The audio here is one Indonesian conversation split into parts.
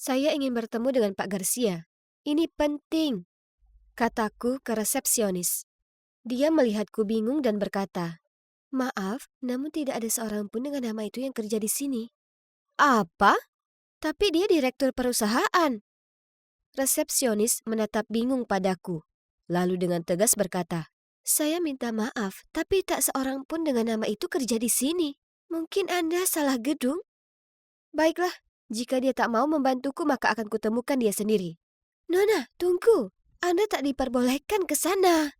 Saya ingin bertemu dengan Pak Garcia. Ini penting, kataku ke resepsionis. Dia melihatku bingung dan berkata, "Maaf, namun tidak ada seorang pun dengan nama itu yang kerja di sini." Apa? Tapi dia direktur perusahaan. Resepsionis menatap bingung padaku. Lalu dengan tegas berkata, "Saya minta maaf, tapi tak seorang pun dengan nama itu kerja di sini. Mungkin Anda salah gedung?" Baiklah, jika dia tak mau membantuku maka akan kutemukan dia sendiri. "Nona, tunggu. Anda tak diperbolehkan ke sana."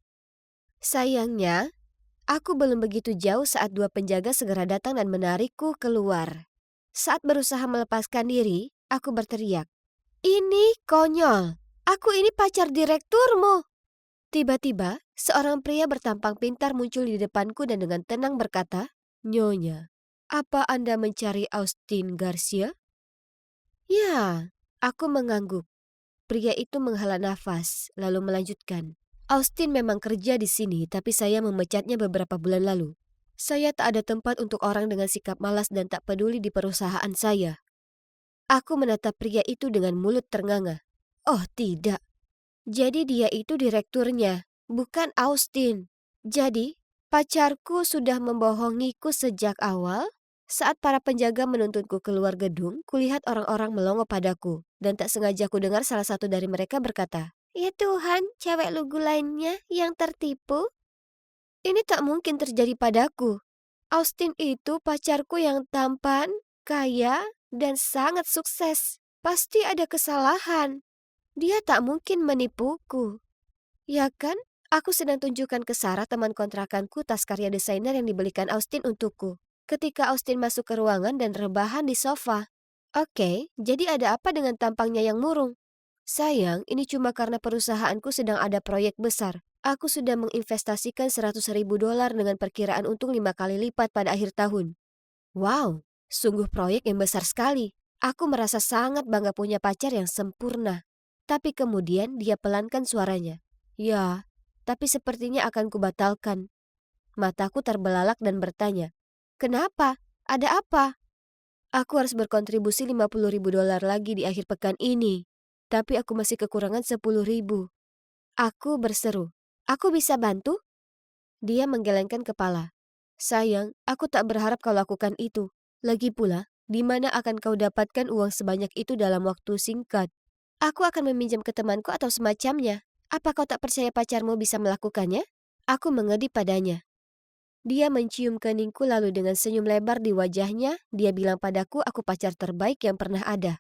Sayangnya, aku belum begitu jauh saat dua penjaga segera datang dan menarikku keluar. Saat berusaha melepaskan diri, aku berteriak, "Ini konyol. Aku ini pacar direkturmu." Tiba-tiba, seorang pria bertampang pintar muncul di depanku dan dengan tenang berkata, "Nyonya, apa Anda mencari Austin Garcia?" "Ya," aku mengangguk. Pria itu menghela nafas, lalu melanjutkan. "Austin memang kerja di sini, tapi saya memecatnya beberapa bulan lalu. Saya tak ada tempat untuk orang dengan sikap malas dan tak peduli di perusahaan saya." Aku menatap pria itu dengan mulut ternganga. Oh tidak, jadi dia itu direkturnya, bukan Austin. Jadi, pacarku sudah membohongiku sejak awal? Saat para penjaga menuntunku keluar gedung, kulihat orang-orang melongo padaku. Dan tak sengaja ku dengar salah satu dari mereka berkata, "Ya Tuhan, cewek lugu lainnya yang tertipu?" Ini tak mungkin terjadi padaku. Austin itu pacarku yang tampan, kaya, dan sangat sukses. Pasti ada kesalahan. Dia tak mungkin menipuku. Ya kan? Aku sedang tunjukkan ke Sarah teman kontrakanku tas karya desainer yang dibelikan Austin untukku. Ketika Austin masuk ke ruangan dan rebahan di sofa. "Oke, jadi ada apa dengan tampangnya yang murung?" "Sayang, ini cuma karena perusahaanku sedang ada proyek besar. Aku sudah menginvestasikan $100.000 dengan perkiraan untung 5 kali lipat pada akhir tahun." Wow, sungguh proyek yang besar sekali. Aku merasa sangat bangga punya pacar yang sempurna. Tapi kemudian dia pelankan suaranya. "Ya, tapi sepertinya akan kubatalkan." Mataku terbelalak dan bertanya, "Kenapa? Ada apa?" "Aku harus berkontribusi $50.000 lagi di akhir pekan ini. Tapi aku masih kekurangan 10.000." Aku berseru, "Aku bisa bantu?" Dia menggelengkan kepala. "Sayang, aku tak berharap kau lakukan itu. Lagi pula, di mana akan kau dapatkan uang sebanyak itu dalam waktu singkat? Aku akan meminjam ke temanku atau semacamnya. Apa kau tak percaya pacarmu bisa melakukannya?" Aku mengedip padanya. Dia mencium keningku lalu dengan senyum lebar di wajahnya, dia bilang padaku aku pacar terbaik yang pernah ada.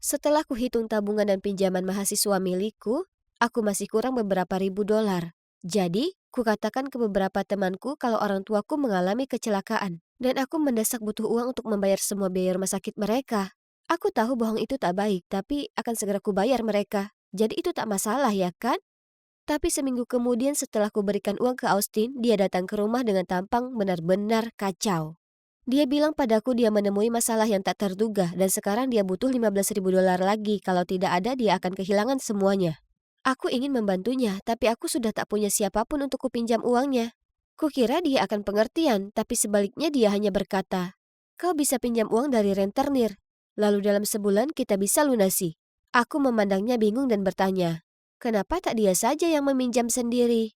Setelah kuhitung tabungan dan pinjaman mahasiswa milikku, aku masih kurang beberapa ribu dolar. Jadi, kukatakan ke beberapa temanku kalau orang tuaku mengalami kecelakaan, dan aku mendesak butuh uang untuk membayar semua biaya rumah sakit mereka. Aku tahu bohong itu tak baik, tapi akan segera kubayar mereka. Jadi itu tak masalah ya kan? Tapi seminggu kemudian setelah kuberikan uang ke Austin, dia datang ke rumah dengan tampang benar-benar kacau. Dia bilang padaku dia menemui masalah yang tak terduga dan sekarang dia butuh $15.000 lagi. Kalau tidak ada dia akan kehilangan semuanya. Aku ingin membantunya, tapi aku sudah tak punya siapapun untuk kupinjam uangnya. Kukira dia akan pengertian, tapi sebaliknya dia hanya berkata, "Kau bisa pinjam uang dari rentenir. Lalu dalam sebulan kita bisa lunasi." Aku memandangnya bingung dan bertanya, "Kenapa tak dia saja yang meminjam sendiri?"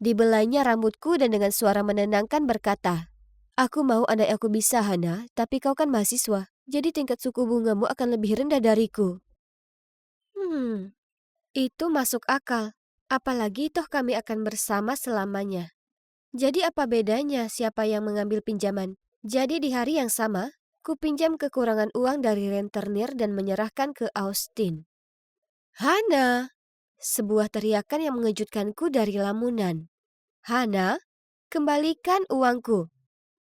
Dibelainya rambutku dan dengan suara menenangkan berkata, "Aku mau andai aku bisa, Hana, tapi kau kan mahasiswa, jadi tingkat suku bungamu akan lebih rendah dariku." Hmm, itu masuk akal. Apalagi toh kami akan bersama selamanya. Jadi apa bedanya siapa yang mengambil pinjaman? Jadi di hari yang sama, ku pinjam kekurangan uang dari rentenir dan menyerahkan ke Austin. "Hana!" Sebuah teriakan yang mengejutkanku dari lamunan. "Hana, kembalikan uangku.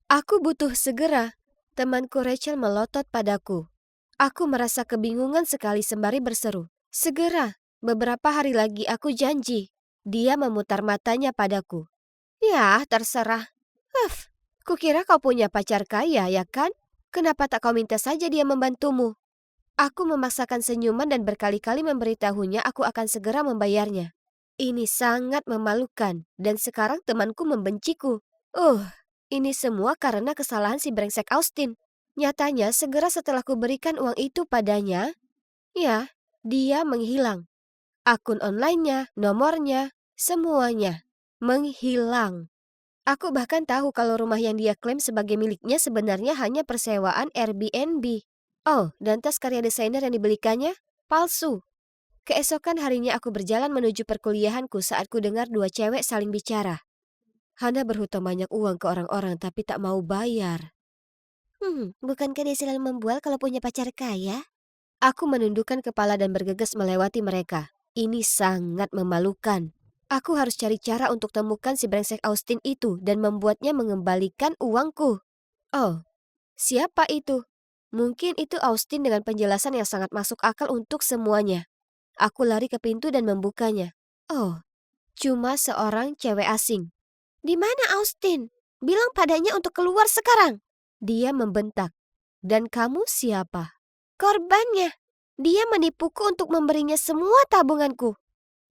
Aku butuh segera." Temanku Rachel melotot padaku. Aku merasa kebingungan sekali sembari berseru, "Segera, beberapa hari lagi aku janji." Dia memutar matanya padaku. "Ya, terserah. Kukira kau punya pacar kaya, ya kan? Kenapa tak kau minta saja dia membantumu?" Aku memaksakan senyuman dan berkali-kali memberitahunya aku akan segera membayarnya. Ini sangat memalukan, dan sekarang temanku membenciku. Ini semua karena kesalahan si brengsek Austin. Nyatanya, segera setelah kuberikan uang itu padanya, Ya, dia menghilang. Akun online-nya, nomornya, semuanya menghilang. Aku bahkan tahu kalau rumah yang dia klaim sebagai miliknya sebenarnya hanya persewaan Airbnb. Oh, dan tas karya desainer yang dibelikannya palsu. Keesokan harinya aku berjalan menuju perkuliahanku saat ku dengar dua cewek saling bicara. Hana berhutang banyak uang ke orang-orang tapi tak mau bayar. Bukankah dia selalu membual kalau punya pacar kaya? Aku menundukkan kepala dan bergegas melewati mereka. Ini sangat memalukan. Aku harus cari cara untuk temukan si brengsek Austin itu dan membuatnya mengembalikan uangku. Oh, siapa itu? Mungkin itu Austin dengan penjelasan yang sangat masuk akal untuk semuanya. Aku lari ke pintu dan membukanya. Oh, cuma seorang cewek asing. Di mana Austin? Bilang padanya untuk keluar sekarang. Dia membentak. Dan kamu siapa? Korbannya. Dia menipuku untuk memberinya semua tabunganku.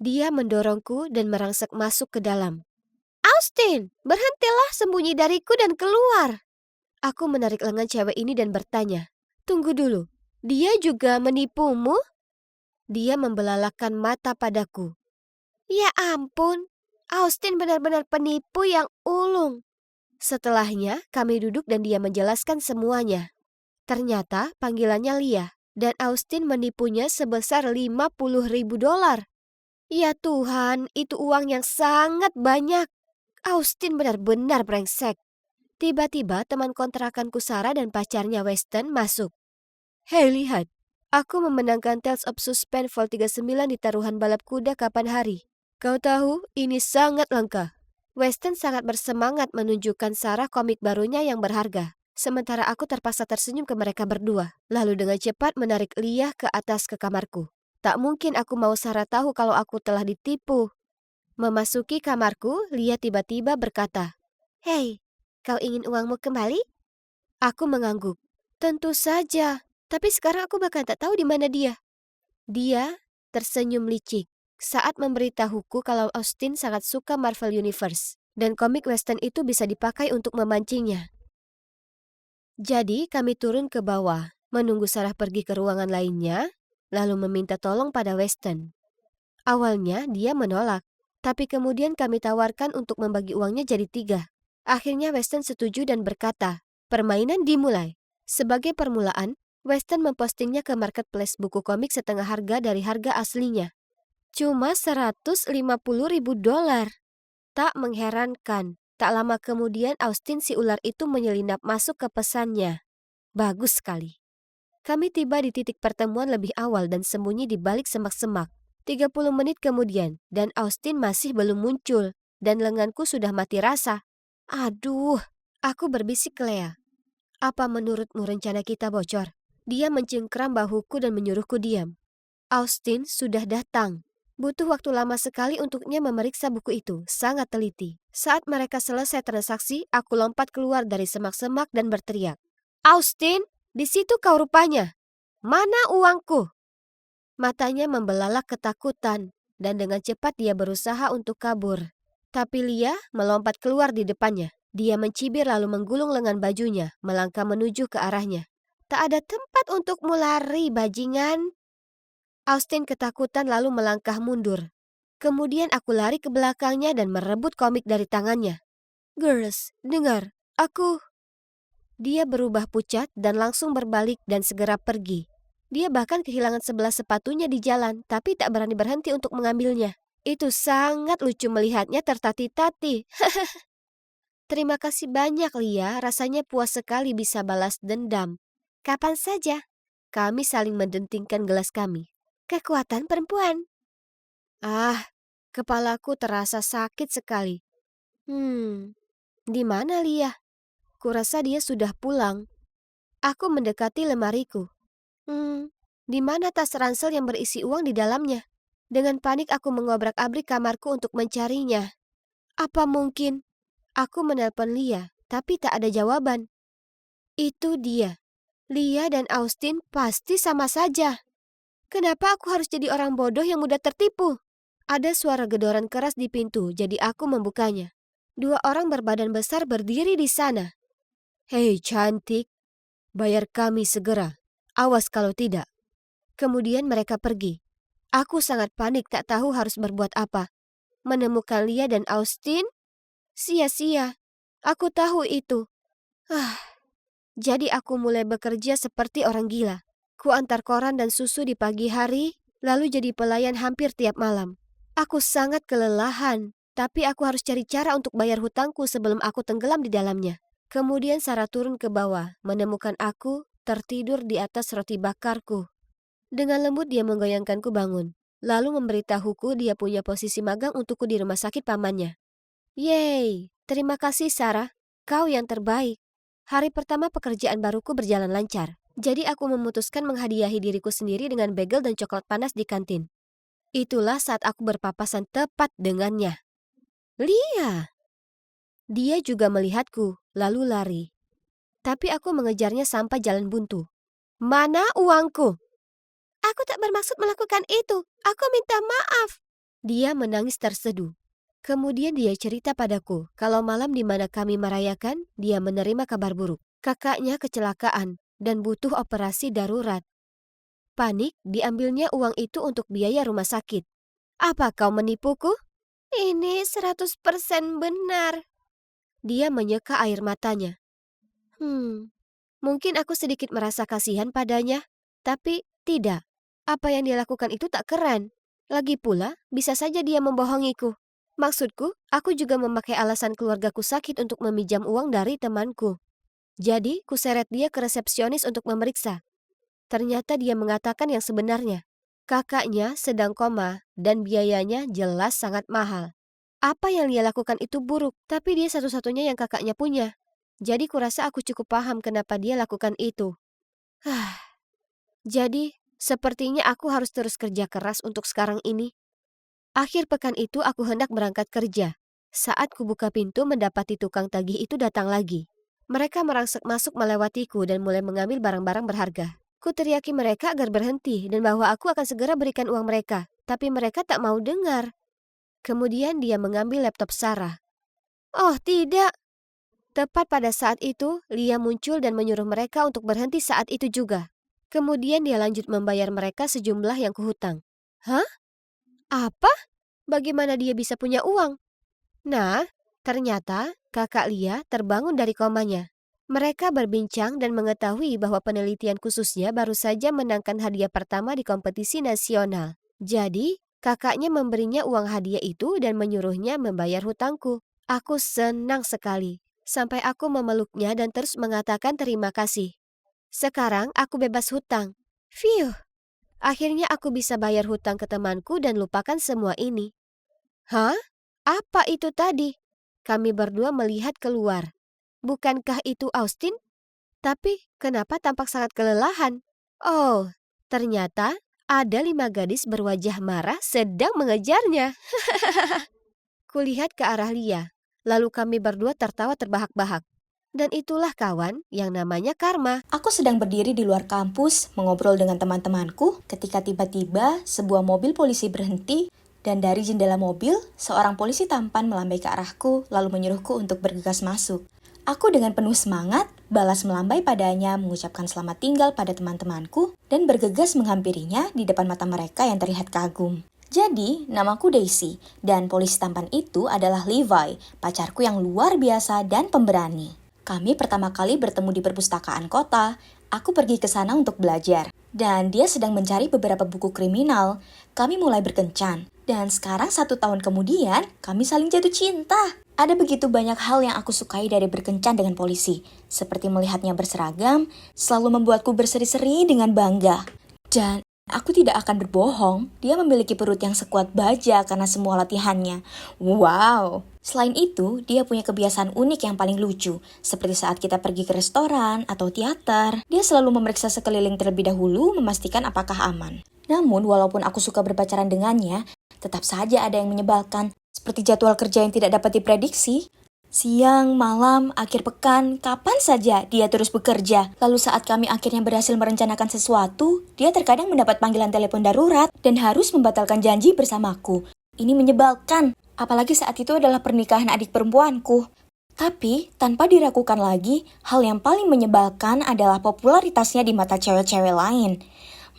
Dia mendorongku dan merangsek masuk ke dalam. Austin, berhentilah sembunyi dariku dan keluar. Aku menarik lengan cewek ini dan bertanya, tunggu dulu, dia juga menipumu? Dia membelalakan mata padaku. Ya ampun, Austin benar-benar penipu yang ulung. Setelahnya, kami duduk dan dia menjelaskan semuanya. Ternyata panggilannya Lia, dan Austin menipunya sebesar $50.000. Ya Tuhan, itu uang yang sangat banyak. Austin benar-benar brengsek. Tiba-tiba teman kontrakanku Sarah dan pacarnya Weston masuk. Hei lihat, aku memenangkan Tales of Suspense Vol 39 di taruhan balap kuda kapan hari. Kau tahu, ini sangat langka. Weston sangat bersemangat menunjukkan Sarah komik barunya yang berharga. Sementara aku terpaksa tersenyum ke mereka berdua, lalu dengan cepat menarik Lia ke atas ke kamarku. Tak mungkin aku mau Sarah tahu kalau aku telah ditipu. Memasuki kamarku, Lia tiba-tiba berkata, Hei, kau ingin uangmu kembali? Aku mengangguk. Tentu saja, tapi sekarang aku bahkan tak tahu di mana dia. Dia tersenyum licik saat memberitahuku kalau Austin sangat suka Marvel Universe dan komik western itu bisa dipakai untuk memancingnya. Jadi kami turun ke bawah, menunggu Sarah pergi ke ruangan lainnya, lalu meminta tolong pada Weston. Awalnya dia menolak, tapi kemudian kami tawarkan untuk membagi uangnya jadi 3. Akhirnya Weston setuju dan berkata, permainan dimulai. Sebagai permulaan, Weston mempostingnya ke marketplace buku komik setengah harga dari harga aslinya. Cuma $150.000. Tak mengherankan, tak lama kemudian Austin si ular itu menyelinap masuk ke pesannya. Bagus sekali. Kami tiba di titik pertemuan lebih awal dan sembunyi di balik semak-semak. 30 menit kemudian, dan Austin masih belum muncul, dan lenganku sudah mati rasa. Aduh, aku berbisik ke Lea. Apa menurutmu rencana kita bocor? Dia mencengkram bahuku dan menyuruhku diam. Austin sudah datang. Butuh waktu lama sekali untuknya memeriksa buku itu, sangat teliti. Saat mereka selesai transaksi, aku lompat keluar dari semak-semak dan berteriak. Austin, di situ kau rupanya. Mana uangku? Matanya membelalak ketakutan, dan dengan cepat dia berusaha untuk kabur. Tapi Lia melompat keluar di depannya. Dia mencibir lalu menggulung lengan bajunya, melangkah menuju ke arahnya. Tak ada tempat untukmu lari, bajingan. Austin ketakutan lalu melangkah mundur. Kemudian aku lari ke belakangnya dan merebut komik dari tangannya. Girls, dengar, aku... Dia berubah pucat dan langsung berbalik dan segera pergi. Dia bahkan kehilangan sebelah sepatunya di jalan, tapi tak berani berhenti untuk mengambilnya. Itu sangat lucu melihatnya tertati-tati. Terima kasih banyak, Lia. Rasanya puas sekali bisa balas dendam. Kapan saja. Kami saling mendentingkan gelas kami. Kekuatan perempuan. Ah, kepalaku terasa sakit sekali. Di mana Lia? Kurasa dia sudah pulang. Aku mendekati lemariku. Di mana tas ransel yang berisi uang di dalamnya? Dengan panik aku mengobrak-abrik kamarku untuk mencarinya. Apa mungkin? Aku menelpon Lia, tapi tak ada jawaban. Itu dia. Lia dan Austin pasti sama saja. Kenapa aku harus jadi orang bodoh yang mudah tertipu? Ada suara gedoran keras di pintu, jadi aku membukanya. 2 orang berbadan besar berdiri di sana. Hei cantik, bayar kami segera. Awas kalau tidak. Kemudian mereka pergi. Aku sangat panik tak tahu harus berbuat apa. Menemukan Lia dan Austin? Sia-sia. Aku tahu itu. Jadi aku mulai bekerja seperti orang gila. Ku antar koran dan susu di pagi hari, lalu jadi pelayan hampir tiap malam. Aku sangat kelelahan, tapi aku harus cari cara untuk bayar hutangku sebelum aku tenggelam di dalamnya. Kemudian Sarah turun ke bawah, menemukan aku tertidur di atas roti bakarku. Dengan lembut dia menggoyangkanku bangun, lalu memberitahuku dia punya posisi magang untukku di rumah sakit pamannya. Yeay, terima kasih Sarah, kau yang terbaik. Hari pertama pekerjaan baruku berjalan lancar, jadi aku memutuskan menghadiahi diriku sendiri dengan bagel dan coklat panas di kantin. Itulah saat aku berpapasan tepat dengannya. Lia! Dia juga melihatku, lalu lari. Tapi aku mengejarnya sampai jalan buntu. Mana uangku? Aku tak bermaksud melakukan itu. Aku minta maaf. Dia menangis terseduh. Kemudian dia cerita padaku kalau malam di mana kami merayakan, dia menerima kabar buruk. Kakaknya kecelakaan dan butuh operasi darurat. Panik, diambilnya uang itu untuk biaya rumah sakit. Apa kau menipuku? Ini 100% benar. Dia menyeka air matanya. Mungkin aku sedikit merasa kasihan padanya, tapi tidak. Apa yang dia lakukan itu tak keren. Lagi pula, bisa saja dia membohongiku. Maksudku, aku juga memakai alasan keluargaku sakit untuk meminjam uang dari temanku. Jadi, kuseret dia ke resepsionis untuk memeriksa. Ternyata dia mengatakan yang sebenarnya. Kakaknya sedang koma dan biayanya jelas sangat mahal. Apa yang dia lakukan itu buruk, tapi dia satu-satunya yang kakaknya punya. Jadi kurasa aku cukup paham kenapa dia lakukan itu. Jadi, sepertinya aku harus terus kerja keras untuk sekarang ini. Akhir pekan itu aku hendak berangkat kerja. Saat ku buka pintu mendapati tukang tagih itu datang lagi. Mereka merangsek masuk melewatiku dan mulai mengambil barang-barang berharga. Ku teriaki mereka agar berhenti dan bahwa aku akan segera berikan uang mereka. Tapi mereka tak mau dengar. Kemudian dia mengambil laptop Sarah. Oh tidak! Tepat pada saat itu, Lia muncul dan menyuruh mereka untuk berhenti saat itu juga. Kemudian dia lanjut membayar mereka sejumlah yang kuhutang. Hah? Apa? Bagaimana dia bisa punya uang? Nah, ternyata kakak Lia terbangun dari komanya. Mereka berbincang dan mengetahui bahwa penelitian khususnya baru saja menangkan hadiah pertama di kompetisi nasional. Jadi, kakaknya memberinya uang hadiah itu dan menyuruhnya membayar hutangku. Aku senang sekali, sampai aku memeluknya dan terus mengatakan terima kasih. Sekarang aku bebas hutang. Phew, akhirnya aku bisa bayar hutang ke temanku dan lupakan semua ini. Hah? Apa itu tadi? Kami berdua melihat keluar. Bukankah itu Austin? Tapi kenapa tampak sangat kelelahan? Oh, ternyata ada 5 gadis berwajah marah sedang mengejarnya. Kulihat ke arah Lia, lalu kami berdua tertawa terbahak-bahak. Dan itulah kawan yang namanya Karma. Aku sedang berdiri di luar kampus mengobrol dengan teman-temanku ketika tiba-tiba sebuah mobil polisi berhenti dan dari jendela mobil seorang polisi tampan melambai ke arahku lalu menyuruhku untuk bergegas masuk. Aku dengan penuh semangat balas melambai padanya mengucapkan selamat tinggal pada teman-temanku dan bergegas menghampirinya di depan mata mereka yang terlihat kagum. Jadi, namaku Daisy dan polisi tampan itu adalah Levi, pacarku yang luar biasa dan pemberani. Kami pertama kali bertemu di perpustakaan kota. Aku pergi ke sana untuk belajar. Dan dia sedang mencari beberapa buku kriminal. Kami mulai berkencan. Dan sekarang 1 tahun kemudian, kami saling jatuh cinta. Ada begitu banyak hal yang aku sukai dari berkencan dengan polisi. Seperti melihatnya berseragam, selalu membuatku berseri-seri dengan bangga. Dan aku tidak akan berbohong, dia memiliki perut yang sekuat baja karena semua latihannya. Wow! Selain itu, dia punya kebiasaan unik yang paling lucu. Seperti saat kita pergi ke restoran atau teater, dia selalu memeriksa sekeliling terlebih dahulu memastikan apakah aman. Namun, walaupun aku suka berpacaran dengannya, tetap saja ada yang menyebalkan. Seperti jadwal kerja yang tidak dapat diprediksi. Siang, malam, akhir pekan, kapan saja dia terus bekerja. Lalu saat kami akhirnya berhasil merencanakan sesuatu, dia terkadang mendapat panggilan telepon darurat dan harus membatalkan janji bersamaku. Ini menyebalkan, apalagi saat itu adalah pernikahan adik perempuanku. Tapi, tanpa diragukan lagi, hal yang paling menyebalkan adalah popularitasnya di mata cewek-cewek lain.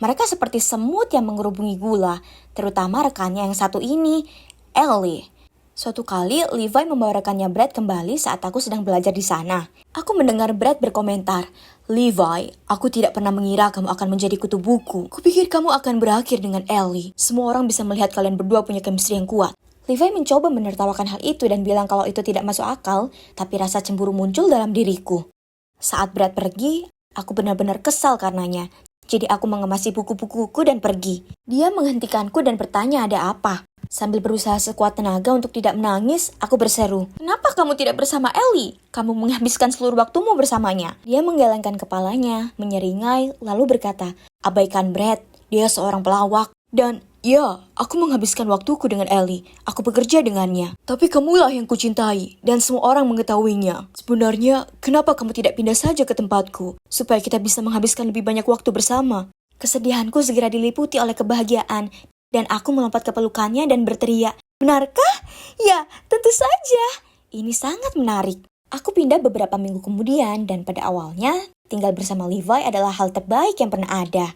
Mereka seperti semut yang mengerubungi gula, terutama rekannya yang satu ini, Ellie. Suatu kali, Levi membawa rekannya Brad kembali saat aku sedang belajar di sana. Aku mendengar Brad berkomentar, "Levi, aku tidak pernah mengira kamu akan menjadi kutu buku. Kupikir kamu akan berakhir dengan Ellie. Semua orang bisa melihat kalian berdua punya chemistry yang kuat." Levi mencoba menertawakan hal itu dan bilang kalau itu tidak masuk akal, tapi rasa cemburu muncul dalam diriku. Saat Brad pergi, aku benar-benar kesal karenanya. Jadi aku mengemasi buku-bukuku dan pergi. Dia menghentikanku dan bertanya ada apa. Sambil berusaha sekuat tenaga untuk tidak menangis, aku berseru, "Kenapa kamu tidak bersama Ellie? Kamu menghabiskan seluruh waktumu bersamanya." Dia menggelengkan kepalanya, menyeringai, lalu berkata, "Abaikan Brad, dia seorang pelawak. Dan ya, aku menghabiskan waktuku dengan Ellie. Aku bekerja dengannya. Tapi kamulah yang kucintai, dan semua orang mengetahuinya. Sebenarnya, kenapa kamu tidak pindah saja ke tempatku, supaya kita bisa menghabiskan lebih banyak waktu bersama?" Kesedihanku segera diliputi oleh kebahagiaan, dan aku melompat ke pelukannya dan berteriak, "Benarkah? Ya, tentu saja. Ini sangat menarik." Aku pindah beberapa minggu kemudian, dan pada awalnya, tinggal bersama Levi adalah hal terbaik yang pernah ada.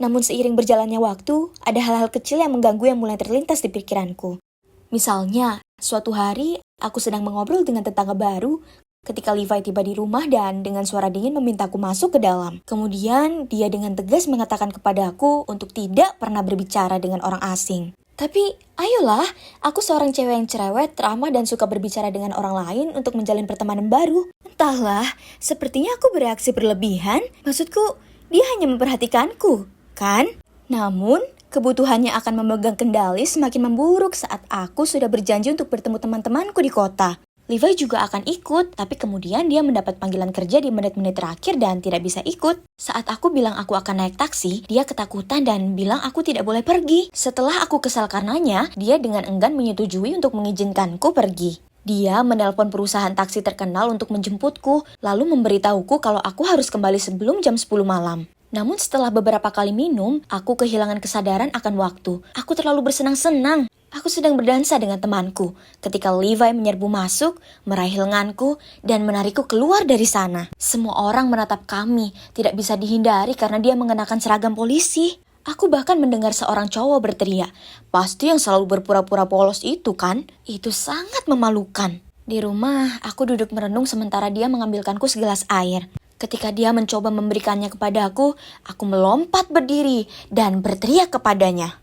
Namun seiring berjalannya waktu, ada hal-hal kecil yang mengganggu yang mulai terlintas di pikiranku. Misalnya, suatu hari aku sedang mengobrol dengan tetangga baru ketika Levi tiba di rumah dan dengan suara dingin memintaku masuk ke dalam. Kemudian dia dengan tegas mengatakan kepadaku untuk tidak pernah berbicara dengan orang asing. Tapi, ayolah, aku seorang cewek yang cerewet, ramah dan suka berbicara dengan orang lain untuk menjalin pertemanan baru. Entahlah, sepertinya aku bereaksi berlebihan. Maksudku, dia hanya memperhatikanku, kan? Namun, kebutuhannya akan memegang kendali semakin memburuk saat aku sudah berjanji untuk bertemu teman-temanku di kota. Levi juga akan ikut, tapi kemudian dia mendapat panggilan kerja di menit-menit terakhir dan tidak bisa ikut. Saat aku bilang aku akan naik taksi, dia ketakutan dan bilang aku tidak boleh pergi. Setelah aku kesal karenanya, dia dengan enggan menyetujui untuk mengizinkanku pergi. Dia menelpon perusahaan taksi terkenal untuk menjemputku, lalu memberitahuku kalau aku harus kembali sebelum jam 10 malam. Namun setelah beberapa kali minum, aku kehilangan kesadaran akan waktu. Aku terlalu bersenang-senang. Aku sedang berdansa dengan temanku ketika Levi menyerbu masuk, meraih lenganku, dan menarikku keluar dari sana. Semua orang menatap kami, tidak bisa dihindari karena dia mengenakan seragam polisi. Aku bahkan mendengar seorang cowok berteriak, "Pasti yang selalu berpura-pura polos itu kan?" Itu sangat memalukan. Di rumah, aku duduk merenung sementara dia mengambilkanku segelas air. Ketika dia mencoba memberikannya kepadaku, aku melompat berdiri dan berteriak kepadanya,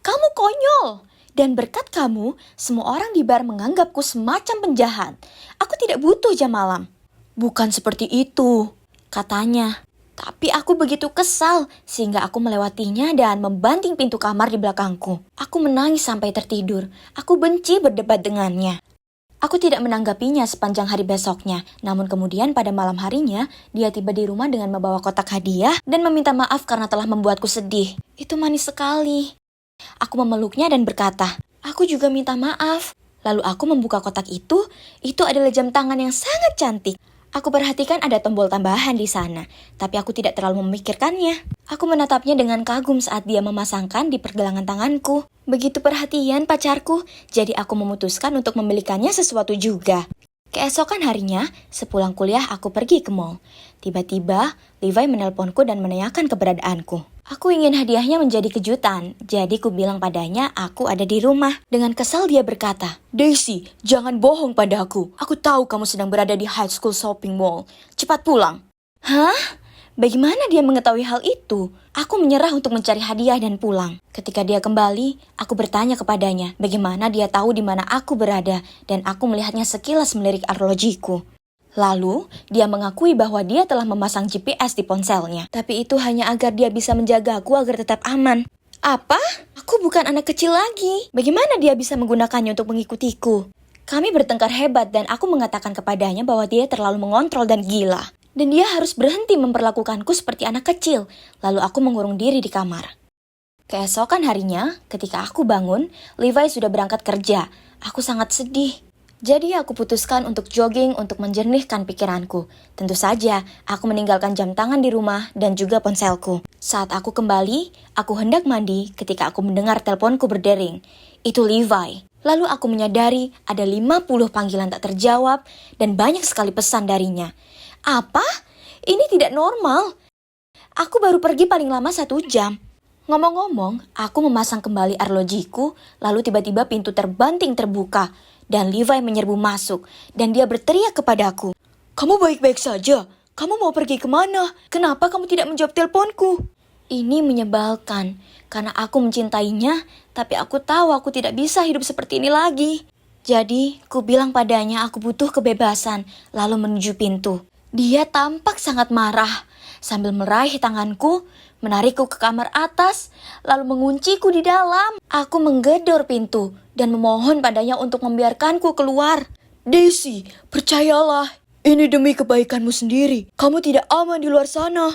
"Kamu konyol! Dan berkat kamu, semua orang di bar menganggapku semacam penjahat. Aku tidak butuh jam malam." "Bukan seperti itu," katanya. Tapi aku begitu kesal, sehingga aku melewatinya dan membanting pintu kamar di belakangku. Aku menangis sampai tertidur. Aku benci berdebat dengannya. Aku tidak menanggapinya sepanjang hari besoknya, namun kemudian pada malam harinya, dia tiba di rumah dengan membawa kotak hadiah dan meminta maaf karena telah membuatku sedih. Itu manis sekali. Aku memeluknya dan berkata, "Aku juga minta maaf." Lalu aku membuka kotak itu adalah jam tangan yang sangat cantik. Aku perhatikan ada tombol tambahan di sana, tapi aku tidak terlalu memikirkannya. Aku menatapnya dengan kagum saat dia memasangkan di pergelangan tanganku. Begitu perhatian pacarku, jadi aku memutuskan untuk membelikannya sesuatu juga. Keesokan harinya, sepulang kuliah aku pergi ke mall. Tiba-tiba, Levi menelponku dan menanyakan keberadaanku. Aku ingin hadiahnya menjadi kejutan, jadi ku bilang padanya aku ada di rumah. Dengan kesal dia berkata, "Daisy, jangan bohong padaku. Aku tahu kamu sedang berada di High School Shopping Mall. Cepat pulang." Hah? Bagaimana dia mengetahui hal itu? Aku menyerah untuk mencari hadiah dan pulang. Ketika dia kembali, aku bertanya kepadanya bagaimana dia tahu di mana aku berada dan aku melihatnya sekilas melirik arlojiku. Lalu, dia mengakui bahwa dia telah memasang GPS di ponselnya. Tapi itu hanya agar dia bisa menjagaku agar tetap aman. Apa? Aku bukan anak kecil lagi. Bagaimana dia bisa menggunakannya untuk mengikutiku? Kami bertengkar hebat dan aku mengatakan kepadanya bahwa dia terlalu mengontrol dan gila. Dan dia harus berhenti memperlakukanku seperti anak kecil. Lalu aku mengurung diri di kamar. Keesokan harinya, ketika aku bangun, Levi sudah berangkat kerja. Aku sangat sedih. Jadi aku putuskan untuk jogging untuk menjernihkan pikiranku. Tentu saja, aku meninggalkan jam tangan di rumah dan juga ponselku. Saat aku kembali, aku hendak mandi ketika aku mendengar teleponku berdering. Itu Levi. Lalu aku menyadari ada 50 panggilan tak terjawab dan banyak sekali pesan darinya. Apa? Ini tidak normal. Aku baru pergi paling lama 1 jam. Ngomong-ngomong, aku memasang kembali arlojiku, lalu tiba-tiba pintu terbanting terbuka, dan Levi menyerbu masuk, dan dia berteriak kepadaku. Kamu baik-baik saja? Kamu mau pergi kemana? Kenapa kamu tidak menjawab teleponku? Ini menyebalkan, karena aku mencintainya, tapi aku tahu aku tidak bisa hidup seperti ini lagi. Jadi, ku bilang padanya aku butuh kebebasan, lalu menuju pintu. Dia tampak sangat marah, sambil meraih tanganku, menarikku ke kamar atas, lalu mengunciku di dalam. Aku menggedor pintu dan memohon padanya untuk membiarkanku keluar. Daisy, percayalah, ini demi kebaikanmu sendiri. Kamu tidak aman di luar sana.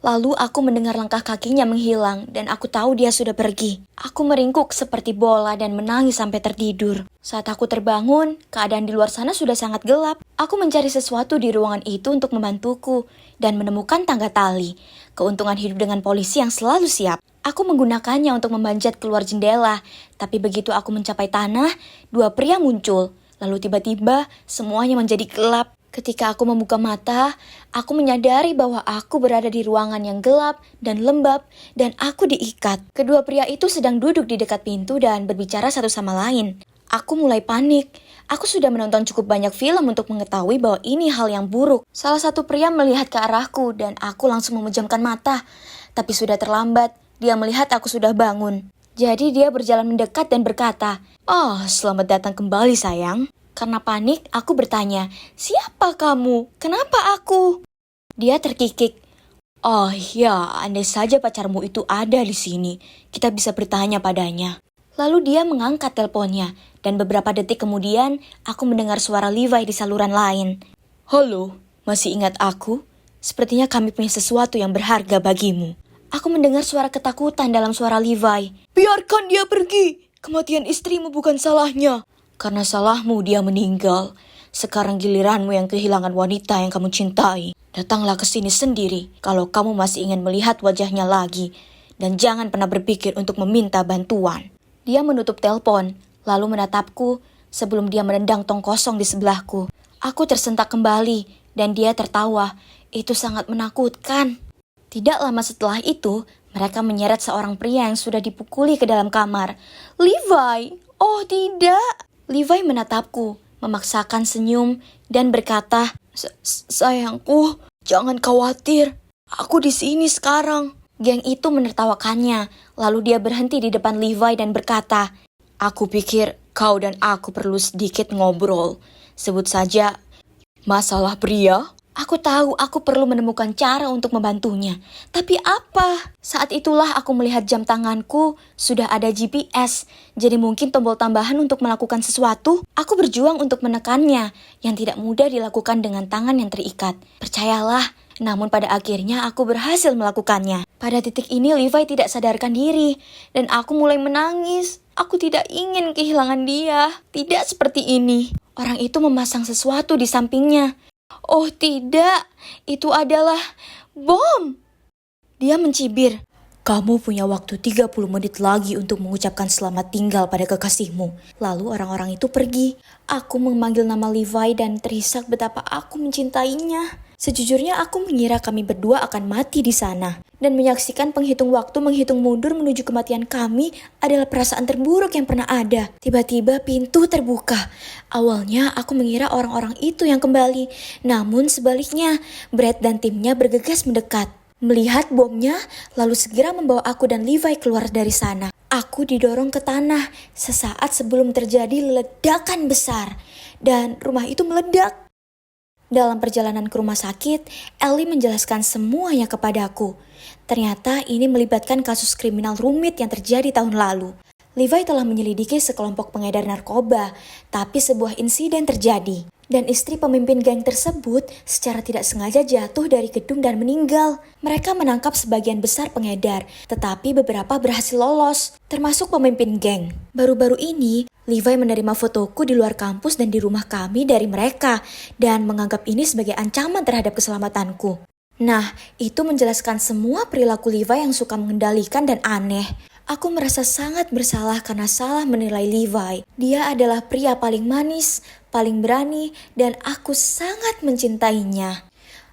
Lalu aku mendengar langkah kakinya menghilang dan aku tahu dia sudah pergi. Aku meringkuk seperti bola dan menangis sampai tertidur. Saat aku terbangun, keadaan di luar sana sudah sangat gelap. Aku mencari sesuatu di ruangan itu untuk membantuku dan menemukan tangga tali. Keuntungan hidup dengan polisi yang selalu siap. Aku menggunakannya untuk memanjat keluar jendela, tapi begitu aku mencapai tanah, dua pria muncul. Lalu tiba-tiba semuanya menjadi gelap. Ketika aku membuka mata, aku menyadari bahwa aku berada di ruangan yang gelap dan lembab dan aku diikat. Kedua pria itu sedang duduk di dekat pintu dan berbicara satu sama lain. Aku mulai panik. Aku sudah menonton cukup banyak film untuk mengetahui bahwa ini hal yang buruk. Salah satu pria melihat ke arahku dan aku langsung memejamkan mata. Tapi sudah terlambat, dia melihat aku sudah bangun. Jadi dia berjalan mendekat dan berkata, "Oh, selamat datang kembali sayang." Karena panik, aku bertanya, "Siapa kamu? Kenapa aku?" Dia terkikik. "Oh ya, andai saja pacarmu itu ada di sini, kita bisa bertanya padanya." Lalu dia mengangkat teleponnya, dan beberapa detik kemudian, aku mendengar suara Levi di saluran lain. "Halo, masih ingat aku? Sepertinya kami punya sesuatu yang berharga bagimu." Aku mendengar suara ketakutan dalam suara Levi. "Biarkan dia pergi, kematian istrimu bukan salahnya. Karena salahmu dia meninggal. Sekarang giliranmu yang kehilangan wanita yang kamu cintai. Datanglah ke sini sendiri kalau kamu masih ingin melihat wajahnya lagi. Dan jangan pernah berpikir untuk meminta bantuan." Dia menutup telepon, lalu menatapku sebelum dia menendang tong kosong di sebelahku. Aku tersentak kembali dan dia tertawa. Itu sangat menakutkan. Tidak lama setelah itu, mereka menyeret seorang pria yang sudah dipukuli ke dalam kamar. "Levi, oh tidak." Levi menatapku, memaksakan senyum, dan berkata, Sayangku, jangan khawatir. Aku di sini sekarang." Geng itu menertawakannya, lalu dia berhenti di depan Levi dan berkata, "Aku pikir kau dan aku perlu sedikit ngobrol. Sebut saja masalah pria." Aku tahu aku perlu menemukan cara untuk membantunya. Tapi apa? Saat itulah aku melihat jam tanganku sudah ada GPS. Jadi mungkin tombol tambahan untuk melakukan sesuatu. Aku berjuang untuk menekannya, yang tidak mudah dilakukan dengan tangan yang terikat. Percayalah, namun pada akhirnya aku berhasil melakukannya. Pada titik ini Levi tidak sadarkan diri, dan aku mulai menangis. Aku tidak ingin kehilangan dia. Tidak seperti ini. Orang itu memasang sesuatu di sampingnya. Oh tidak, itu adalah bom. Dia mencibir. "Kamu punya waktu 30 menit lagi untuk mengucapkan selamat tinggal pada kekasihmu." Lalu orang-orang itu pergi. Aku memanggil nama Levi dan terisak betapa aku mencintainya. Sejujurnya aku mengira kami berdua akan mati di sana. Dan menyaksikan penghitung waktu menghitung mundur menuju kematian kami adalah perasaan terburuk yang pernah ada. Tiba-tiba pintu terbuka. Awalnya aku mengira orang-orang itu yang kembali. Namun sebaliknya, Brad dan timnya bergegas mendekat. Melihat bomnya, lalu segera membawa aku dan Levi keluar dari sana. Aku didorong ke tanah sesaat sebelum terjadi ledakan besar. Dan rumah itu meledak. Dalam perjalanan ke rumah sakit, Ellie menjelaskan semuanya kepadaku. Ternyata ini melibatkan kasus kriminal rumit yang terjadi tahun lalu. Levi telah menyelidiki sekelompok pengedar narkoba, tapi sebuah insiden terjadi. Dan istri pemimpin geng tersebut secara tidak sengaja jatuh dari gedung dan meninggal. Mereka menangkap sebagian besar pengedar, tetapi beberapa berhasil lolos, termasuk pemimpin geng. Baru-baru ini, Levi menerima fotoku di luar kampus dan di rumah kami dari mereka, dan menganggap ini sebagai ancaman terhadap keselamatanku. Nah, itu menjelaskan semua perilaku Levi yang suka mengendalikan dan aneh. Aku merasa sangat bersalah karena salah menilai Levi. Dia adalah pria paling manis, paling berani, dan aku sangat mencintainya.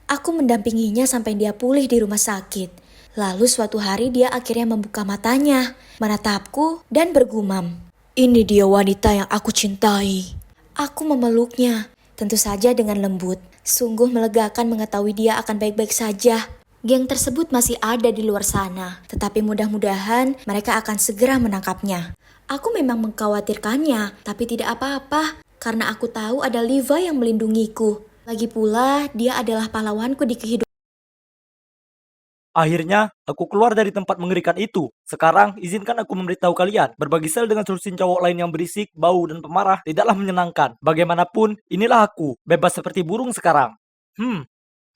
Aku mendampinginya sampai dia pulih di rumah sakit. Lalu suatu hari dia akhirnya membuka matanya, menatapku dan bergumam. Ini dia wanita yang aku cintai. Aku memeluknya, tentu saja dengan lembut. Sungguh melegakan mengetahui dia akan baik-baik saja. Geng tersebut masih ada di luar sana, tetapi mudah-mudahan mereka akan segera menangkapnya. Aku memang mengkhawatirkannya, tapi tidak apa-apa, karena aku tahu ada Levi yang melindungiku. Lagi pula, dia adalah pahlawanku di kehidupan. Akhirnya, aku keluar dari tempat mengerikan itu. Sekarang, izinkan aku memberitahu kalian, berbagi sel dengan solusin cowok lain yang berisik, bau, dan pemarah tidaklah menyenangkan. Bagaimanapun, inilah aku, bebas seperti burung sekarang.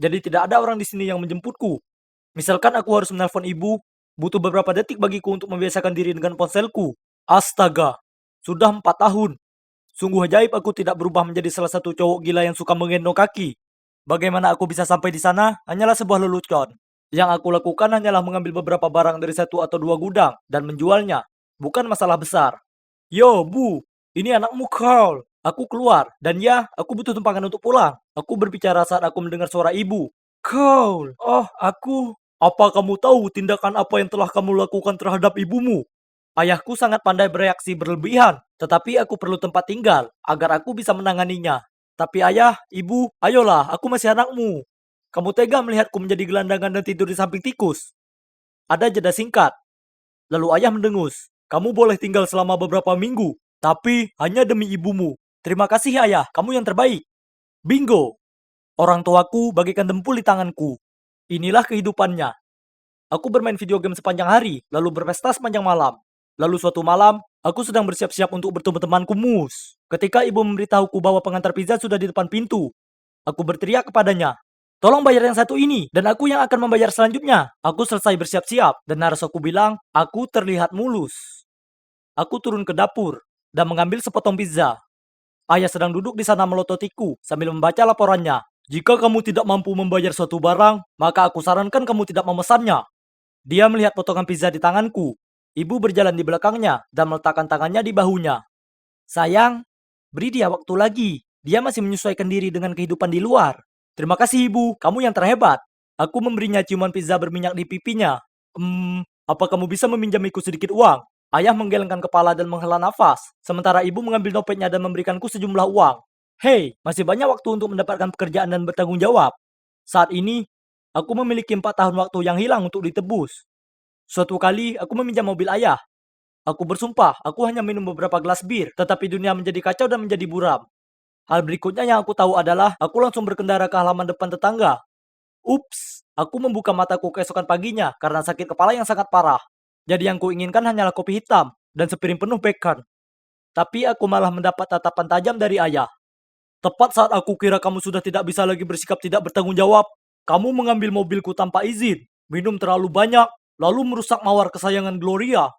Jadi tidak ada orang di sini yang menjemputku. Misalkan aku harus menelpon ibu, butuh beberapa detik bagiku untuk membiasakan diri dengan ponselku. Astaga, sudah 4 tahun. Sungguh ajaib aku tidak berubah menjadi salah satu cowok gila yang suka menggendong kaki. Bagaimana aku bisa sampai di sana hanyalah sebuah lelucon. Yang aku lakukan hanyalah mengambil beberapa barang dari 1 atau 2 gudang dan menjualnya. Bukan masalah besar. Yo, Bu, ini anakmu Carl. Aku keluar, dan ya, aku butuh tumpangan untuk pulang. Aku berbicara saat aku mendengar suara ibu. Carl, oh, aku. Apa kamu tahu tindakan apa yang telah kamu lakukan terhadap ibumu? Ayahku sangat pandai bereaksi berlebihan, tetapi aku perlu tempat tinggal agar aku bisa menanganinya. Tapi ayah, ibu, ayolah, aku masih anakmu. Kamu tega melihatku menjadi gelandangan dan tidur di samping tikus? Ada jeda singkat. Lalu ayah mendengus. Kamu boleh tinggal selama beberapa minggu, tapi hanya demi ibumu. Terima kasih ayah, kamu yang terbaik. Bingo! Orang tuaku bagaikan dempul di tanganku. Inilah kehidupannya. Aku bermain video game sepanjang hari, lalu berpesta sepanjang malam. Lalu suatu malam, aku sedang bersiap-siap untuk bertemu temanku Mus. Ketika ibu memberitahuku bahwa pengantar pizza sudah di depan pintu, aku berteriak kepadanya, tolong bayar yang satu ini, dan aku yang akan membayar selanjutnya. Aku selesai bersiap-siap, dan narasku bilang, aku terlihat mulus. Aku turun ke dapur, dan mengambil sepotong pizza. Ayah sedang duduk di sana melototiku, sambil membaca laporannya. Jika kamu tidak mampu membayar suatu barang, maka aku sarankan kamu tidak memesannya. Dia melihat potongan pizza di tanganku. Ibu berjalan di belakangnya dan meletakkan tangannya di bahunya. Sayang, beri dia waktu lagi. Dia masih menyesuaikan diri dengan kehidupan di luar. Terima kasih ibu, kamu yang terhebat. Aku memberinya ciuman pizza berminyak di pipinya. Apa kamu bisa meminjamiku sedikit uang? Ayah menggelengkan kepala dan menghela nafas, sementara ibu mengambil dompetnya dan memberikanku sejumlah uang. Hei, masih banyak waktu untuk mendapatkan pekerjaan dan bertanggung jawab. Saat ini, aku memiliki 4 tahun waktu yang hilang untuk ditebus. Suatu kali, aku meminjam mobil ayah. Aku bersumpah, aku hanya minum beberapa gelas bir, tetapi dunia menjadi kacau dan menjadi buram. Hal berikutnya yang aku tahu adalah, aku langsung berkendara ke halaman depan tetangga. Ups, aku membuka mataku keesokan paginya karena sakit kepala yang sangat parah. Jadi yang kuinginkan hanyalah kopi hitam dan sepiring penuh bacon. Tapi aku malah mendapat tatapan tajam dari ayah. Tepat saat aku kira kamu sudah tidak bisa lagi bersikap tidak bertanggung jawab, kamu mengambil mobilku tanpa izin, minum terlalu banyak, lalu merusak mawar kesayangan Gloria.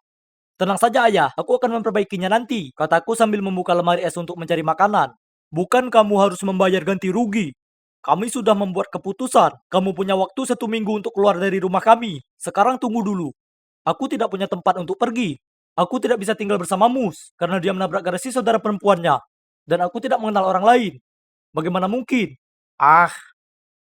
Tenang saja ayah, aku akan memperbaikinya nanti, kataku sambil membuka lemari es untuk mencari makanan. Bukan kamu harus membayar ganti rugi. Kami sudah membuat keputusan. Kamu punya waktu 1 minggu untuk keluar dari rumah kami. Sekarang tunggu dulu. Aku tidak punya tempat untuk pergi. Aku tidak bisa tinggal bersama Mus, karena dia menabrak garasi saudara perempuannya. Dan aku tidak mengenal orang lain. Bagaimana mungkin?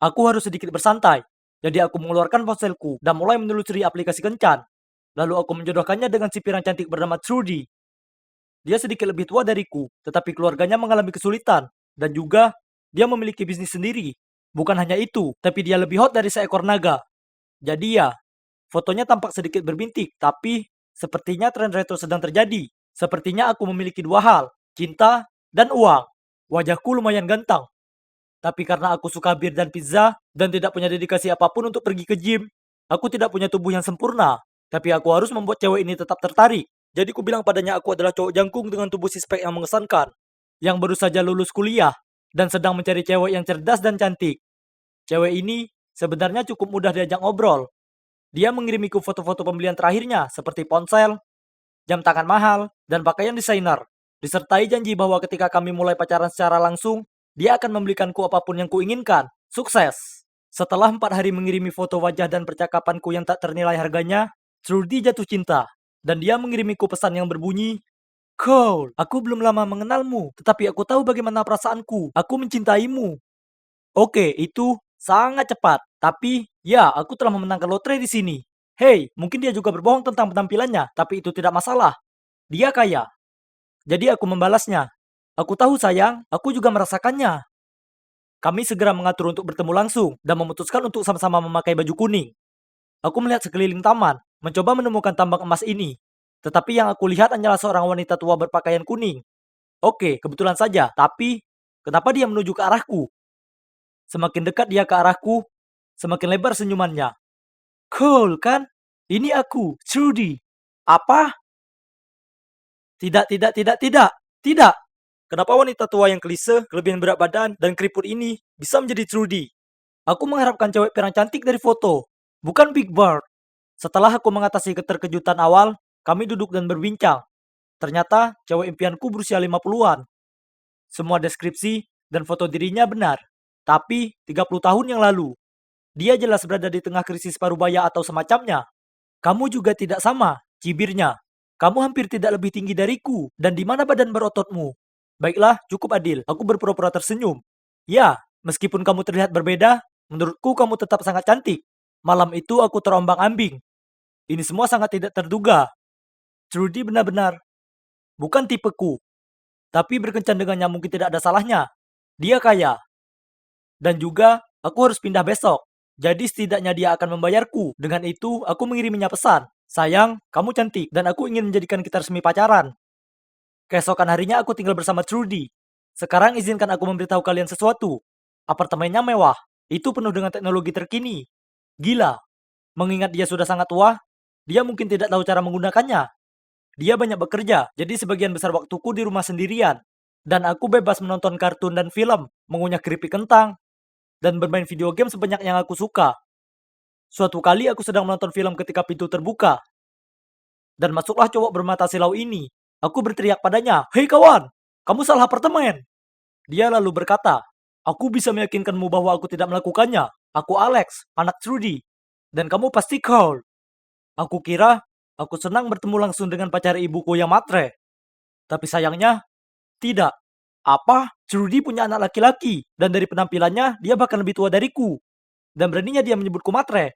Aku harus sedikit bersantai. Jadi aku mengeluarkan ponselku dan mulai menelusuri aplikasi kencan. Lalu aku menjodohkannya dengan si pirang cantik bernama Trudy. Dia sedikit lebih tua dariku, tetapi keluarganya mengalami kesulitan. Dan juga, dia memiliki bisnis sendiri. Bukan hanya itu, tapi dia lebih hot dari seekor naga. Jadi ya, fotonya tampak sedikit berbintik, tapi sepertinya tren retro sedang terjadi. Sepertinya aku memiliki 2 hal, cinta dan uang. Wajahku lumayan ganteng. Tapi karena aku suka bir dan pizza, dan tidak punya dedikasi apapun untuk pergi ke gym, aku tidak punya tubuh yang sempurna. Tapi aku harus membuat cewek ini tetap tertarik. Jadi ku bilang padanya aku adalah cowok jangkung dengan tubuh sispek yang mengesankan, yang baru saja lulus kuliah, dan sedang mencari cewek yang cerdas dan cantik. Cewek ini sebenarnya cukup mudah diajak ngobrol. Dia mengirimiku foto-foto pembelian terakhirnya, seperti ponsel, jam tangan mahal, dan pakaian desainer. Disertai janji bahwa ketika kami mulai pacaran secara langsung, dia akan membelikanku apapun yang kuinginkan. Sukses! Setelah 4 hari mengirimi foto wajah dan percakapanku yang tak ternilai harganya, Trudy jatuh cinta. Dan dia mengirimiku pesan yang berbunyi, Cole, aku belum lama mengenalmu, tetapi aku tahu bagaimana perasaanku. Aku mencintaimu. Oke, itu sangat cepat. Tapi, ya, aku telah memenangkan lotre di sini. Hei, mungkin dia juga berbohong tentang penampilannya, tapi itu tidak masalah. Dia kaya. Jadi aku membalasnya. Aku tahu sayang, aku juga merasakannya. Kami segera mengatur untuk bertemu langsung dan memutuskan untuk sama-sama memakai baju kuning. Aku melihat sekeliling taman, mencoba menemukan tambang emas ini. Tetapi yang aku lihat hanyalah seorang wanita tua berpakaian kuning. Oke, kebetulan saja. Tapi, kenapa dia menuju ke arahku? Semakin dekat dia ke arahku, semakin lebar senyumannya. Cool, kan? Ini aku, Trudy. Apa? Tidak, tidak, tidak, tidak. Tidak. Kenapa wanita tua yang klise, kelebihan berat badan, dan keriput ini bisa menjadi Trudy? Aku mengharapkan cewek pirang cantik dari foto, bukan Big Bird. Setelah aku mengatasi keterkejutan awal, kami duduk dan berbincang. Ternyata cewek impianku berusia 50-an. Semua deskripsi dan foto dirinya benar. Tapi 30 tahun yang lalu, dia jelas berada di tengah krisis parubaya atau semacamnya. Kamu juga tidak sama, cibirnya. Kamu hampir tidak lebih tinggi dariku, dan di mana badan berototmu? Baiklah, cukup adil. Aku berpura-pura tersenyum. Ya, meskipun kamu terlihat berbeda, menurutku kamu tetap sangat cantik. Malam itu aku terombang-ambing. Ini semua sangat tidak terduga. Trudy benar-benar bukan tipeku, tapi berkencan dengannya mungkin tidak ada salahnya. Dia kaya. Dan juga, aku harus pindah besok. Jadi setidaknya dia akan membayarku. Dengan itu, aku mengiriminya pesan. Sayang, kamu cantik, dan aku ingin menjadikan kita resmi pacaran. Keesokan harinya aku tinggal bersama Trudy. Sekarang izinkan aku memberitahu kalian sesuatu. Apartemennya mewah. Itu penuh dengan teknologi terkini. Gila. Mengingat dia sudah sangat tua, dia mungkin tidak tahu cara menggunakannya. Dia banyak bekerja, jadi sebagian besar waktuku di rumah sendirian. Dan aku bebas menonton kartun dan film, mengunyah keripik kentang, dan bermain video game sebanyak yang aku suka. Suatu kali aku sedang menonton film ketika pintu terbuka. Dan masuklah cowok bermata silau ini. Aku berteriak padanya, "Hei kawan, kamu salah apartemen." Dia lalu berkata, "Aku bisa meyakinkanmu bahwa aku tidak melakukannya. Aku Alex, anak Trudy. Dan kamu pasti Carl." Aku kira aku senang bertemu langsung dengan pacar ibuku yang matre. Tapi sayangnya, tidak. Apa? Trudy punya anak laki-laki. Dan dari penampilannya, dia bahkan lebih tua dariku. Dan beraninya dia menyebutku matre.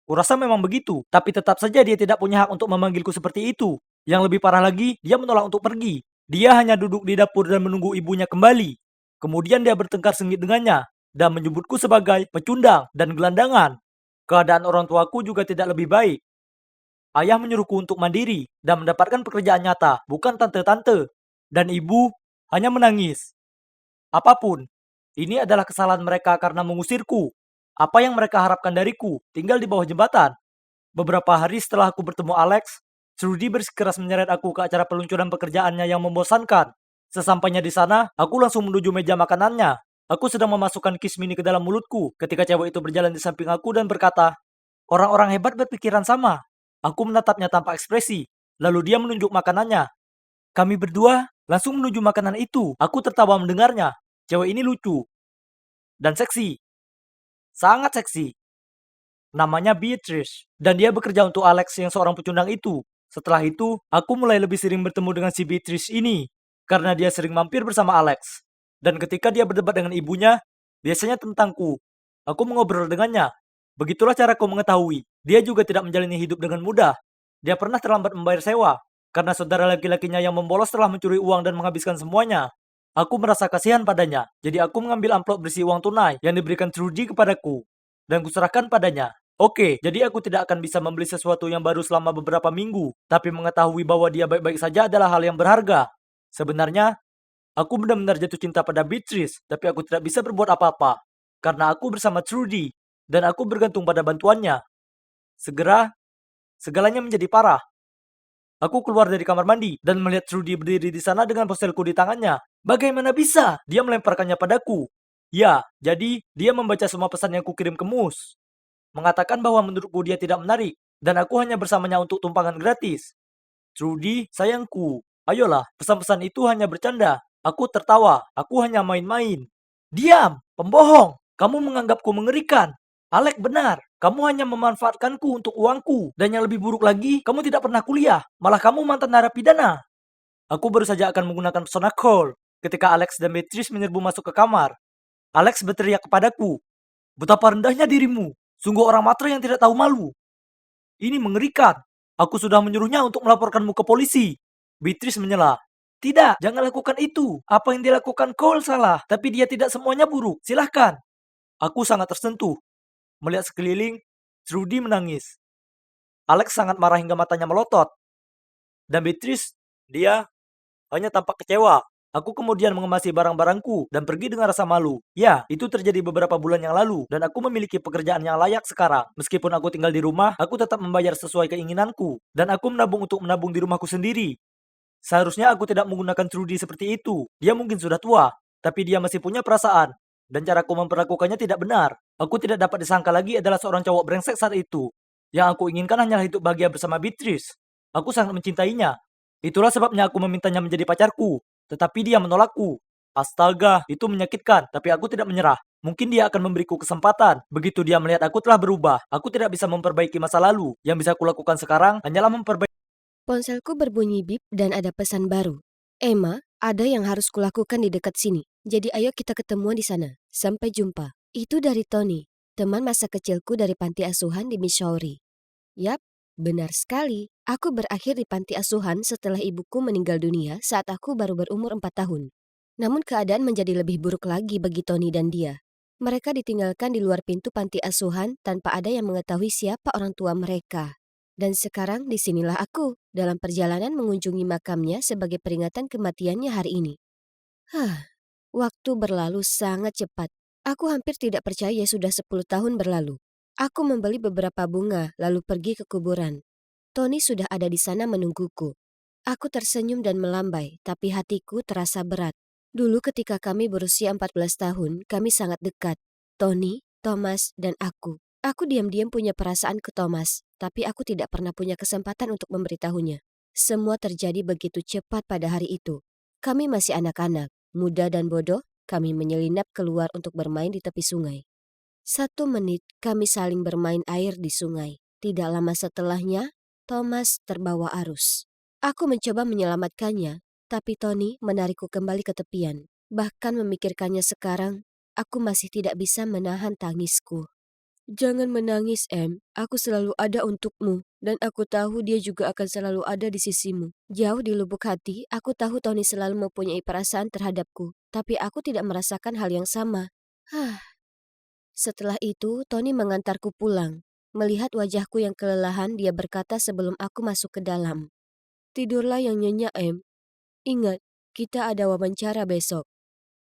Kurasa memang begitu, tapi tetap saja dia tidak punya hak untuk memanggilku seperti itu. Yang lebih parah lagi, dia menolak untuk pergi. Dia hanya duduk di dapur dan menunggu ibunya kembali. Kemudian dia bertengkar sengit dengannya, dan menyebutku sebagai pecundang dan gelandangan. Keadaan orang tuaku juga tidak lebih baik. Ayah menyuruhku untuk mandiri dan mendapatkan pekerjaan nyata, bukan tante-tante. Dan ibu hanya menangis. Apapun, ini adalah kesalahan mereka karena mengusirku. Apa yang mereka harapkan dariku, tinggal di bawah jembatan. Beberapa hari setelah aku bertemu Alex, Trudy bersikeras menyeret aku ke acara peluncuran pekerjaannya yang membosankan. Sesampainya di sana, aku langsung menuju meja makanannya. Aku sedang memasukkan kiss mini ke dalam mulutku ketika cewek itu berjalan di samping aku dan berkata, "Orang-orang hebat berpikiran sama." Aku menatapnya tanpa ekspresi, lalu dia menunjuk makanannya. Kami berdua langsung menuju makanan itu. Aku tertawa mendengarnya. Cewek ini lucu dan seksi, sangat seksi. Namanya Beatrice, dan dia bekerja untuk Alex yang seorang pecundang itu. Setelah itu, aku mulai lebih sering bertemu dengan si Beatrice ini, karena dia sering mampir bersama Alex. Dan ketika dia berdebat dengan ibunya, biasanya tentangku. Aku mengobrol dengannya. Begitulah caraku mengetahui. Dia juga tidak menjalani hidup dengan mudah. Dia pernah terlambat membayar sewa, karena saudara laki-lakinya yang membolos telah mencuri uang dan menghabiskan semuanya. Aku merasa kasihan padanya, jadi aku mengambil amplop berisi uang tunai yang diberikan Trudy kepadaku, dan kuserahkan padanya. Oke, jadi aku tidak akan bisa membeli sesuatu yang baru selama beberapa minggu, tapi mengetahui bahwa dia baik-baik saja adalah hal yang berharga. Sebenarnya, aku benar-benar jatuh cinta pada Beatrice, tapi aku tidak bisa berbuat apa-apa, karena aku bersama Trudy, dan aku bergantung pada bantuannya. Segera, segalanya menjadi parah. Aku keluar dari kamar mandi dan melihat Trudy berdiri di sana dengan postelku di tangannya. Bagaimana bisa? Dia melemparkannya padaku. Ya, jadi dia membaca semua pesan yang kukirim ke Mus. Mengatakan bahwa menurutku dia tidak menarik, dan aku hanya bersamanya untuk tumpangan gratis. Trudy, sayangku, ayolah, pesan-pesan itu hanya bercanda. Aku tertawa, aku hanya main-main. Diam, pembohong, kamu menganggapku mengerikan. Alek benar, kamu hanya memanfaatkanku untuk uangku. Dan yang lebih buruk lagi, kamu tidak pernah kuliah, malah kamu mantan narapidana. Aku baru saja akan menggunakan pesona call ketika Alex dan Beatrice menyerbu masuk ke kamar. Alex berteriak kepadaku, Betapa rendahnya dirimu. Sungguh orang matre yang tidak tahu malu. Ini mengerikan. Aku sudah menyuruhnya untuk melaporkanmu ke polisi. Beatrice menyela. Tidak, jangan lakukan itu. Apa yang dia lakukan Cole salah, tapi dia tidak semuanya buruk. Silahkan. Aku sangat tersentuh. Melihat sekeliling, Trudy menangis. Alex sangat marah hingga matanya melotot. Dan Beatrice, dia hanya tampak kecewa. Aku kemudian mengemasi barang-barangku dan pergi dengan rasa malu. Ya, itu terjadi beberapa bulan yang lalu dan aku memiliki pekerjaan yang layak sekarang. Meskipun aku tinggal di rumah, aku tetap membayar sesuai keinginanku dan aku menabung untuk menabung di rumahku sendiri. Seharusnya aku tidak menggunakan Trudy seperti itu. Dia mungkin sudah tua, tapi dia masih punya perasaan dan caraku memperlakukannya tidak benar. Aku tidak dapat disangka lagi adalah seorang cowok brengsek saat itu. Yang aku inginkan hanyalah hidup bahagia bersama Beatrice. Aku sangat mencintainya. Itulah sebabnya aku memintanya menjadi pacarku, tetapi dia menolakku. Astaga, itu menyakitkan, tapi aku tidak menyerah. Mungkin dia akan memberiku kesempatan. Begitu dia melihat aku telah berubah, aku tidak bisa memperbaiki masa lalu. Yang bisa kulakukan sekarang hanyalah memperbaiki. Ponselku berbunyi bip dan ada pesan baru. Emma, ada yang harus kulakukan di dekat sini. Jadi ayo kita ketemuan di sana. Sampai jumpa. Itu dari Tony, teman masa kecilku dari panti asuhan di Missouri. Yap, benar sekali. Aku berakhir di panti asuhan setelah ibuku meninggal dunia saat aku baru berumur 4 tahun. Namun keadaan menjadi lebih buruk lagi bagi Tony dan dia. Mereka ditinggalkan di luar pintu panti asuhan tanpa ada yang mengetahui siapa orang tua mereka. Dan sekarang disinilah aku dalam perjalanan mengunjungi makamnya sebagai peringatan kematiannya hari ini. Waktu berlalu sangat cepat. Aku hampir tidak percaya sudah 10 tahun berlalu. Aku membeli beberapa bunga lalu pergi ke kuburan. Tony sudah ada di sana menungguku. Aku tersenyum dan melambai, tapi hatiku terasa berat. Dulu ketika kami berusia 14 tahun, kami sangat dekat. Tony, Thomas, dan aku. Aku diam-diam punya perasaan ke Thomas, tapi aku tidak pernah punya kesempatan untuk memberitahunya. Semua terjadi begitu cepat pada hari itu. Kami masih anak-anak, muda dan bodoh, kami menyelinap keluar untuk bermain di tepi sungai. 1 menit kami saling bermain air di sungai. Tidak lama setelahnya, Thomas terbawa arus. Aku mencoba menyelamatkannya, tapi Tony menarikku kembali ke tepian. Bahkan memikirkannya sekarang, aku masih tidak bisa menahan tangisku. Jangan menangis, Em. Aku selalu ada untukmu, dan aku tahu dia juga akan selalu ada di sisimu. Jauh di lubuk hati, aku tahu Tony selalu mempunyai perasaan terhadapku, tapi aku tidak merasakan hal yang sama. Setelah itu, Tony mengantarku pulang. Melihat wajahku yang kelelahan, dia berkata sebelum aku masuk ke dalam. Tidurlah yang nyenyak, Em. Ingat, kita ada wawancara besok.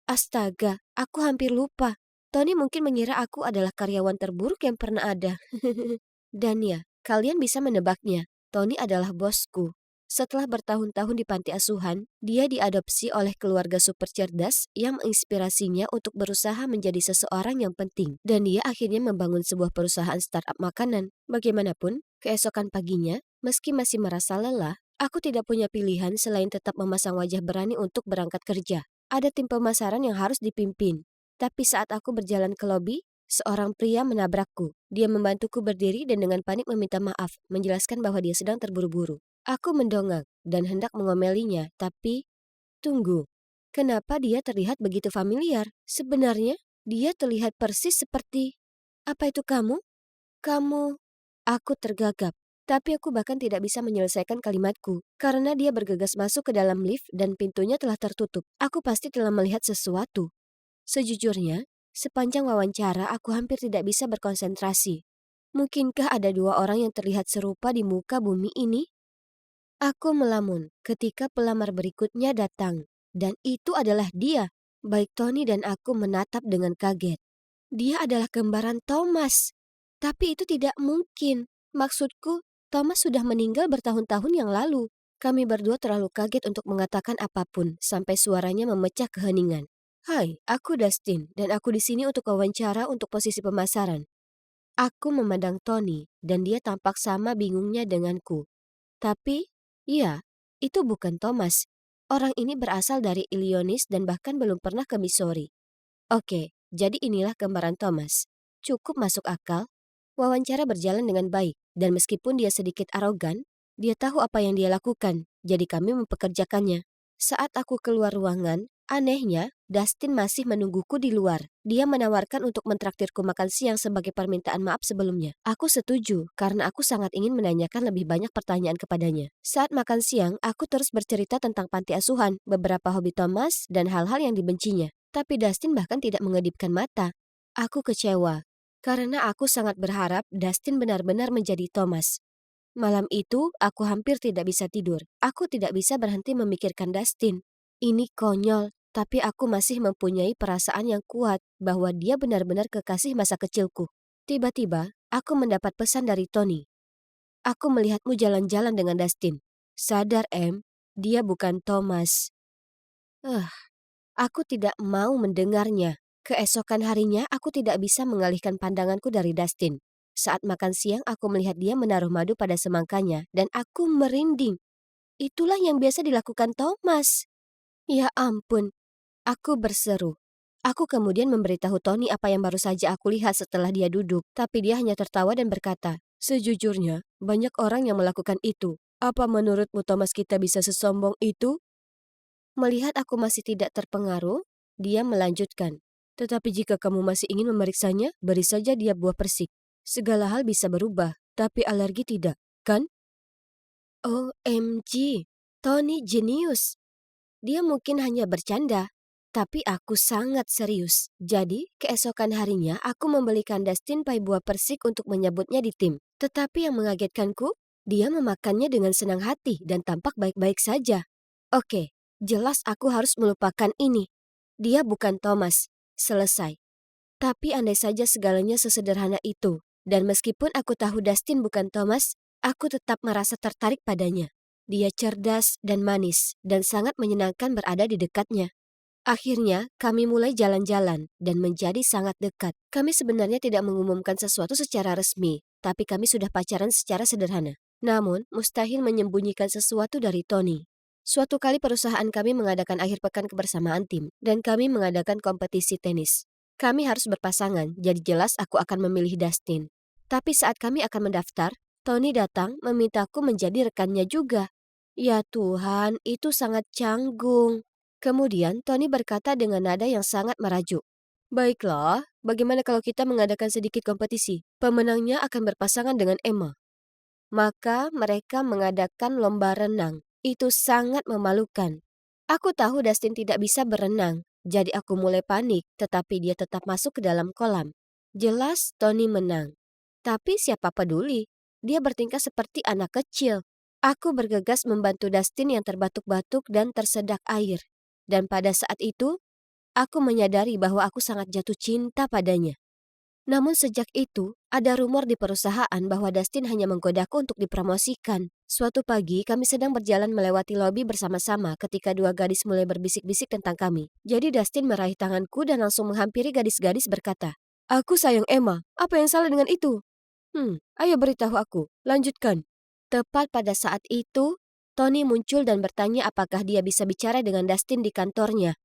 Astaga, aku hampir lupa. Tony mungkin mengira aku adalah karyawan terburuk yang pernah ada. Dan ya, kalian bisa menebaknya. Tony adalah bosku. Setelah bertahun-tahun di panti asuhan, dia diadopsi oleh keluarga super cerdas yang menginspirasinya untuk berusaha menjadi seseorang yang penting. Dan dia akhirnya membangun sebuah perusahaan startup makanan. Bagaimanapun, keesokan paginya, meski masih merasa lelah, aku tidak punya pilihan selain tetap memasang wajah berani untuk berangkat kerja. Ada tim pemasaran yang harus dipimpin. Tapi saat aku berjalan ke lobi, seorang pria menabrakku. Dia membantuku berdiri dan dengan panik meminta maaf, menjelaskan bahwa dia sedang terburu-buru. Aku mendongak dan hendak mengomelinya, tapi tunggu. Kenapa dia terlihat begitu familiar? Sebenarnya, dia terlihat persis seperti... Apa itu kamu? Kamu... Aku tergagap. Tapi aku bahkan tidak bisa menyelesaikan kalimatku, karena dia bergegas masuk ke dalam lift dan pintunya telah tertutup. Aku pasti telah melihat sesuatu. Sejujurnya, sepanjang wawancara aku hampir tidak bisa berkonsentrasi. Mungkinkah ada 2 orang yang terlihat serupa di muka bumi ini? Aku melamun ketika pelamar berikutnya datang. Dan itu adalah dia. Baik Tony dan aku menatap dengan kaget. Dia adalah kembaran Thomas. Tapi itu tidak mungkin. Maksudku, Thomas sudah meninggal bertahun-tahun yang lalu. Kami berdua terlalu kaget untuk mengatakan apapun sampai suaranya memecah keheningan. Hai, aku Dustin dan aku di sini untuk wawancara untuk posisi pemasaran. Aku memandang Tony dan dia tampak sama bingungnya denganku. Tapi, iya, itu bukan Thomas. Orang ini berasal dari Illinois dan bahkan belum pernah ke Missouri. Oke, jadi inilah kembaran Thomas. Cukup masuk akal. Wawancara berjalan dengan baik dan meskipun dia sedikit arogan, dia tahu apa yang dia lakukan, jadi kami mempekerjakannya. Saat aku keluar ruangan, Anehnya, Dustin masih menungguku di luar. Dia menawarkan untuk mentraktirku makan siang sebagai permintaan maaf sebelumnya. Aku setuju, karena aku sangat ingin menanyakan lebih banyak pertanyaan kepadanya. Saat makan siang, aku terus bercerita tentang panti asuhan, beberapa hobi Thomas, dan hal-hal yang dibencinya. Tapi Dustin bahkan tidak mengedipkan mata. Aku kecewa, karena aku sangat berharap Dustin benar-benar menjadi Thomas. Malam itu, aku hampir tidak bisa tidur. Aku tidak bisa berhenti memikirkan Dustin. Ini konyol, tapi aku masih mempunyai perasaan yang kuat bahwa dia benar-benar kekasih masa kecilku. Tiba-tiba, aku mendapat pesan dari Tony. Aku melihatmu jalan-jalan dengan Dustin. Sadar, Em, dia bukan Thomas. Aku tidak mau mendengarnya. Keesokan harinya, aku tidak bisa mengalihkan pandanganku dari Dustin. Saat makan siang, aku melihat dia menaruh madu pada semangkanya, dan aku merinding. Itulah yang biasa dilakukan Thomas. Ya ampun, aku berseru. Aku kemudian memberitahu Tony apa yang baru saja aku lihat setelah dia duduk, tapi dia hanya tertawa dan berkata, "Sejujurnya, banyak orang yang melakukan itu. Apa menurutmu Thomas kita bisa sesombong itu?" Melihat aku masih tidak terpengaruh, dia melanjutkan, "Tetapi jika kamu masih ingin memeriksanya, beri saja dia buah persik. Segala hal bisa berubah, tapi alergi tidak, kan?" OMG, Tony jenius. Dia mungkin hanya bercanda, tapi aku sangat serius. Jadi, keesokan harinya aku membelikan Dustin pai buah persik untuk menyebutnya di tim. Tetapi yang mengagetkanku, dia memakannya dengan senang hati dan tampak baik-baik saja. Oke, jelas aku harus melupakan ini. Dia bukan Thomas. Selesai. Tapi andai saja segalanya sesederhana itu, dan meskipun aku tahu Dustin bukan Thomas, aku tetap merasa tertarik padanya. Dia cerdas dan manis, dan sangat menyenangkan berada di dekatnya. Akhirnya, kami mulai jalan-jalan dan menjadi sangat dekat. Kami sebenarnya tidak mengumumkan sesuatu secara resmi, tapi kami sudah pacaran secara sederhana. Namun, mustahil menyembunyikan sesuatu dari Tony. Suatu kali perusahaan kami mengadakan akhir pekan kebersamaan tim, dan kami mengadakan kompetisi tenis. Kami harus berpasangan, jadi jelas aku akan memilih Dustin. Tapi saat kami akan mendaftar, Tony datang memintaku menjadi rekannya juga. Ya Tuhan, itu sangat canggung. Kemudian Tony berkata dengan nada yang sangat merajuk. "Baiklah, bagaimana kalau kita mengadakan sedikit kompetisi? Pemenangnya akan berpasangan dengan Emma." Maka mereka mengadakan lomba renang. Itu sangat memalukan. Aku tahu Dustin tidak bisa berenang, jadi aku mulai panik, tetapi dia tetap masuk ke dalam kolam. Jelas Tony menang. Tapi siapa peduli? Dia bertingkah seperti anak kecil. Aku bergegas membantu Dustin yang terbatuk-batuk dan tersedak air. Dan pada saat itu, aku menyadari bahwa aku sangat jatuh cinta padanya. Namun sejak itu, ada rumor di perusahaan bahwa Dustin hanya menggodaku untuk dipromosikan. Suatu pagi, kami sedang berjalan melewati lobi bersama-sama ketika dua gadis mulai berbisik-bisik tentang kami. Jadi Dustin meraih tanganku dan langsung menghampiri gadis-gadis berkata, "Aku sayang Emma, apa yang salah dengan itu?" Ayo beritahu aku, lanjutkan." Tepat pada saat itu, Tony muncul dan bertanya apakah dia bisa bicara dengan Dustin di kantornya.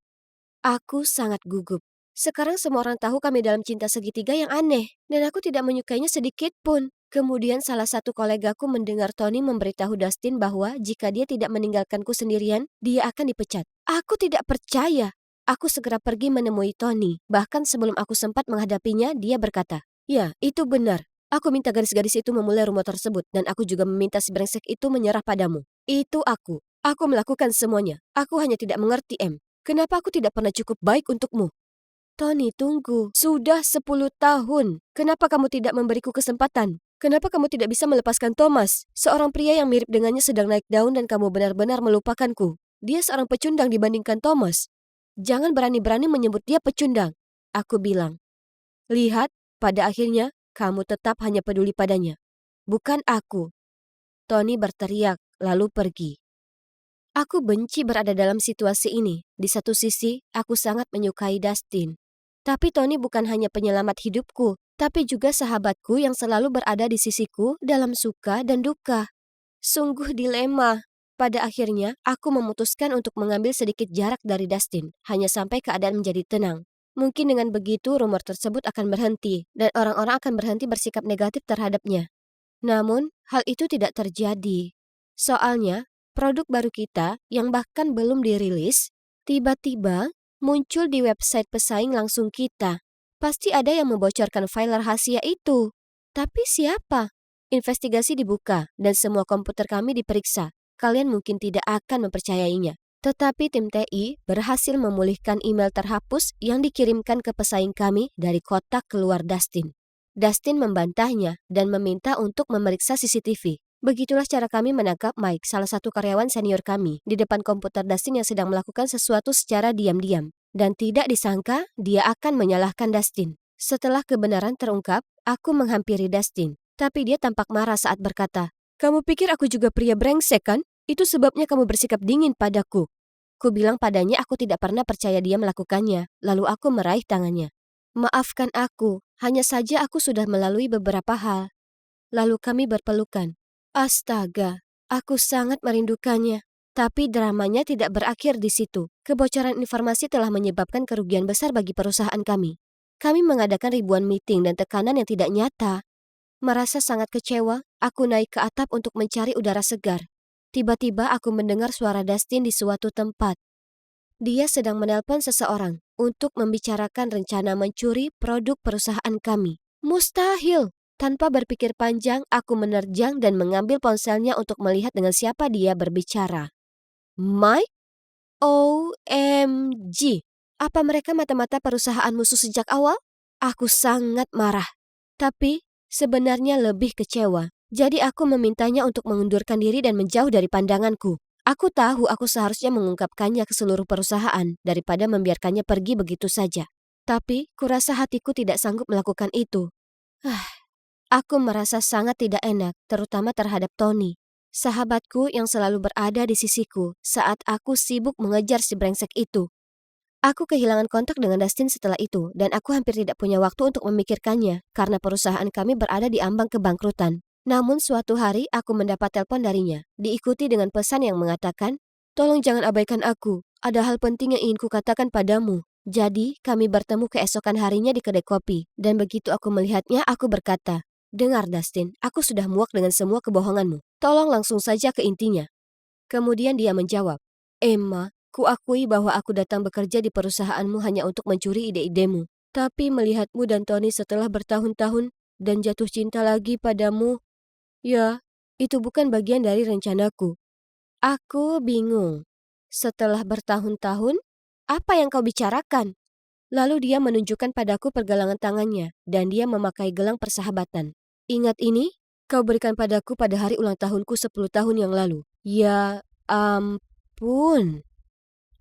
Aku sangat gugup. Sekarang semua orang tahu kami dalam cinta segitiga yang aneh, dan aku tidak menyukainya sedikit pun. Kemudian salah satu kolegaku mendengar Tony memberitahu Dustin bahwa jika dia tidak meninggalkanku sendirian, dia akan dipecat. Aku tidak percaya. Aku segera pergi menemui Tony. Bahkan sebelum aku sempat menghadapinya, dia berkata, "Ya, itu benar. Aku minta gadis-gadis itu memulai rumor tersebut, dan aku juga meminta si brengsek itu menyerah padamu. Itu aku. Aku melakukan semuanya. Aku hanya tidak mengerti, Em. Kenapa aku tidak pernah cukup baik untukmu?" "Tony, tunggu. Sudah 10 tahun. Kenapa kamu tidak memberiku kesempatan? Kenapa kamu tidak bisa melepaskan Thomas? Seorang pria yang mirip dengannya sedang naik daun dan kamu benar-benar melupakanku. Dia seorang pecundang dibandingkan Thomas. Jangan berani-berani menyebut dia pecundang." Aku bilang. "Lihat, pada akhirnya kamu tetap hanya peduli padanya. Bukan aku." Tony berteriak, lalu pergi. Aku benci berada dalam situasi ini. Di satu sisi, aku sangat menyukai Dustin. Tapi Tony bukan hanya penyelamat hidupku, tapi juga sahabatku yang selalu berada di sisiku dalam suka dan duka. Sungguh dilema. Pada akhirnya, aku memutuskan untuk mengambil sedikit jarak dari Dustin, hanya sampai keadaan menjadi tenang. Mungkin dengan begitu rumor tersebut akan berhenti, dan orang-orang akan berhenti bersikap negatif terhadapnya. Namun, hal itu tidak terjadi. Soalnya, produk baru kita yang bahkan belum dirilis Tiba-tiba muncul di website pesaing langsung kita. Pasti ada yang membocorkan file rahasia itu. Tapi siapa? Investigasi dibuka dan semua komputer kami diperiksa. Kalian mungkin tidak akan mempercayainya. Tetapi tim TI berhasil memulihkan email terhapus yang dikirimkan ke pesaing kami dari kotak keluar Dustin. Dustin membantahnya dan meminta untuk memeriksa CCTV. Begitulah cara kami menangkap Mike, salah satu karyawan senior kami, di depan komputer Dustin yang sedang melakukan sesuatu secara diam-diam. Dan tidak disangka, dia akan menyalahkan Dustin. Setelah kebenaran terungkap, aku menghampiri Dustin. Tapi dia tampak marah saat berkata, "Kamu pikir aku juga pria brengsek kan? Itu sebabnya kamu bersikap dingin padaku." Ku bilang padanya aku tidak pernah percaya dia melakukannya, lalu aku meraih tangannya. "Maafkan aku, hanya saja aku sudah melalui beberapa hal." Lalu kami berpelukan. Astaga, aku sangat merindukannya. Tapi dramanya tidak berakhir di situ. Kebocoran informasi telah menyebabkan kerugian besar bagi perusahaan kami. Kami mengadakan ribuan meeting dan tekanan yang tidak nyata. Merasa sangat kecewa, aku naik ke atap untuk mencari udara segar. Tiba-tiba aku mendengar suara Dustin di suatu tempat. Dia sedang menelpon seseorang untuk membicarakan rencana mencuri produk perusahaan kami. Mustahil! Tanpa berpikir panjang, aku menerjang dan mengambil ponselnya untuk melihat dengan siapa dia berbicara. Mike? OMG! Apa mereka mata-mata perusahaan musuh sejak awal? Aku sangat marah. Tapi sebenarnya lebih kecewa. Jadi aku memintanya untuk mengundurkan diri dan menjauh dari pandanganku. Aku tahu aku seharusnya mengungkapkannya ke seluruh perusahaan daripada membiarkannya pergi begitu saja. Tapi kurasa hatiku tidak sanggup melakukan itu. Aku merasa sangat tidak enak, terutama terhadap Tony, sahabatku yang selalu berada di sisiku saat aku sibuk mengejar si brengsek itu. Aku kehilangan kontak dengan Dustin setelah itu, dan aku hampir tidak punya waktu untuk memikirkannya karena perusahaan kami berada di ambang kebangkrutan. Namun suatu hari aku mendapat telepon darinya, diikuti dengan pesan yang mengatakan, "Tolong jangan abaikan aku, ada hal penting yang ingin kukatakan padamu." Jadi kami bertemu keesokan harinya di kedai kopi, dan begitu aku melihatnya aku berkata, "Dengar Dustin, aku sudah muak dengan semua kebohonganmu. Tolong langsung saja ke intinya." Kemudian dia menjawab, "Emma, kuakui bahwa aku datang bekerja di perusahaanmu hanya untuk mencuri ide-idemu. Tapi melihatmu dan Tony setelah bertahun-tahun dan jatuh cinta lagi padamu, ya, itu bukan bagian dari rencanaku." Aku bingung. "Setelah bertahun-tahun, apa yang kau bicarakan?" Lalu dia menunjukkan padaku pergelangan tangannya, dan dia memakai gelang persahabatan. "Ingat ini? Kau berikan padaku pada hari ulang tahunku 10 tahun yang lalu." Ya ampun.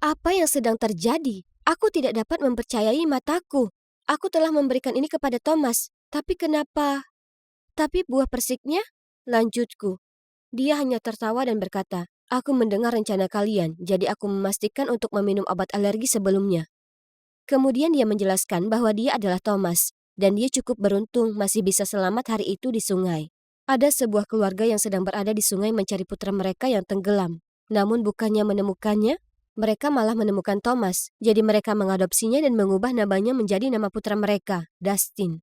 Apa yang sedang terjadi? Aku tidak dapat mempercayai mataku. Aku telah memberikan ini kepada Thomas. Tapi kenapa? Tapi buah persiknya? Lanjutku. Dia hanya tertawa dan berkata, "Aku mendengar rencana kalian, jadi aku memastikan untuk meminum obat alergi sebelumnya." Kemudian dia menjelaskan bahwa dia adalah Thomas, dan dia cukup beruntung masih bisa selamat hari itu di sungai. Ada sebuah keluarga yang sedang berada di sungai mencari putra mereka yang tenggelam. Namun bukannya menemukannya, mereka malah menemukan Thomas. Jadi mereka mengadopsinya dan mengubah namanya menjadi nama putra mereka, Dustin.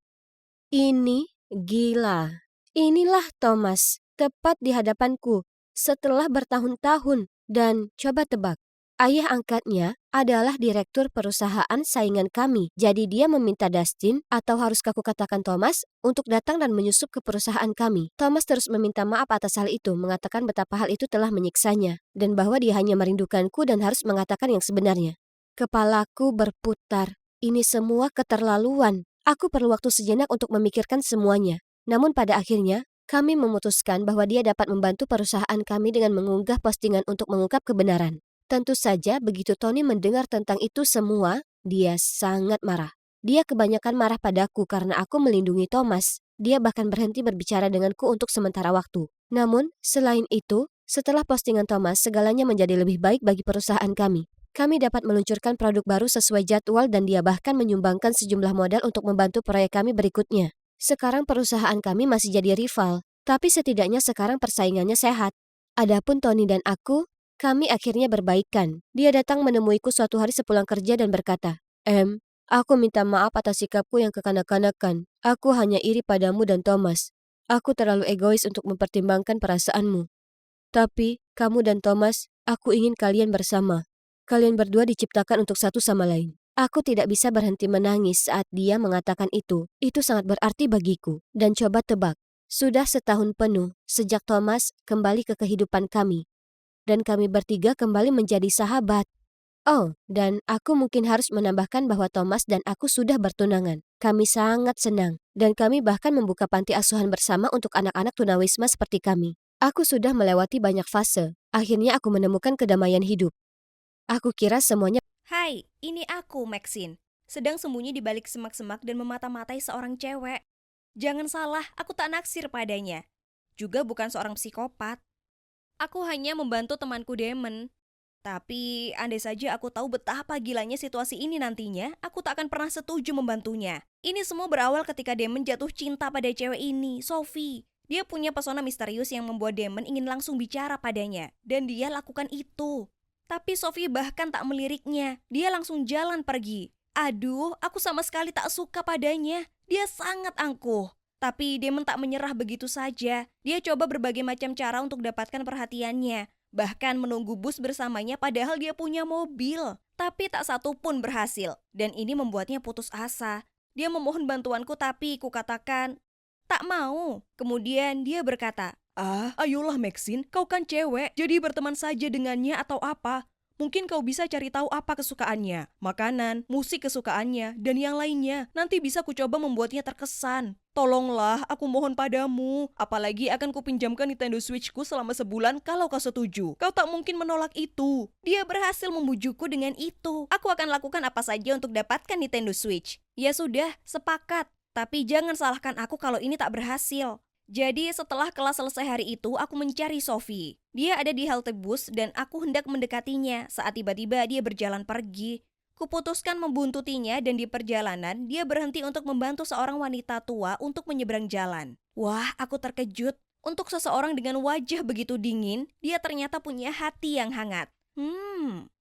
Ini gila. Inilah Thomas, tepat di hadapanku, setelah bertahun-tahun. Dan coba tebak, ayah angkatnya adalah direktur perusahaan saingan kami. Jadi dia meminta Dustin, atau haruskah kukatakan Thomas, untuk datang dan menyusup ke perusahaan kami. Thomas terus meminta maaf atas hal itu, mengatakan betapa hal itu telah menyiksanya, dan bahwa dia hanya merindukanku dan harus mengatakan yang sebenarnya. Kepalaku berputar. Ini semua keterlaluan. Aku perlu waktu sejenak untuk memikirkan semuanya. Namun pada akhirnya, kami memutuskan bahwa dia dapat membantu perusahaan kami dengan mengunggah postingan untuk mengungkap kebenaran. Tentu saja begitu Tony mendengar tentang itu semua, dia sangat marah. Dia kebanyakan marah padaku karena aku melindungi Thomas. Dia bahkan berhenti berbicara denganku untuk sementara waktu. Namun, selain itu, setelah postingan Thomas, segalanya menjadi lebih baik bagi perusahaan kami. Kami dapat meluncurkan produk baru sesuai jadwal dan dia bahkan menyumbangkan sejumlah modal untuk membantu proyek kami berikutnya. Sekarang perusahaan kami masih jadi rival, tapi setidaknya sekarang persaingannya sehat. Adapun Tony dan aku, kami akhirnya berbaikan. Dia datang menemuiku suatu hari sepulang kerja dan berkata, Aku minta maaf atas sikapku yang kekanak-kanakan. Aku hanya iri padamu dan Thomas. Aku terlalu egois untuk mempertimbangkan perasaanmu. Tapi, kamu dan Thomas, aku ingin kalian bersama. Kalian berdua diciptakan untuk satu sama lain. Aku tidak bisa berhenti menangis saat dia mengatakan itu. Itu sangat berarti bagiku. Dan coba tebak, sudah setahun penuh sejak Thomas kembali ke kehidupan kami. Dan kami bertiga kembali menjadi sahabat. Oh, dan aku mungkin harus menambahkan bahwa Thomas dan aku sudah bertunangan. Kami sangat senang. Dan kami bahkan membuka panti asuhan bersama untuk anak-anak tunawisma seperti kami. Aku sudah melewati banyak fase. Akhirnya aku menemukan kedamaian hidup. Aku kira semuanya. Hai, ini aku, Maxine. Sedang sembunyi di balik semak-semak dan memata-matai seorang cewek. Jangan salah, aku tak naksir padanya. Juga bukan seorang psikopat. Aku hanya membantu temanku Damon. Tapi, andai saja aku tahu betapa gilanya situasi ini nantinya, aku tak akan pernah setuju membantunya. Ini semua berawal ketika Damon jatuh cinta pada cewek ini, Sophie. Dia punya pesona misterius yang membuat Damon ingin langsung bicara padanya. Dan dia lakukan itu. Tapi Sophie bahkan tak meliriknya. Dia langsung jalan pergi. Aduh, aku sama sekali tak suka padanya. Dia sangat angkuh. Tapi Damon tak menyerah begitu saja. Dia coba berbagai macam cara untuk dapatkan perhatiannya. Bahkan menunggu bus bersamanya padahal dia punya mobil. Tapi tak satu pun berhasil. Dan ini membuatnya putus asa. Dia memohon bantuanku tapi kukatakan, tak mau. Kemudian dia berkata, ayolah Maxine, kau kan cewek, jadi berteman saja dengannya atau apa. Mungkin kau bisa cari tahu apa kesukaannya, makanan, musik kesukaannya, dan yang lainnya. Nanti bisa kucoba membuatnya terkesan. Tolonglah, aku mohon padamu. Apalagi akan kupinjamkan Nintendo Switch-ku selama sebulan kalau kau setuju. Kau tak mungkin menolak itu. Dia berhasil membujukku dengan itu. Aku akan lakukan apa saja untuk dapatkan Nintendo Switch. Ya sudah, sepakat. Tapi jangan salahkan aku kalau ini tak berhasil. Jadi setelah kelas selesai hari itu, aku mencari Sophie. Dia ada di halte bus dan aku hendak mendekatinya saat tiba-tiba dia berjalan pergi. Kuputuskan membuntutinya dan di perjalanan, dia berhenti untuk membantu seorang wanita tua untuk menyeberang jalan. Wah, aku terkejut. Untuk seseorang dengan wajah begitu dingin, dia ternyata punya hati yang hangat.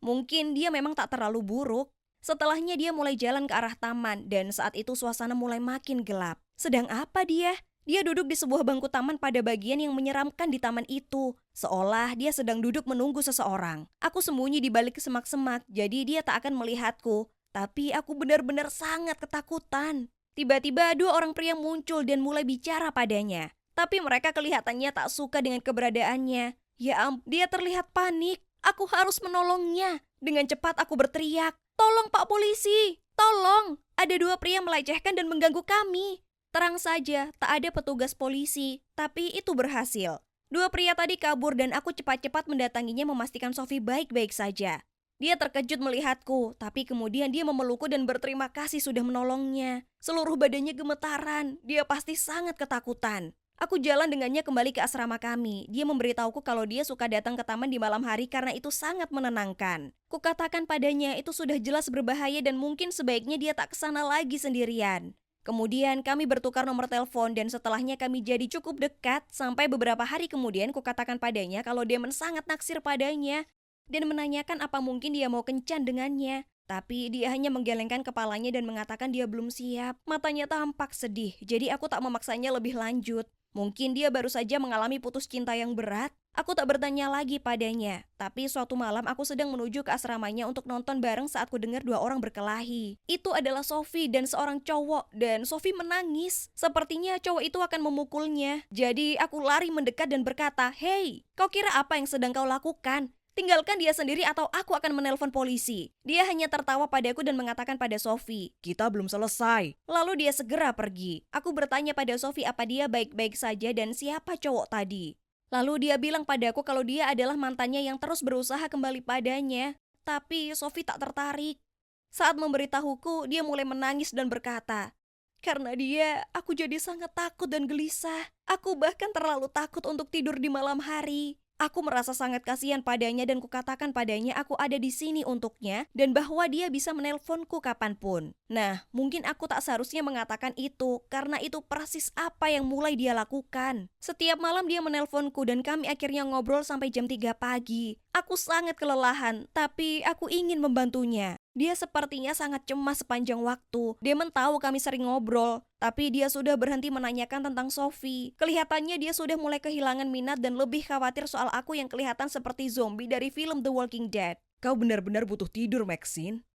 Mungkin dia memang tak terlalu buruk. Setelahnya dia mulai jalan ke arah taman dan saat itu suasana mulai makin gelap. Sedang apa dia? Dia duduk di sebuah bangku taman pada bagian yang menyeramkan di taman itu. Seolah dia sedang duduk menunggu seseorang. Aku sembunyi di balik semak-semak, jadi dia tak akan melihatku. Tapi aku benar-benar sangat ketakutan. Tiba-tiba dua orang pria muncul dan mulai bicara padanya. Tapi mereka kelihatannya tak suka dengan keberadaannya. Ya ampun, dia terlihat panik. Aku harus menolongnya. Dengan cepat aku berteriak, "Tolong Pak Polisi! Tolong! Ada dua pria melecehkan dan mengganggu kami." Terang saja, tak ada petugas polisi, tapi itu berhasil. Dua pria tadi kabur dan aku cepat-cepat mendatanginya memastikan Sophie baik-baik saja. Dia terkejut melihatku, tapi kemudian dia memelukku dan berterima kasih sudah menolongnya. Seluruh badannya gemetaran, dia pasti sangat ketakutan. Aku jalan dengannya kembali ke asrama kami. Dia memberitahuku kalau dia suka datang ke taman di malam hari karena itu sangat menenangkan. Kukatakan padanya itu sudah jelas berbahaya dan mungkin sebaiknya dia tak kesana lagi sendirian. Kemudian kami bertukar nomor telepon dan setelahnya kami jadi cukup dekat sampai beberapa hari kemudian kukatakan padanya kalau Damon sangat naksir padanya dan menanyakan apa mungkin dia mau kencan dengannya. Tapi dia hanya menggelengkan kepalanya dan mengatakan dia belum siap. Matanya tampak sedih, jadi aku tak memaksanya lebih lanjut. Mungkin dia baru saja mengalami putus cinta yang berat. Aku tak bertanya lagi padanya. Tapi suatu malam aku sedang menuju ke asramanya untuk nonton bareng saat ku dengar dua orang berkelahi. Itu adalah Sophie dan seorang cowok. Dan Sophie menangis. Sepertinya cowok itu akan memukulnya. Jadi aku lari mendekat dan berkata, "Hei, kau kira apa yang sedang kau lakukan? Tinggalkan dia sendiri atau aku akan menelpon polisi." Dia hanya tertawa padaku dan mengatakan pada Sophie, "Kita belum selesai." Lalu dia segera pergi. Aku bertanya pada Sophie apa dia baik-baik saja dan siapa cowok tadi. Lalu dia bilang padaku kalau dia adalah mantannya yang terus berusaha kembali padanya. Tapi Sophie tak tertarik. Saat memberitahuku, dia mulai menangis dan berkata, "Karena dia, aku jadi sangat takut dan gelisah. Aku bahkan terlalu takut untuk tidur di malam hari." Aku merasa sangat kasihan padanya dan kukatakan padanya aku ada di sini untuknya dan bahwa dia bisa menelponku kapanpun. Nah, mungkin aku tak seharusnya mengatakan itu karena itu persis apa yang mulai dia lakukan. Setiap malam dia menelponku dan kami akhirnya ngobrol sampai jam 3 pagi. Aku sangat kelelahan, tapi aku ingin membantunya. Dia sepertinya sangat cemas sepanjang waktu. Damon tahu kami sering ngobrol, tapi dia sudah berhenti menanyakan tentang Sophie. Kelihatannya dia sudah mulai kehilangan minat dan lebih khawatir soal aku yang kelihatan seperti zombie dari film The Walking Dead. Kau benar-benar butuh tidur, Maxine.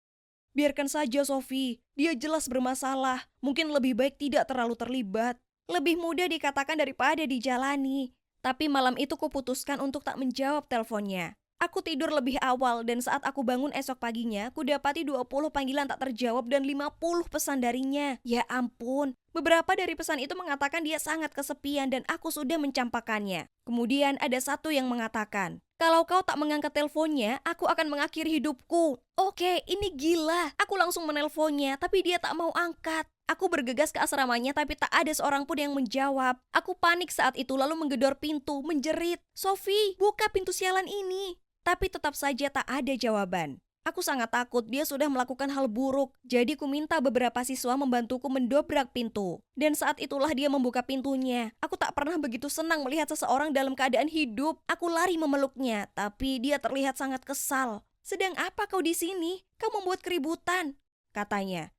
Biarkan saja Sophie, dia jelas bermasalah. Mungkin lebih baik tidak terlalu terlibat. Lebih mudah dikatakan daripada dijalani. Tapi malam itu kuputuskan untuk tak menjawab teleponnya. Aku tidur lebih awal dan saat aku bangun esok paginya, kudapati 20 panggilan tak terjawab dan 50 pesan darinya. Ya ampun, beberapa dari pesan itu mengatakan dia sangat kesepian dan aku sudah mencampakkannya. Kemudian ada satu yang mengatakan, kalau kau tak mengangkat teleponnya, aku akan mengakhiri hidupku. Oke, ini gila. Aku langsung menelponnya, tapi dia tak mau angkat. Aku bergegas ke asramanya tapi tak ada seorang pun yang menjawab. Aku panik saat itu lalu menggedor pintu, menjerit, Sophie, buka pintu sialan ini. Tapi tetap saja tak ada jawaban. Aku sangat takut dia sudah melakukan hal buruk. Jadi ku minta beberapa siswa membantuku mendobrak pintu. Dan saat itulah dia membuka pintunya. Aku tak pernah begitu senang melihat seseorang dalam keadaan hidup. Aku lari memeluknya, tapi dia terlihat sangat kesal. Sedang apa kau di sini? Kau membuat keributan, katanya.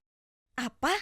Apa?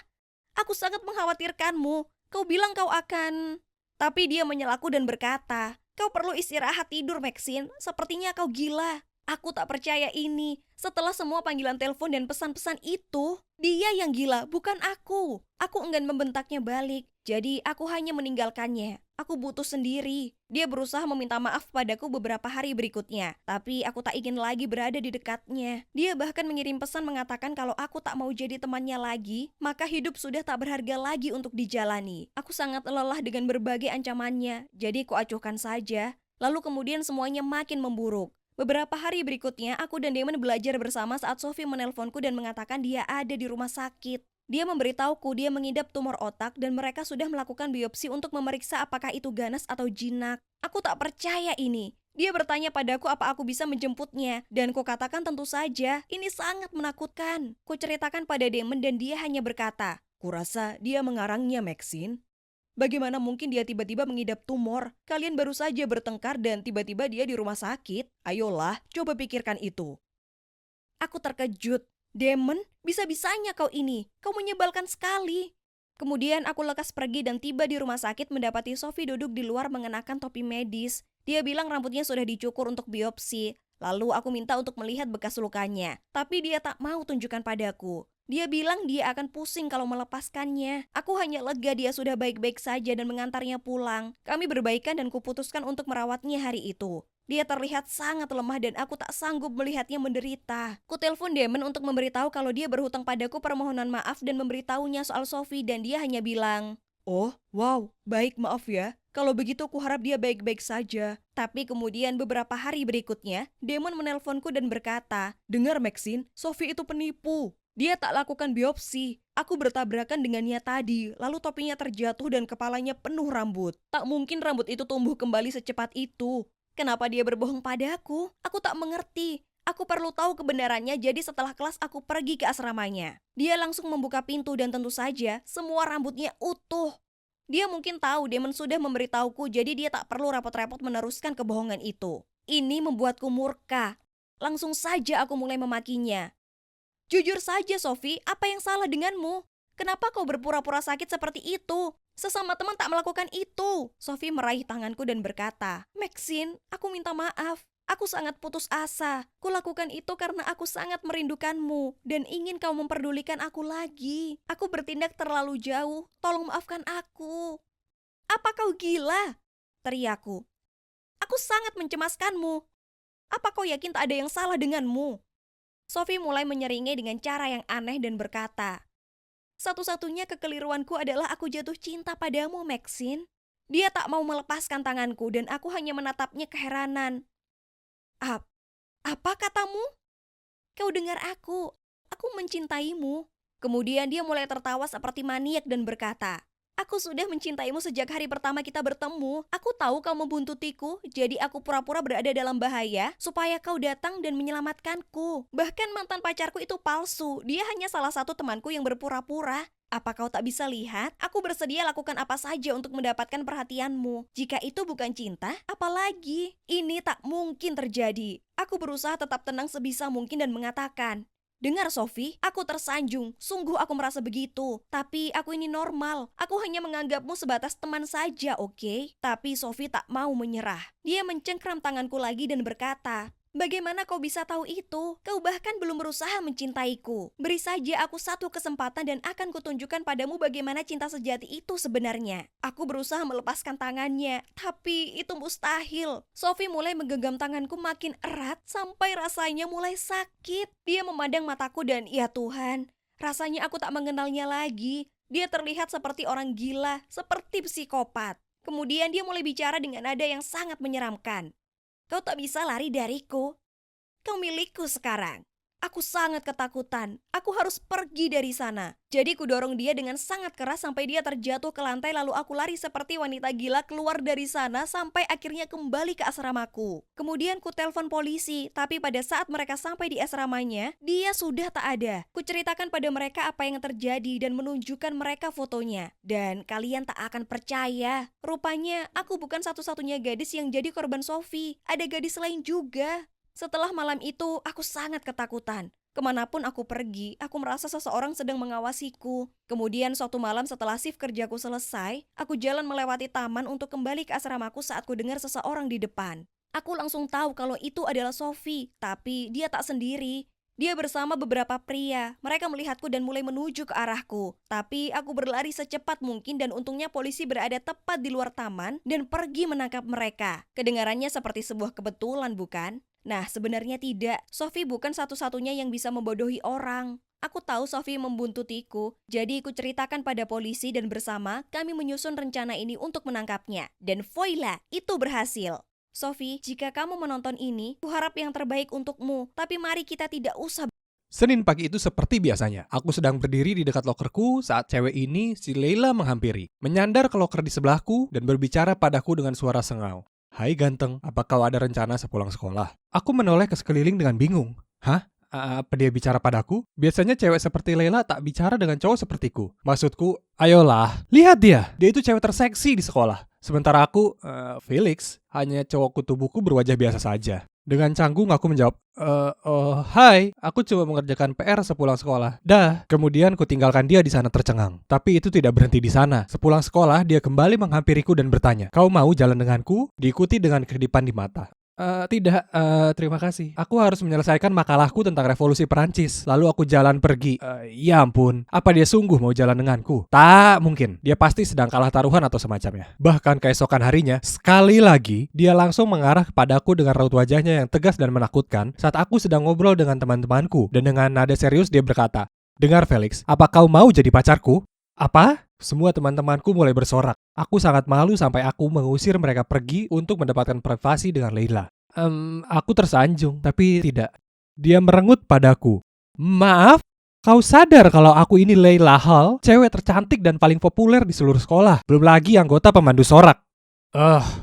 Aku sangat mengkhawatirkanmu. Kau bilang kau akan... Tapi dia menyelaku dan berkata, kau perlu istirahat tidur, Maxine. Sepertinya kau gila. Aku tak percaya ini. Setelah semua panggilan telepon dan pesan-pesan itu, dia yang gila, bukan aku. Aku enggan membentaknya balik. Jadi aku hanya meninggalkannya. Aku butuh sendiri. Dia berusaha meminta maaf padaku beberapa hari berikutnya. Tapi aku tak ingin lagi berada di dekatnya. Dia bahkan mengirim pesan mengatakan kalau aku tak mau jadi temannya lagi, maka hidup sudah tak berharga lagi untuk dijalani. Aku sangat lelah dengan berbagai ancamannya. Jadi ku acuhkan saja. Lalu kemudian semuanya makin memburuk. Beberapa hari berikutnya, aku dan Damon belajar bersama saat Sophie menelponku dan mengatakan dia ada di rumah sakit. Dia memberitahuku dia mengidap tumor otak dan mereka sudah melakukan biopsi untuk memeriksa apakah itu ganas atau jinak. Aku tak percaya ini. Dia bertanya padaku apa aku bisa menjemputnya dan ku katakan tentu saja, ini sangat menakutkan. Ku ceritakan pada Damon dan dia hanya berkata, kurasa dia mengarangnya, Maxine. Bagaimana mungkin dia tiba-tiba mengidap tumor? Kalian baru saja bertengkar dan tiba-tiba dia di rumah sakit. Ayolah, coba pikirkan itu. Aku terkejut. Damon, bisa-bisanya kau ini. Kau menyebalkan sekali. Kemudian aku lekas pergi dan tiba di rumah sakit mendapati Sophie duduk di luar mengenakan topi medis. Dia bilang rambutnya sudah dicukur untuk biopsi. Lalu aku minta untuk melihat bekas lukanya. Tapi dia tak mau tunjukkan padaku. Dia bilang dia akan pusing kalau melepaskannya. Aku hanya lega dia sudah baik-baik saja dan mengantarnya pulang. Kami berbaikan dan kuputuskan untuk merawatnya hari itu. Dia terlihat sangat lemah dan aku tak sanggup melihatnya menderita. Ku telepon Damon untuk memberitahu kalau dia berhutang padaku permohonan maaf dan memberitahunya soal Sophie dan dia hanya bilang, oh, wow, baik maaf ya. Kalau begitu ku harap dia baik-baik saja. Tapi kemudian beberapa hari berikutnya, Damon menelponku dan berkata, dengar Maxine, Sophie itu penipu. Dia tak lakukan biopsi. Aku bertabrakan dengannya tadi, lalu topinya terjatuh dan kepalanya penuh rambut. Tak mungkin rambut itu tumbuh kembali secepat itu. Kenapa dia berbohong padaku? Aku tak mengerti. Aku perlu tahu kebenarannya, jadi setelah kelas aku pergi ke asramanya. Dia langsung membuka pintu dan tentu saja semua rambutnya utuh. Dia mungkin tahu Damon sudah memberitahuku, jadi dia tak perlu repot-repot meneruskan kebohongan itu. Ini membuatku murka. Langsung saja aku mulai memakinya. Jujur saja, Sophie, apa yang salah denganmu? Kenapa kau berpura-pura sakit seperti itu? Sesama teman tak melakukan itu. Sophie meraih tanganku dan berkata, Maxine, aku minta maaf. Aku sangat putus asa. Kulakukan itu karena aku sangat merindukanmu dan ingin kau memperdulikan aku lagi. Aku bertindak terlalu jauh. Tolong maafkan aku. Apa kau gila? Teriakku. Aku sangat mencemaskanmu. Apa kau yakin tak ada yang salah denganmu? Sophie mulai menyeringai dengan cara yang aneh dan berkata, satu-satunya kekeliruanku adalah aku jatuh cinta padamu, Maxine. Dia tak mau melepaskan tanganku dan aku hanya menatapnya keheranan. Apa katamu? Kau dengar aku mencintaimu. Kemudian dia mulai tertawa seperti maniak dan berkata, aku sudah mencintaimu sejak hari pertama kita bertemu. Aku tahu kau membuntutiku, jadi aku pura-pura berada dalam bahaya supaya kau datang dan menyelamatkanku. Bahkan mantan pacarku itu palsu, dia hanya salah satu temanku yang berpura-pura. Apa kau tak bisa lihat? Aku bersedia lakukan apa saja untuk mendapatkan perhatianmu. Jika itu bukan cinta, apalagi? Ini tak mungkin terjadi. Aku berusaha tetap tenang sebisa mungkin dan mengatakan, dengar Sophie, aku tersanjung. Sungguh aku merasa begitu. Tapi aku ini normal. Aku hanya menganggapmu sebatas teman saja, oke? Tapi Sophie tak mau menyerah. Dia mencengkram tanganku lagi dan berkata, Bagaimana kau bisa tahu itu? Kau bahkan belum berusaha mencintaiku. Beri saja aku satu kesempatan dan akan kutunjukkan padamu bagaimana cinta sejati itu sebenarnya. Aku berusaha melepaskan tangannya, tapi itu mustahil. Sophie mulai menggenggam tanganku makin erat sampai rasanya mulai sakit. Dia memandang mataku dan ya Tuhan, rasanya aku tak mengenalnya lagi. Dia terlihat seperti orang gila, seperti psikopat. Kemudian dia mulai bicara dengan nada yang sangat menyeramkan. Kau tak bisa lari dariku. Kau milikku sekarang. Aku sangat ketakutan. Aku harus pergi dari sana. Jadi kudorong dia dengan sangat keras sampai dia terjatuh ke lantai, lalu aku lari seperti wanita gila keluar dari sana sampai akhirnya kembali ke asramaku. Kemudian ku telepon polisi, tapi pada saat mereka sampai di asramanya, dia sudah tak ada. Ku ceritakan pada mereka apa yang terjadi dan menunjukkan mereka fotonya. Dan kalian tak akan percaya. Rupanya aku bukan satu-satunya gadis yang jadi korban Sophie. Ada gadis lain juga. Setelah malam itu, aku sangat ketakutan. Kemanapun aku pergi, aku merasa seseorang sedang mengawasiku. Kemudian suatu malam setelah shift kerjaku selesai, aku jalan melewati taman untuk kembali ke asramaku saat ku dengar seseorang di depan. Aku langsung tahu kalau itu adalah Sophie, tapi dia tak sendiri. Dia bersama beberapa pria. Mereka melihatku dan mulai menuju ke arahku. Tapi aku berlari secepat mungkin dan untungnya polisi berada tepat di luar taman dan pergi menangkap mereka. Kedengarannya seperti sebuah kebetulan, bukan? Nah, sebenarnya tidak. Sophie bukan satu-satunya yang bisa membodohi orang. Aku tahu Sophie membuntutiku, jadi aku ceritakan pada polisi dan bersama kami menyusun rencana ini untuk menangkapnya. Dan voila, itu berhasil. Sophie, jika kamu menonton ini, kuharap yang terbaik untukmu, tapi mari kita tidak usah. Senin pagi itu seperti biasanya. Aku sedang berdiri di dekat lokerku saat cewek ini, si Leila, menghampiri. Menyandar ke loker di sebelahku dan berbicara padaku dengan suara sengau. Hai ganteng, apa kau ada rencana sepulang sekolah? Aku menoleh ke sekeliling dengan bingung. Hah? Apa dia bicara padaku? Biasanya cewek seperti Leila tak bicara dengan cowok sepertiku. Maksudku, ayolah, lihat dia. Dia itu cewek terseksi di sekolah. Sementara aku, Felix, hanya cowok kutu buku berwajah biasa saja. Dengan canggung aku menjawab, hai, aku coba mengerjakan PR sepulang sekolah. Dah, kemudian ku tinggalkan dia di sana tercengang. Tapi itu tidak berhenti di sana. Sepulang sekolah, dia kembali menghampiriku dan bertanya, kau mau jalan denganku? Diikuti dengan kedipan di mata. Tidak, terima kasih. Aku harus menyelesaikan makalahku tentang revolusi Perancis. Lalu aku jalan pergi. Ya ampun, apa dia sungguh mau jalan denganku? Tak mungkin, dia pasti sedang kalah taruhan atau semacamnya. Bahkan keesokan harinya, sekali lagi, dia langsung mengarah kepadaku dengan raut wajahnya yang tegas dan menakutkan saat aku sedang ngobrol dengan teman-temanku. Dan dengan nada serius dia berkata, dengar Felix, apa kau mau jadi pacarku? Apa? Semua teman-temanku mulai bersorak. Aku sangat malu sampai aku mengusir mereka pergi untuk mendapatkan privasi dengan Leila. Aku tersanjung, tapi tidak. Dia merengut padaku. Maaf, kau sadar kalau aku ini Leila Hall, cewek tercantik dan paling populer di seluruh sekolah. Belum lagi anggota pemandu sorak.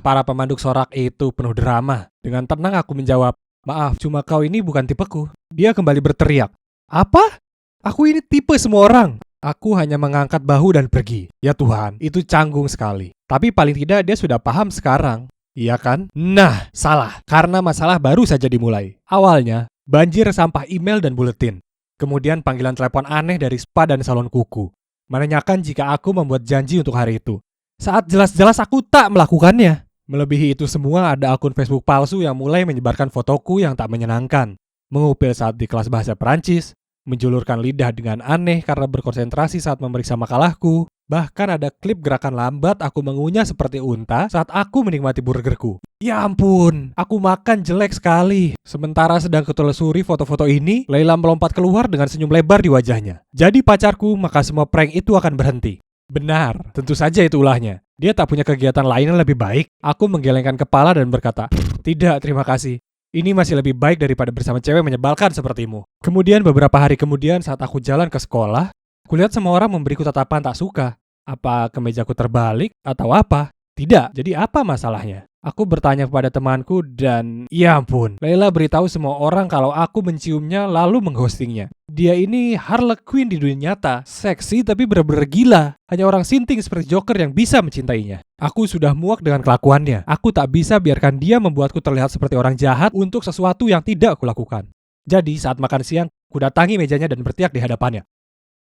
Para pemandu sorak itu penuh drama. Dengan tenang aku menjawab, maaf, cuma kau ini bukan tipeku. Dia kembali berteriak. Apa? Aku ini tipe semua orang. Aku hanya mengangkat bahu dan pergi. Ya Tuhan, itu canggung sekali. Tapi paling tidak dia sudah paham sekarang. Iya kan? Nah, salah. Karena masalah baru saja dimulai. Awalnya, banjir sampah email dan buletin. Kemudian panggilan telepon aneh dari spa dan salon kuku. Menanyakan jika aku membuat janji untuk hari itu. Saat jelas-jelas aku tak melakukannya. Melebihi itu semua ada akun Facebook palsu yang mulai menyebarkan fotoku yang tak menyenangkan. Mengupil saat di kelas bahasa Perancis. Menjulurkan lidah dengan aneh karena berkonsentrasi saat memeriksa makalahku. Bahkan ada klip gerakan lambat aku mengunyah seperti unta saat aku menikmati burgerku. Ya ampun, aku makan jelek sekali. Sementara sedang kutelusuri foto-foto ini, Leila melompat keluar dengan senyum lebar di wajahnya. Jadi pacarku, maka semua prank itu akan berhenti. Benar, tentu saja itu ulahnya. Dia tak punya kegiatan lain yang lebih baik. Aku menggelengkan kepala dan berkata, tidak, terima kasih. Ini masih lebih baik daripada bersama cewek menyebalkan sepertimu. Kemudian beberapa hari kemudian saat aku jalan ke sekolah, kulihat semua orang memberiku tatapan tak suka. Apa kemejaku terbalik atau apa? Tidak, jadi apa masalahnya? Aku bertanya kepada temanku dan ya ampun, Leila beritahu semua orang kalau aku menciumnya lalu mengghostingnya. Dia ini Harlequin di dunia nyata, seksi tapi benar-benar gila. Hanya orang sinting seperti Joker yang bisa mencintainya. Aku sudah muak dengan kelakuannya. Aku tak bisa biarkan dia membuatku terlihat seperti orang jahat untuk sesuatu yang tidak kulakukan. Jadi saat makan siang, ku datangi mejanya dan berteriak di hadapannya.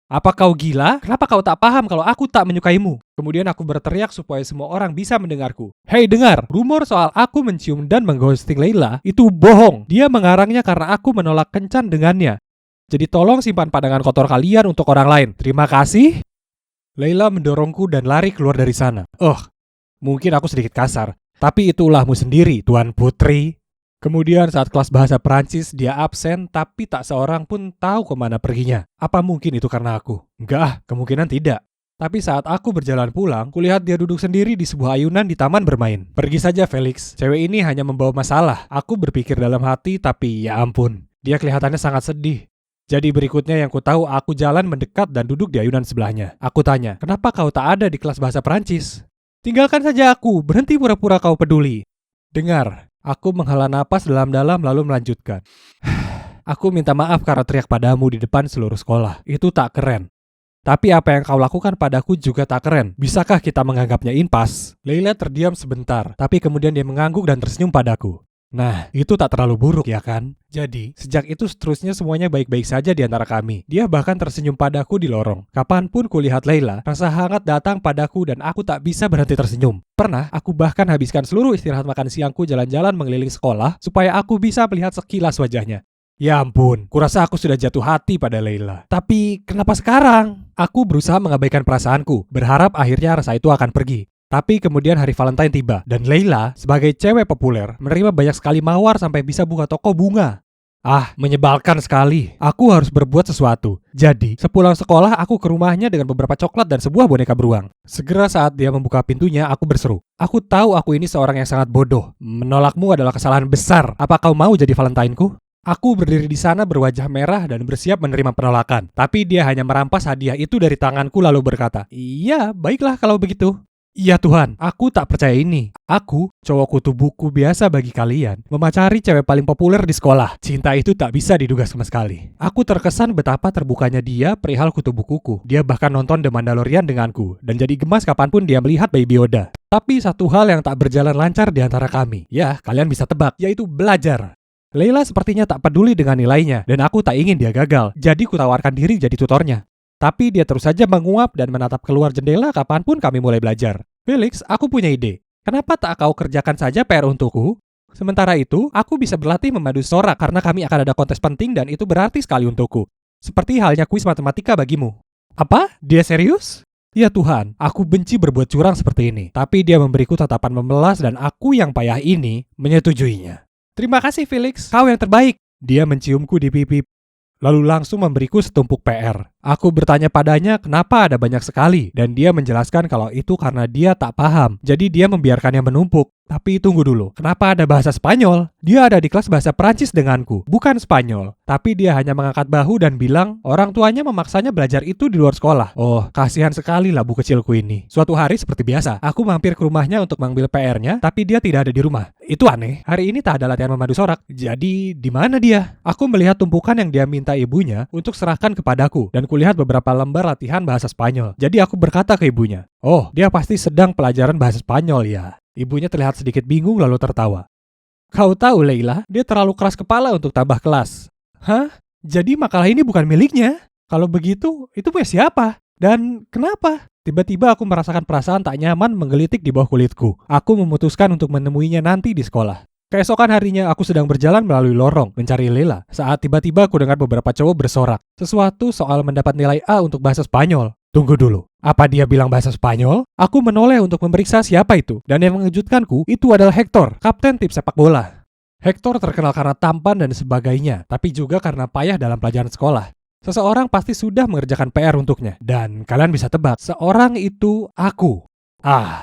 Apa kau gila? Kenapa kau tak paham kalau aku tak menyukaimu? Kemudian aku berteriak supaya semua orang bisa mendengarku. Hei dengar, rumor soal aku mencium dan mengghosting Leila itu bohong. Dia mengarangnya karena aku menolak kencan dengannya. Jadi tolong simpan pandangan kotor kalian untuk orang lain. Terima kasih. Leila mendorongku dan lari keluar dari sana. Mungkin aku sedikit kasar, tapi itu ulahmu sendiri, Tuan Putri. Kemudian saat kelas bahasa Perancis dia absen tapi tak seorang pun tahu kemana perginya. Apa mungkin itu karena aku? Enggak, kemungkinan tidak. Tapi saat aku berjalan pulang, kulihat dia duduk sendiri di sebuah ayunan di taman bermain. Pergi saja Felix, cewek ini hanya membawa masalah. Aku berpikir dalam hati tapi ya ampun, dia kelihatannya sangat sedih. Jadi berikutnya yang ku tahu aku jalan mendekat dan duduk di ayunan sebelahnya. Aku tanya, kenapa kau tak ada di kelas bahasa Perancis? Tinggalkan saja aku, berhenti pura-pura kau peduli. Dengar. Aku menghela napas dalam-dalam lalu melanjutkan. Aku minta maaf karena teriak padamu di depan seluruh sekolah. Itu tak keren. Tapi apa yang kau lakukan padaku juga tak keren. Bisakah kita menganggapnya impas? Leila terdiam sebentar, tapi kemudian dia mengangguk dan tersenyum padaku. Nah, itu tak terlalu buruk ya kan? Jadi, sejak itu seterusnya semuanya baik-baik saja di antara kami. Dia bahkan tersenyum padaku di lorong. Kapanpun kulihat Leila, rasa hangat datang padaku dan aku tak bisa berhenti tersenyum. Pernah, aku bahkan habiskan seluruh istirahat makan siangku jalan-jalan mengelilingi sekolah supaya aku bisa melihat sekilas wajahnya. Ya ampun, kurasa aku sudah jatuh hati pada Leila. Tapi kenapa sekarang? Aku berusaha mengabaikan perasaanku, berharap akhirnya rasa itu akan pergi. Tapi kemudian hari Valentine tiba, dan Leila, sebagai cewek populer, menerima banyak sekali mawar sampai bisa buka toko bunga. Menyebalkan sekali. Aku harus berbuat sesuatu. Jadi, sepulang sekolah aku ke rumahnya dengan beberapa coklat dan sebuah boneka beruang. Segera saat dia membuka pintunya, aku berseru. Aku tahu aku ini seorang yang sangat bodoh. Menolakmu adalah kesalahan besar. Apa kau mau jadi Valentine-ku? Aku berdiri di sana berwajah merah dan bersiap menerima penolakan. Tapi dia hanya merampas hadiah itu dari tanganku lalu berkata, "Iya, baiklah kalau begitu." Iya Tuhan, aku tak percaya ini. Aku, cowok kutu buku biasa bagi kalian, memacari cewek paling populer di sekolah. Cinta itu tak bisa diduga sama sekali. Aku terkesan betapa terbukanya dia perihal kutu bukuku. Dia bahkan nonton The Mandalorian denganku, dan jadi gemas kapanpun dia melihat Baby Yoda. Tapi satu hal yang tak berjalan lancar di antara kami. Ya, kalian bisa tebak, yaitu belajar. Leila sepertinya tak peduli dengan nilainya, dan aku tak ingin dia gagal. Jadi kutawarkan diri jadi tutornya. Tapi dia terus saja menguap dan menatap keluar jendela kapanpun kami mulai belajar. Felix, aku punya ide. Kenapa tak kau kerjakan saja PR untukku? Sementara itu, aku bisa berlatih memadu sorak karena kami akan ada kontes penting dan itu berarti sekali untukku. Seperti halnya kuis matematika bagimu. Apa? Dia serius? Ya Tuhan, aku benci berbuat curang seperti ini. Tapi dia memberiku tatapan memelas dan aku yang payah ini menyetujuinya. Terima kasih Felix, kau yang terbaik. Dia menciumku di pipi. Lalu langsung memberiku setumpuk PR. Aku bertanya padanya kenapa ada banyak sekali, dan dia menjelaskan kalau itu karena dia tak paham. Jadi dia membiarkannya menumpuk. Tapi tunggu dulu, kenapa ada bahasa Spanyol? Dia ada di kelas bahasa Perancis denganku, bukan Spanyol. Tapi dia hanya mengangkat bahu dan bilang orang tuanya memaksanya belajar itu di luar sekolah. Oh, kasihan sekali labu kecilku ini. Suatu hari seperti biasa, aku mampir ke rumahnya untuk mengambil PR-nya, tapi dia tidak ada di rumah. Itu aneh, hari ini tak ada latihan memadu sorak. Jadi, di mana dia? Aku melihat tumpukan yang dia minta ibunya untuk serahkan kepadaku, dan kulihat beberapa lembar latihan bahasa Spanyol. Jadi aku berkata ke ibunya, "Oh, dia pasti sedang pelajaran bahasa Spanyol ya." Ibunya terlihat sedikit bingung lalu tertawa. "Kau tahu Leila, dia terlalu keras kepala untuk tambah kelas." Hah? Jadi makalah ini bukan miliknya? Kalau begitu, itu punya siapa? Dan kenapa? Tiba-tiba aku merasakan perasaan tak nyaman menggelitik di bawah kulitku. Aku memutuskan untuk menemuinya nanti di sekolah. Keesokan harinya aku sedang berjalan melalui lorong mencari Leila saat tiba-tiba aku dengar beberapa cowok bersorak. Sesuatu soal mendapat nilai A untuk bahasa Spanyol. Tunggu dulu, apa dia bilang bahasa Spanyol? Aku menoleh untuk memeriksa siapa itu. Dan yang mengejutkanku, itu adalah Hector, kapten tim sepak bola. Hector terkenal karena tampan dan sebagainya, tapi juga karena payah dalam pelajaran sekolah. Seseorang pasti sudah mengerjakan PR untuknya. Dan kalian bisa tebak, seorang itu aku.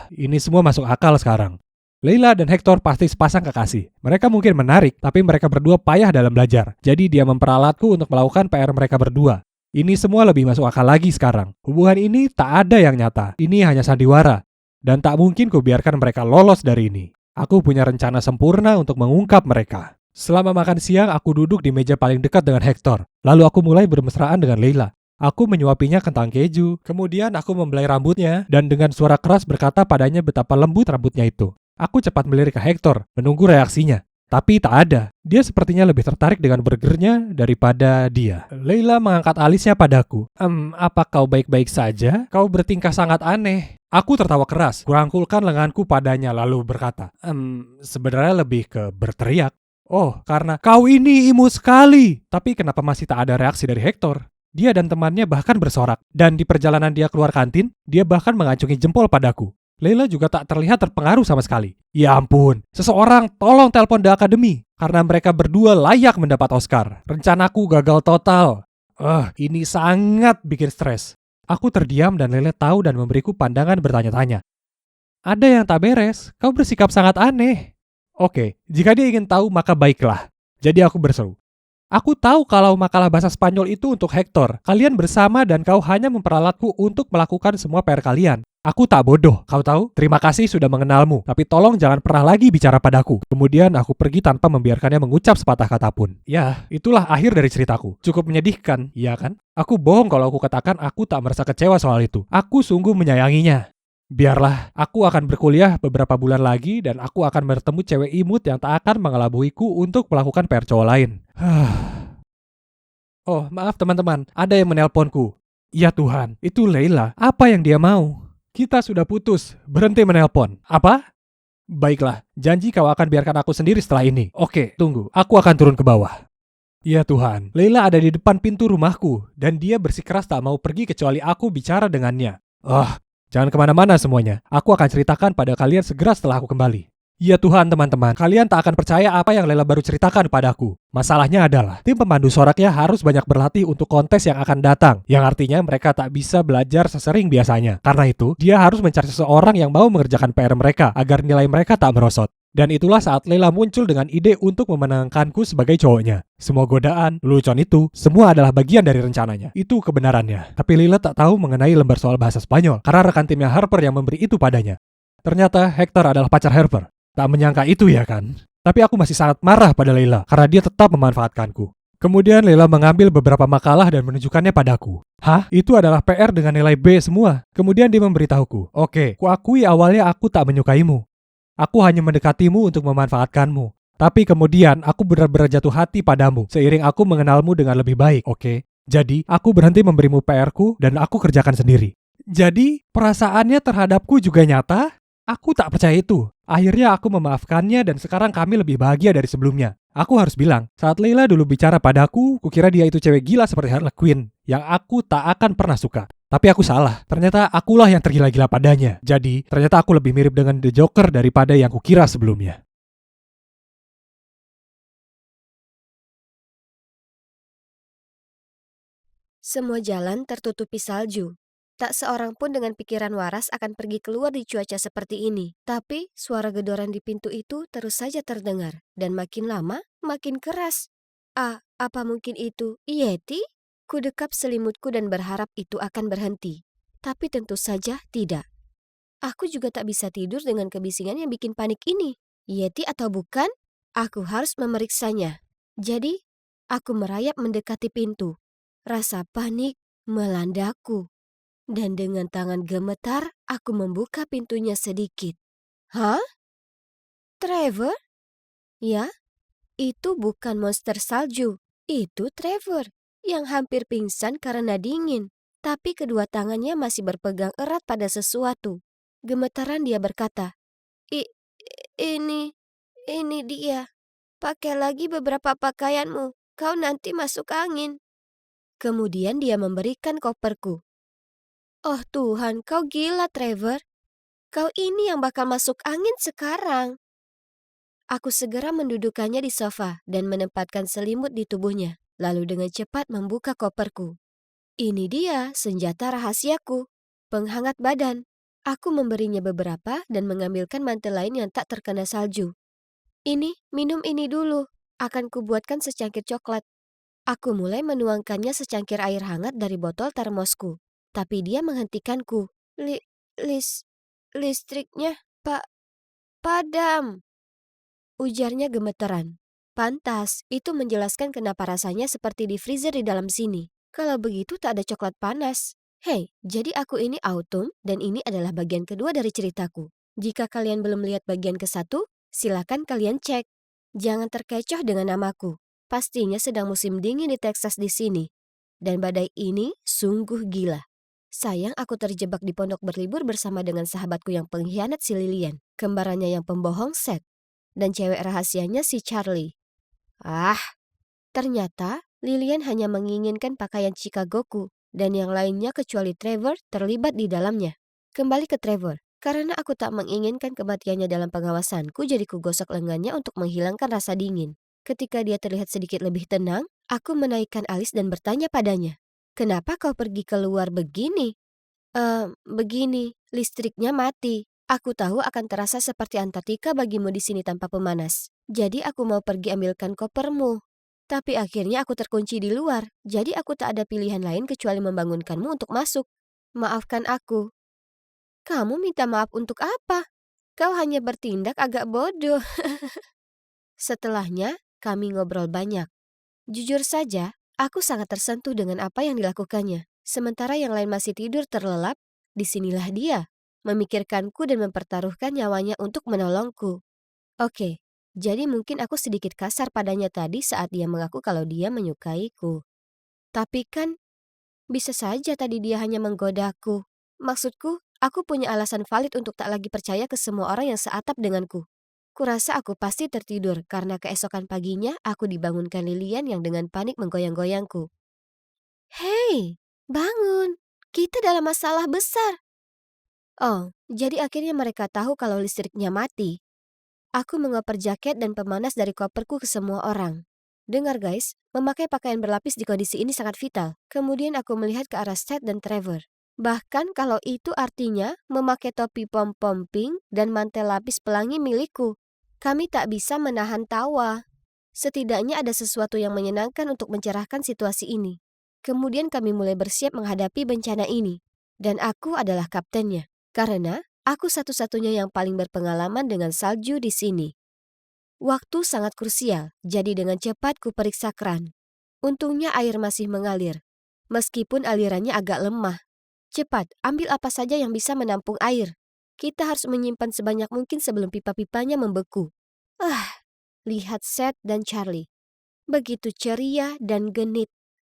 Ini semua masuk akal sekarang. Leila dan Hector pasti sepasang kekasih. Mereka mungkin menarik, tapi mereka berdua payah dalam belajar. Jadi dia memperalatku untuk melakukan PR mereka berdua. Ini semua lebih masuk akal lagi sekarang. Hubungan ini tak ada yang nyata. Ini hanya sandiwara. Dan tak mungkin kubiarkan mereka lolos dari ini. Aku punya rencana sempurna untuk mengungkap mereka. Selama makan siang, aku duduk di meja paling dekat dengan Hector. Lalu aku mulai bermesraan dengan Leila. Aku menyuapinya kentang keju. Kemudian aku membelai rambutnya dan dengan suara keras berkata padanya betapa lembut rambutnya itu. Aku cepat melirik ke Hector, menunggu reaksinya. Tapi tak ada. Dia sepertinya lebih tertarik dengan burgernya daripada dia. Leila mengangkat alisnya padaku. Apa kau baik-baik saja? Kau bertingkah sangat aneh. Aku tertawa keras, kurangkulkan lenganku padanya lalu berkata, sebenarnya lebih ke berteriak. Oh, karena kau ini imut sekali. Tapi kenapa masih tak ada reaksi dari Hector? Dia dan temannya bahkan bersorak. Dan di perjalanan dia keluar kantin, dia bahkan mengacungi jempol padaku. Leila juga tak terlihat terpengaruh sama sekali. Ya ampun, seseorang tolong telepon The Academy. Karena mereka berdua layak mendapat Oscar. Rencanaku gagal total. Ini sangat bikin stres. Aku terdiam dan Leila tahu dan memberiku pandangan bertanya-tanya. Ada yang tak beres, kau bersikap sangat aneh. Oke, jika dia ingin tahu maka baiklah. Jadi aku berseru. Aku tahu kalau makalah bahasa Spanyol itu untuk Hector. Kalian bersama dan kau hanya memperalatku untuk melakukan semua PR kalian. Aku tak bodoh, kau tahu? Terima kasih sudah mengenalmu, tapi tolong jangan pernah lagi bicara padaku. Kemudian aku pergi tanpa membiarkannya mengucap sepatah kata pun. Ya, itulah akhir dari ceritaku. Cukup menyedihkan, iya kan? Aku bohong kalau aku katakan aku tak merasa kecewa soal itu. Aku sungguh menyayanginya. Biarlah, aku akan berkuliah beberapa bulan lagi dan aku akan bertemu cewek imut yang tak akan mengelabuiku untuk melakukan PR cowok lain. Oh, maaf teman-teman, ada yang menelponku. Ya Tuhan, itu Leila. Apa yang dia mau? Kita sudah putus, berhenti menelpon. Apa? Baiklah, janji kau akan biarkan aku sendiri setelah ini. Oke, tunggu, aku akan turun ke bawah. Ya Tuhan, Leila ada di depan pintu rumahku, dan dia bersikeras tak mau pergi kecuali aku bicara dengannya. Jangan kemana-mana semuanya. Aku akan ceritakan pada kalian segera setelah aku kembali. Ya Tuhan teman-teman, kalian tak akan percaya apa yang Leila baru ceritakan padaku. Masalahnya adalah, tim pemandu soraknya harus banyak berlatih untuk kontes yang akan datang. Yang artinya mereka tak bisa belajar sesering biasanya. Karena itu, dia harus mencari seseorang yang mau mengerjakan PR mereka agar nilai mereka tak merosot. Dan itulah saat Leila muncul dengan ide untuk memenangkanku sebagai cowoknya. Semua godaan, lelucon itu, semua adalah bagian dari rencananya. Itu kebenarannya. Tapi Leila tak tahu mengenai lembar soal bahasa Spanyol, karena rekan timnya Harper yang memberi itu padanya. Ternyata Hector adalah pacar Harper. Tak menyangka itu ya kan? Tapi aku masih sangat marah pada Leila, karena dia tetap memanfaatkanku. Kemudian Leila mengambil beberapa makalah dan menunjukkannya padaku. Hah? Itu adalah PR dengan nilai B semua. Kemudian dia memberitahuku, oke, kuakui awalnya aku tak menyukaimu. Aku hanya mendekatimu untuk memanfaatkanmu. Tapi kemudian aku benar-benar jatuh hati padamu seiring aku mengenalmu dengan lebih baik, oke? Jadi, aku berhenti memberimu PR-ku dan aku kerjakan sendiri. Jadi, perasaannya terhadapku juga nyata? Aku tak percaya itu. Akhirnya aku memaafkannya dan sekarang kami lebih bahagia dari sebelumnya. Aku harus bilang, saat Leila dulu bicara padaku, kukira dia itu cewek gila seperti Harley Quinn, yang aku tak akan pernah suka. Tapi aku salah, ternyata akulah yang tergila-gila padanya. Jadi, ternyata aku lebih mirip dengan The Joker daripada yang kukira sebelumnya. Semua jalan tertutupi salju. Tak seorang pun dengan pikiran waras akan pergi keluar di cuaca seperti ini. Tapi suara gedoran di pintu itu terus saja terdengar. Dan makin lama, makin keras. Apa mungkin itu Yeti? Ku dekap selimutku dan berharap itu akan berhenti. Tapi tentu saja tidak. Aku juga tak bisa tidur dengan kebisingan yang bikin panik ini. Yeti atau bukan? Aku harus memeriksanya. Jadi, aku merayap mendekati pintu. Rasa panik melandaku. Dan dengan tangan gemetar, aku membuka pintunya sedikit. Hah? Trevor? Ya, itu bukan monster salju. Itu Trevor yang hampir pingsan karena dingin. Tapi kedua tangannya masih berpegang erat pada sesuatu. Gemetaran dia berkata, Ini dia. Pakai lagi beberapa pakaianmu. Kau nanti masuk angin. Kemudian dia memberikan koperku. Oh Tuhan, kau gila Trevor. Kau ini yang bakal masuk angin sekarang. Aku segera mendudukannya di sofa dan menempatkan selimut di tubuhnya. Lalu dengan cepat membuka koperku. Ini dia senjata rahasiaku. Penghangat badan. Aku memberinya beberapa dan mengambilkan mantel lain yang tak terkena salju. Minum ini dulu. Akan kubuatkan secangkir coklat. Aku mulai menuangkannya secangkir air hangat dari botol termosku. Tapi dia menghentikanku. Listriknya padam. Ujarnya gemeteran. Pantas, itu menjelaskan kenapa rasanya seperti di freezer di dalam sini. Kalau begitu tak ada coklat panas. Hei, jadi aku ini Autumn dan ini adalah bagian kedua dari ceritaku. Jika kalian belum lihat bagian ke-1, silakan kalian cek. Jangan terkecoh dengan namaku. Pastinya sedang musim dingin di Texas di sini. Dan badai ini sungguh gila. Sayang aku terjebak di pondok berlibur bersama dengan sahabatku yang pengkhianat si Lilian, kembarannya yang pembohong Seth, dan cewek rahasianya si Charlie. Ternyata Lilian hanya menginginkan pakaian Chicagoku, dan yang lainnya kecuali Trevor terlibat di dalamnya. Kembali ke Trevor. Karena aku tak menginginkan kematiannya dalam pengawasanku, jadi kugosok lengannya untuk menghilangkan rasa dingin. Ketika dia terlihat sedikit lebih tenang, aku menaikkan alis dan bertanya padanya, "Kenapa kau pergi keluar begini?" Begini, listriknya mati. Aku tahu akan terasa seperti Antartika bagimu di sini tanpa pemanas. Jadi aku mau pergi ambilkan kopermu. Tapi akhirnya aku terkunci di luar, jadi aku tak ada pilihan lain kecuali membangunkanmu untuk masuk. Maafkan aku." "Kamu minta maaf untuk apa? Kau hanya bertindak agak bodoh." Setelahnya, kami ngobrol banyak. Jujur saja, aku sangat tersentuh dengan apa yang dilakukannya. Sementara yang lain masih tidur terlelap, disinilah dia, memikirkanku dan mempertaruhkan nyawanya untuk menolongku. Oke, jadi mungkin aku sedikit kasar padanya tadi saat dia mengaku kalau dia menyukaiku. Tapi kan, bisa saja tadi dia hanya menggodaku. Maksudku, aku punya alasan valid untuk tak lagi percaya ke semua orang yang seatap denganku. Kurasa aku pasti tertidur karena keesokan paginya aku dibangunkan Lilian yang dengan panik menggoyang-goyangku. "Hei, bangun. Kita dalam masalah besar." Oh, jadi akhirnya mereka tahu kalau listriknya mati. Aku mengoper jaket dan pemanas dari koperku ke semua orang. Dengar guys, memakai pakaian berlapis di kondisi ini sangat vital. Kemudian aku melihat ke arah Seth dan Trevor. Bahkan kalau itu artinya memakai topi pom-pom pink dan mantel lapis pelangi milikku. Kami tak bisa menahan tawa. Setidaknya ada sesuatu yang menyenangkan untuk mencerahkan situasi ini. Kemudian kami mulai bersiap menghadapi bencana ini. Dan aku adalah kaptennya. Karena aku satu-satunya yang paling berpengalaman dengan salju di sini. Waktu sangat krusial, jadi dengan cepat ku periksa kran. Untungnya air masih mengalir. Meskipun alirannya agak lemah. Cepat, ambil apa saja yang bisa menampung air. Kita harus menyimpan sebanyak mungkin sebelum pipa-pipanya membeku. Lihat Seth dan Charlie. Begitu ceria dan genit.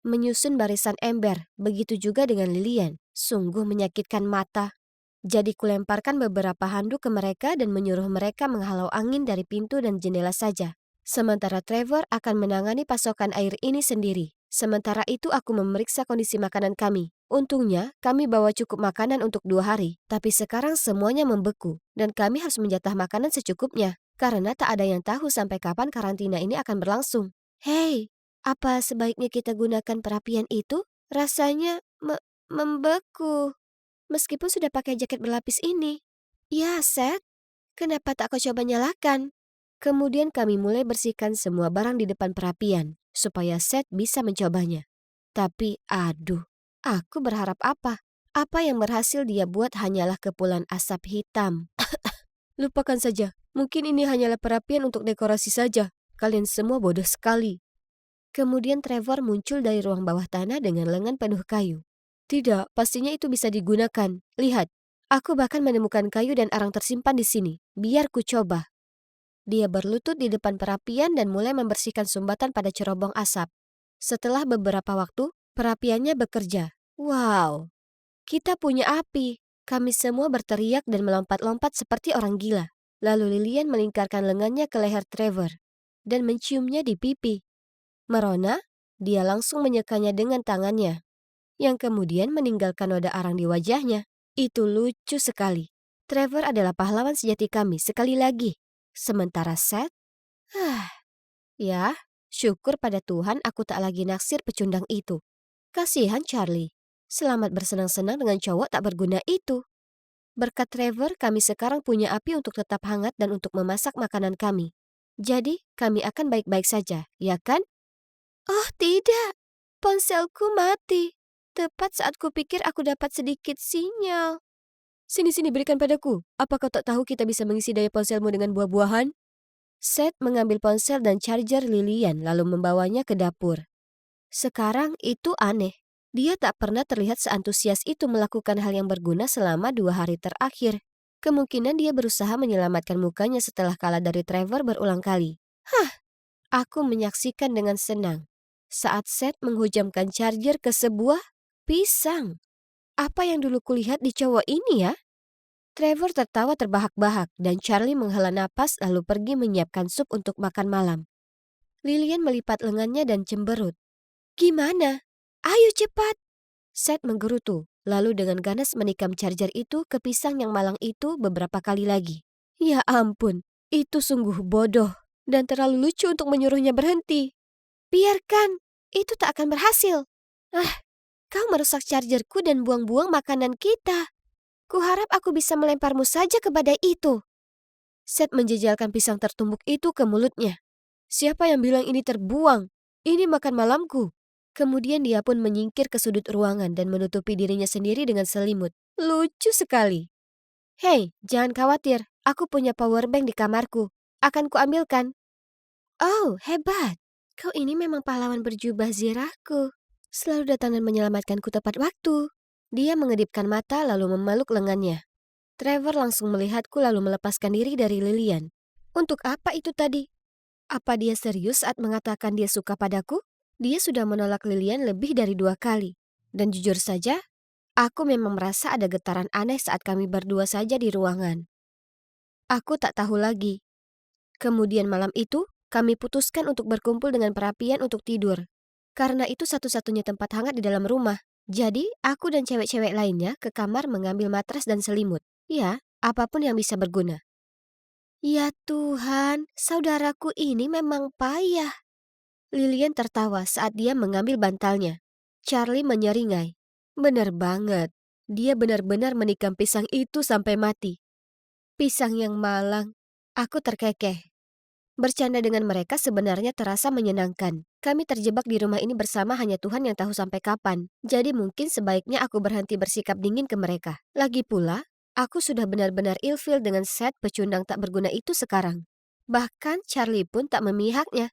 Menyusun barisan ember, begitu juga dengan Lilian. Sungguh menyakitkan mata. Jadi kulemparkan beberapa handuk ke mereka dan menyuruh mereka menghalau angin dari pintu dan jendela saja. Sementara Trevor akan menangani pasokan air ini sendiri. Sementara itu aku memeriksa kondisi makanan kami. Untungnya kami bawa cukup makanan untuk 2 hari. Tapi sekarang semuanya membeku dan kami harus menjatah makanan secukupnya. Karena tak ada yang tahu sampai kapan karantina ini akan berlangsung. Hei, apa sebaiknya kita gunakan perapian itu? Rasanya membeku. Meskipun sudah pakai jaket berlapis ini. Ya, Seth, kenapa tak kau coba nyalakan? Kemudian kami mulai bersihkan semua barang di depan perapian, supaya Seth bisa mencobanya. Tapi aduh, aku berharap apa? Apa yang berhasil dia buat hanyalah kepulan asap hitam. Lupakan saja, mungkin ini hanyalah perapian untuk dekorasi saja. Kalian semua bodoh sekali. Kemudian Trevor muncul dari ruang bawah tanah dengan lengan penuh kayu. Tidak, pastinya itu bisa digunakan. Lihat, aku bahkan menemukan kayu dan arang tersimpan di sini. Biar ku coba. Dia berlutut di depan perapian dan mulai membersihkan sumbatan pada cerobong asap. Setelah beberapa waktu, perapiannya bekerja. Wow, kita punya api. Kami semua berteriak dan melompat-lompat seperti orang gila. Lalu Lilian melingkarkan lengannya ke leher Trevor dan menciumnya di pipi. Merona, dia langsung menyekanya dengan tangannya, yang kemudian meninggalkan noda arang di wajahnya. Itu lucu sekali. Trevor adalah pahlawan sejati kami sekali lagi. Sementara Seth, ya, syukur pada Tuhan aku tak lagi naksir pecundang itu. Kasihan Charlie, selamat bersenang-senang dengan cowok tak berguna itu. Berkat Trevor, kami sekarang punya api untuk tetap hangat dan untuk memasak makanan kami. Jadi, kami akan baik-baik saja, ya kan? Oh tidak, ponselku mati. Tepat saat kupikir aku dapat sedikit sinyal. Sini-sini berikan padaku. Apa kau tak tahu kita bisa mengisi daya ponselmu dengan buah-buahan? Seth mengambil ponsel dan charger Lilian lalu membawanya ke dapur. Sekarang itu aneh. Dia tak pernah terlihat seantusias itu melakukan hal yang berguna selama 2 hari terakhir. Kemungkinan dia berusaha menyelamatkan mukanya setelah kalah dari Trevor berulang kali. Aku menyaksikan dengan senang saat Seth menghujamkan charger ke sebuah pisang. Apa yang dulu kulihat di cowok ini ya? Trevor tertawa terbahak-bahak dan Charlie menghela napas lalu pergi menyiapkan sup untuk makan malam. Lilian melipat lengannya dan cemberut. Gimana? Ayo cepat! Seth menggerutu, lalu dengan ganas menikam charger itu ke pisang yang malang itu beberapa kali lagi. Ya ampun, itu sungguh bodoh dan terlalu lucu untuk menyuruhnya berhenti. Biarkan, itu tak akan berhasil. Kau merusak chargerku dan buang-buang makanan kita. Kuharap aku bisa melemparmu saja ke badai itu. Seth menjejalkan pisang tertumbuk itu ke mulutnya. Siapa yang bilang ini terbuang? Ini makan malamku. Kemudian dia pun menyingkir ke sudut ruangan dan menutupi dirinya sendiri dengan selimut. Lucu sekali. Hei, jangan khawatir. Aku punya power bank di kamarku. Akan kuambilkan. Oh, hebat. Kau ini memang pahlawan berjubah zirahku. Selalu datang dan menyelamatkanku tepat waktu. Dia mengedipkan mata lalu memeluk lengannya. Trevor langsung melihatku lalu melepaskan diri dari Lilian. Untuk apa itu tadi? Apa dia serius saat mengatakan dia suka padaku? Dia sudah menolak Lilian lebih dari 2 kali. Dan jujur saja, aku memang merasa ada getaran aneh saat kami berdua saja di ruangan. Aku tak tahu lagi. Kemudian malam itu, kami putuskan untuk berkumpul dengan perapian untuk tidur. Karena itu satu-satunya tempat hangat di dalam rumah. Jadi, aku dan cewek-cewek lainnya ke kamar mengambil matras dan selimut. Ya, apapun yang bisa berguna. Ya Tuhan, saudaraku ini memang payah. Lilian tertawa saat dia mengambil bantalnya. Charlie menyeringai. Benar banget, dia benar-benar menikam pisang itu sampai mati. Pisang yang malang. Aku terkekeh. Bercanda dengan mereka sebenarnya terasa menyenangkan. Kami terjebak di rumah ini bersama hanya Tuhan yang tahu sampai kapan. Jadi mungkin sebaiknya aku berhenti bersikap dingin ke mereka. Lagi pula, aku sudah benar-benar ilfil dengan Seth pecundang tak berguna itu sekarang. Bahkan Charlie pun tak memihaknya.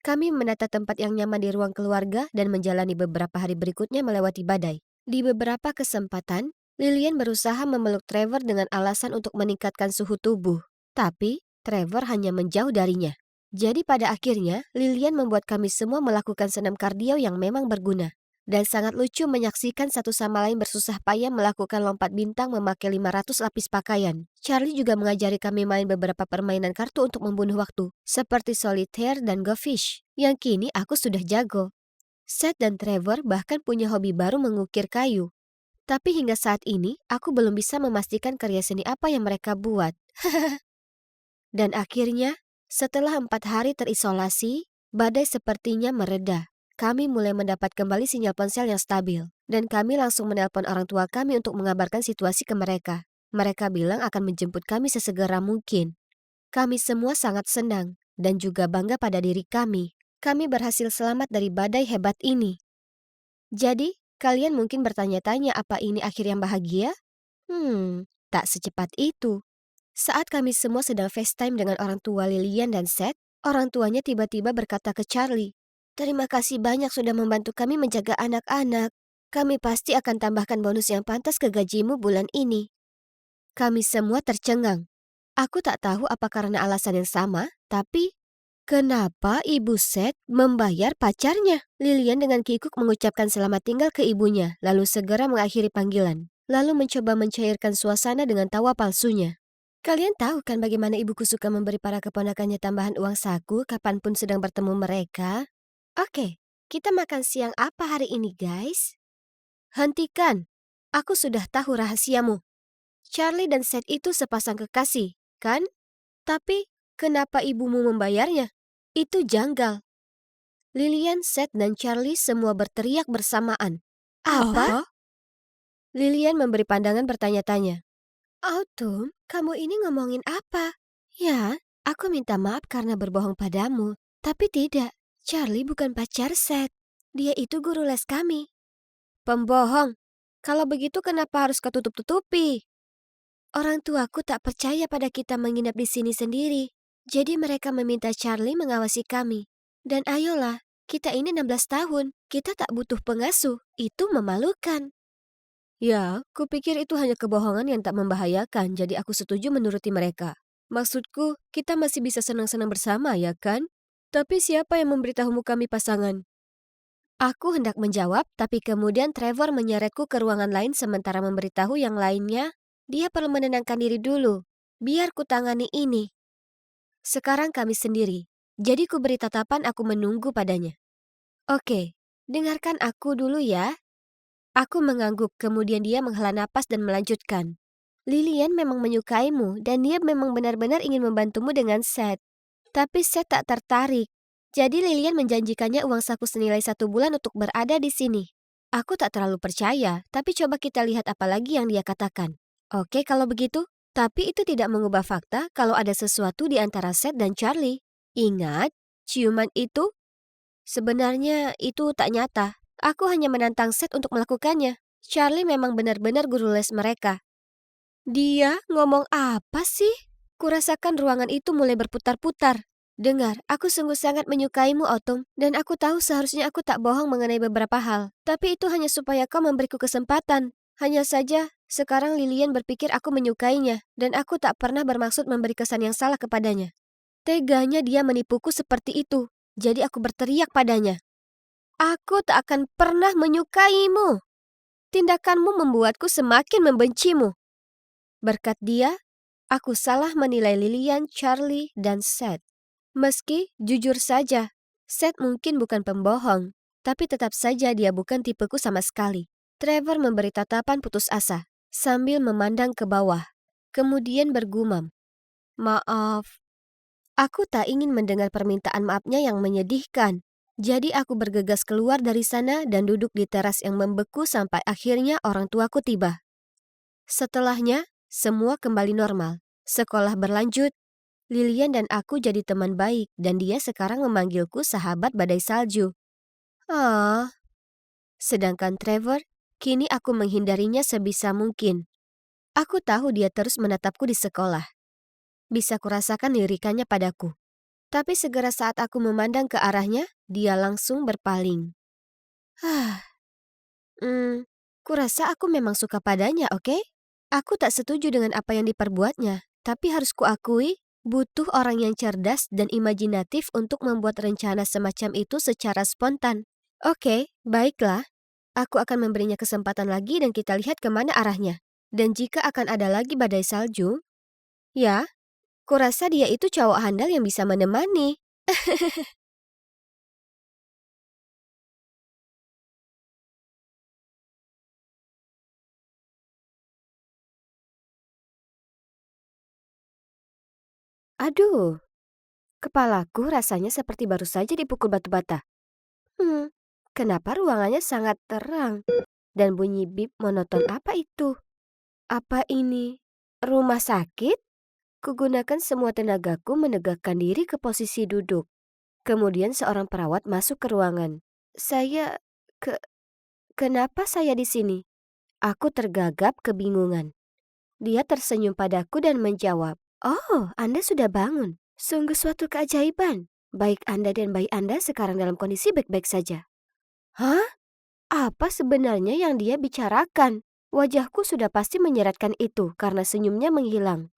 Kami menata tempat yang nyaman di ruang keluarga dan menjalani beberapa hari berikutnya melewati badai. Di beberapa kesempatan, Lilian berusaha memeluk Trevor dengan alasan untuk meningkatkan suhu tubuh. Tapi, Trevor hanya menjauh darinya. Jadi pada akhirnya, Lilian membuat kami semua melakukan senam kardio yang memang berguna. Dan sangat lucu menyaksikan satu sama lain bersusah payah melakukan lompat bintang memakai 500 lapis pakaian. Charlie juga mengajari kami main beberapa permainan kartu untuk membunuh waktu, seperti solitaire dan go fish, yang kini aku sudah jago. Seth dan Trevor bahkan punya hobi baru mengukir kayu. Tapi hingga saat ini, aku belum bisa memastikan karya seni apa yang mereka buat. Dan akhirnya, setelah 4 hari terisolasi, badai sepertinya mereda. Kami mulai mendapat kembali sinyal ponsel yang stabil, dan kami langsung menelpon orang tua kami untuk mengabarkan situasi ke mereka. Mereka bilang akan menjemput kami sesegera mungkin. Kami semua sangat senang, dan juga bangga pada diri kami. Kami berhasil selamat dari badai hebat ini. Jadi, kalian mungkin bertanya-tanya apa ini akhir yang bahagia? Tak secepat itu. Saat kami semua sedang FaceTime dengan orang tua Lilian dan Seth, orang tuanya tiba-tiba berkata ke Charlie, "Terima kasih banyak sudah membantu kami menjaga anak-anak. Kami pasti akan tambahkan bonus yang pantas ke gajimu bulan ini." Kami semua tercengang. Aku tak tahu apa karena alasan yang sama, tapi kenapa ibu Seth membayar pacarnya? Lilian dengan kikuk mengucapkan selamat tinggal ke ibunya, lalu segera mengakhiri panggilan, lalu mencoba mencairkan suasana dengan tawa palsunya. Kalian tahu kan bagaimana ibuku suka memberi para keponakannya tambahan uang saku kapanpun sedang bertemu mereka? Oke, kita makan siang apa hari ini, guys? Hentikan, aku sudah tahu rahasiamu. Charlie dan Seth itu sepasang kekasih, kan? Tapi, kenapa ibumu membayarnya? Itu janggal. Lilian, Seth, dan Charlie semua berteriak bersamaan. Apa? Lilian memberi pandangan bertanya-tanya. Autumn, kamu ini ngomongin apa? Ya, aku minta maaf karena berbohong padamu. Tapi tidak, Charlie bukan pacar Seth. Dia itu guru les kami. Pembohong. Kalau begitu kenapa harus ketutup-tutupi? Orang tuaku tak percaya pada kita menginap di sini sendiri. Jadi mereka meminta Charlie mengawasi kami. Dan ayolah, kita ini 16 tahun. Kita tak butuh pengasuh. Itu memalukan. Ya, kupikir itu hanya kebohongan yang tak membahayakan, jadi aku setuju menuruti mereka. Maksudku, kita masih bisa senang-senang bersama, ya kan? Tapi siapa yang memberitahumu kami pasangan? Aku hendak menjawab, tapi kemudian Trevor menyeretku ke ruangan lain sementara memberitahu yang lainnya, dia perlu menenangkan diri dulu. Biar ku tangani ini. Sekarang kami sendiri, jadi ku beri tatapan aku menunggu padanya. Oke, dengarkan aku dulu ya. Aku mengangguk, kemudian dia menghela napas dan melanjutkan. Lilian memang menyukaimu dan dia memang benar-benar ingin membantumu dengan Seth. Tapi Seth tak tertarik. Jadi Lilian menjanjikannya uang saku senilai 1 bulan untuk berada di sini. Aku tak terlalu percaya, tapi coba kita lihat apa lagi yang dia katakan. Oke kalau begitu, tapi itu tidak mengubah fakta kalau ada sesuatu di antara Seth dan Charlie. Ingat, ciuman itu? Sebenarnya itu tak nyata. Aku hanya menantang Seth untuk melakukannya. Charlie memang benar-benar guru les mereka. Dia ngomong apa sih? Kurasakan ruangan itu mulai berputar-putar. Dengar, aku sungguh sangat menyukaimu, Autumn, dan aku tahu seharusnya aku tak bohong mengenai beberapa hal. Tapi itu hanya supaya kau memberiku kesempatan. Hanya saja, sekarang Lilian berpikir aku menyukainya, dan aku tak pernah bermaksud memberi kesan yang salah kepadanya. Teganya dia menipuku seperti itu, jadi aku berteriak padanya. Aku tak akan pernah menyukaimu. Tindakanmu membuatku semakin membencimu. Berkat dia, aku salah menilai Lilian, Charlie, dan Seth. Meski, jujur saja, Seth mungkin bukan pembohong, tapi tetap saja dia bukan tipeku sama sekali. Trevor memberi tatapan putus asa, sambil memandang ke bawah. Kemudian bergumam, "Maaf." Aku tak ingin mendengar permintaan maafnya yang menyedihkan. Jadi aku bergegas keluar dari sana dan duduk di teras yang membeku sampai akhirnya orang tuaku tiba. Setelahnya, semua kembali normal. Sekolah berlanjut. Lilian dan aku jadi teman baik dan dia sekarang memanggilku sahabat badai salju. Ah, sedangkan Trevor, kini aku menghindarinya sebisa mungkin. Aku tahu dia terus menatapku di sekolah. Bisa kurasakan lirikannya padaku. Tapi segera saat aku memandang ke arahnya, dia langsung berpaling. Kurasa aku memang suka padanya, oke? Aku tak setuju dengan apa yang diperbuatnya, tapi harus kuakui, butuh orang yang cerdas dan imajinatif untuk membuat rencana semacam itu secara spontan. Oke, baiklah. Aku akan memberinya kesempatan lagi dan kita lihat kemana arahnya. Dan jika akan ada lagi badai salju, ya, kurasa dia itu cowok handal yang bisa menemani. Aduh, kepalaku rasanya seperti baru saja dipukul batu bata. Kenapa ruangannya sangat terang? Dan bunyi bip monoton apa itu? Apa ini rumah sakit? Kugunakan semua tenagaku menegakkan diri ke posisi duduk. Kemudian seorang perawat masuk ke ruangan. Saya, ke, kenapa saya di sini? Aku tergagap kebingungan. Dia tersenyum padaku dan menjawab, "Oh, Anda sudah bangun. Sungguh suatu keajaiban. Baik Anda dan bayi Anda sekarang dalam kondisi baik-baik saja." Hah? Apa sebenarnya yang dia bicarakan? Wajahku sudah pasti menyeratkan itu karena senyumnya menghilang.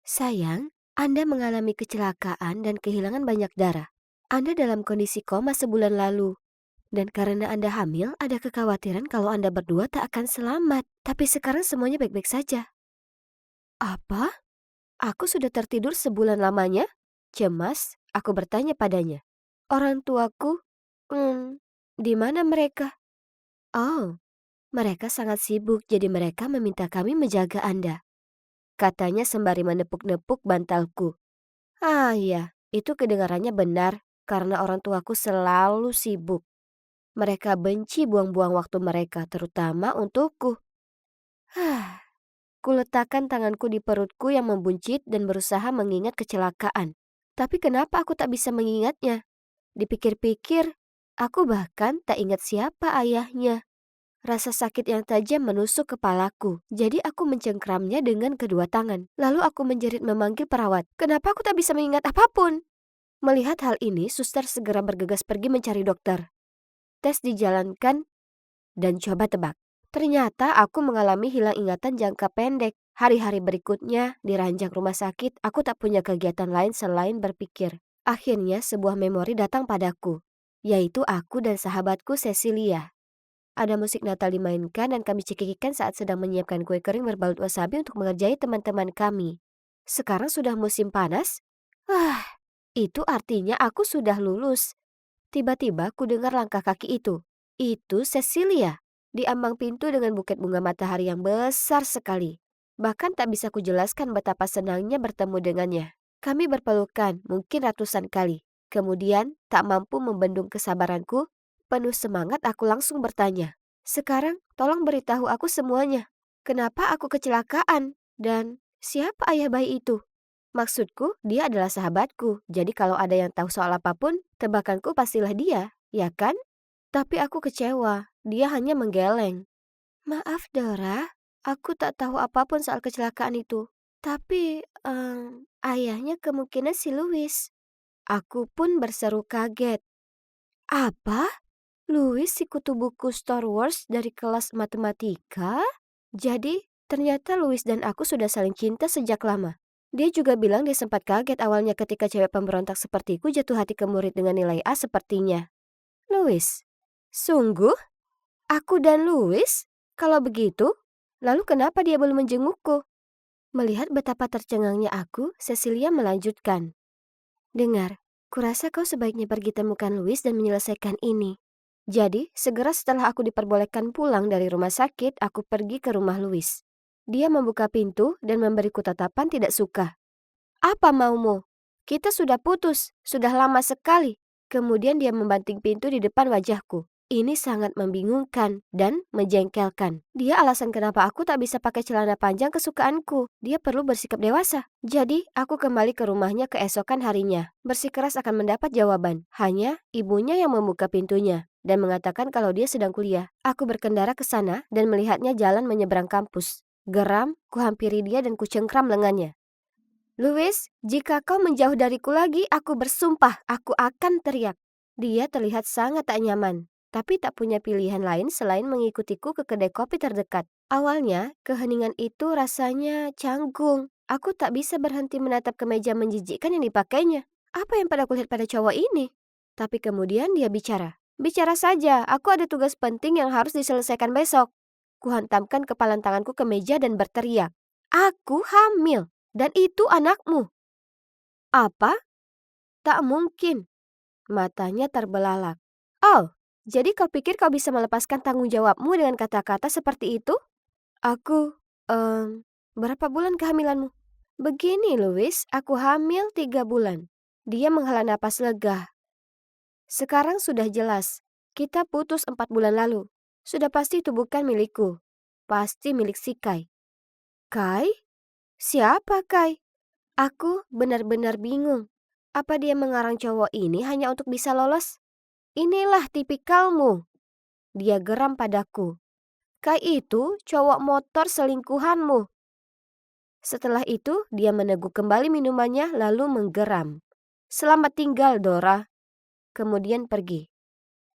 Sayang, Anda mengalami kecelakaan dan kehilangan banyak darah. Anda dalam kondisi koma sebulan lalu. Dan karena Anda hamil, ada kekhawatiran kalau Anda berdua tak akan selamat. Tapi sekarang semuanya baik-baik saja. Apa? Aku sudah tertidur sebulan lamanya? Cemas, aku bertanya padanya. Orang tuaku? Di mana mereka? Oh, mereka sangat sibuk jadi mereka meminta kami menjaga Anda. Katanya sembari menepuk-nepuk bantalku. Ah iya, itu kedengarannya benar karena orang tuaku selalu sibuk. Mereka benci buang-buang waktu mereka, terutama untukku. Kuletakkan tanganku di perutku yang membuncit dan berusaha mengingat kecelakaan. Tapi kenapa aku tak bisa mengingatnya? Dipikir-pikir, aku bahkan tak ingat siapa ayahnya. Rasa sakit yang tajam menusuk kepalaku, jadi aku mencengkramnya dengan kedua tangan. Lalu aku menjerit memanggil perawat. Kenapa aku tak bisa mengingat apapun? Melihat hal ini, suster segera bergegas pergi mencari dokter. Tes dijalankan dan coba tebak. Ternyata aku mengalami hilang ingatan jangka pendek. Hari-hari berikutnya, di ranjang rumah sakit, aku tak punya kegiatan lain selain berpikir. Akhirnya sebuah memori datang padaku, yaitu aku dan sahabatku Cecilia. Ada musik Natal dimainkan dan kami cekikikan saat sedang menyiapkan kue kering berbalut wasabi untuk mengerjai teman-teman kami. Sekarang sudah musim panas? Itu artinya aku sudah lulus. Tiba-tiba ku dengar langkah kaki itu. Itu Cecilia. Di ambang pintu dengan buket bunga matahari yang besar sekali. Bahkan tak bisa kujelaskan betapa senangnya bertemu dengannya. Kami berpelukan mungkin ratusan kali. Kemudian tak mampu membendung kesabaranku, penuh semangat aku langsung bertanya. Sekarang tolong beritahu aku semuanya. Kenapa aku kecelakaan? Dan siapa ayah bayi itu? Maksudku, dia adalah sahabatku. Jadi kalau ada yang tahu soal apapun, tebakanku pastilah dia, ya kan? Tapi aku kecewa. Dia hanya menggeleng. Maaf Dora, aku tak tahu apapun soal kecelakaan itu. Tapi, ayahnya kemungkinan si Louis. Aku pun berseru kaget. Apa? Louis si kutu buku Star Wars dari kelas matematika? Jadi, ternyata Louis dan aku sudah saling cinta sejak lama. Dia juga bilang dia sempat kaget awalnya ketika cewek pemberontak sepertiku jatuh hati ke murid dengan nilai A sepertinya. Louis? Sungguh? Aku dan Louis? Kalau begitu, lalu kenapa dia belum menjengukku? Melihat betapa tercengangnya aku, Cecilia melanjutkan. Dengar, kurasa kau sebaiknya pergi temukan Louis dan menyelesaikan ini. Jadi, segera setelah aku diperbolehkan pulang dari rumah sakit, aku pergi ke rumah Louis. Dia membuka pintu dan memberiku tatapan tidak suka. Apa maumu? Kita sudah putus, sudah lama sekali. Kemudian dia membanting pintu di depan wajahku. Ini sangat membingungkan dan menjengkelkan. Dia alasan kenapa aku tak bisa pakai celana panjang kesukaanku. Dia perlu bersikap dewasa. Jadi, aku kembali ke rumahnya keesokan harinya. Bersikeras akan mendapat jawaban. Hanya ibunya yang membuka pintunya dan mengatakan kalau dia sedang kuliah. Aku berkendara ke sana dan melihatnya jalan menyeberang kampus. Geram, kuhampiri dia dan kucengkram lengannya. Louis, jika kau menjauh dariku lagi, aku bersumpah aku akan teriak. Dia terlihat sangat tak nyaman, tapi tak punya pilihan lain selain mengikutiku ke kedai kopi terdekat. Awalnya, keheningan itu rasanya canggung. Aku tak bisa berhenti menatap kemeja menjijikkan yang dipakainya. Apa yang pada kulihat pada cowok ini? Tapi kemudian dia bicara. Bicara saja, aku ada tugas penting yang harus diselesaikan besok. Kuhantamkan kepalan tanganku ke meja dan berteriak. Aku hamil. Dan itu anakmu. Apa? Tak mungkin. Matanya terbelalak. Oh, jadi kau pikir kau bisa melepaskan tanggung jawabmu dengan kata-kata seperti itu? Aku, berapa bulan kehamilanmu? Begini, Louis, aku hamil 3 bulan. Dia menghela napas lega. Sekarang sudah jelas. Kita putus 4 bulan lalu. Sudah pasti itu bukan milikku. Pasti milik si Kai. Kai? Siapa Kai? Aku benar-benar bingung. Apa dia mengarang cowok ini hanya untuk bisa lolos? Inilah tipikalmu. Dia geram padaku. Kai itu cowok motor selingkuhanmu. Setelah itu dia meneguk kembali minumannya lalu menggeram. Selamat tinggal Dora. Kemudian pergi.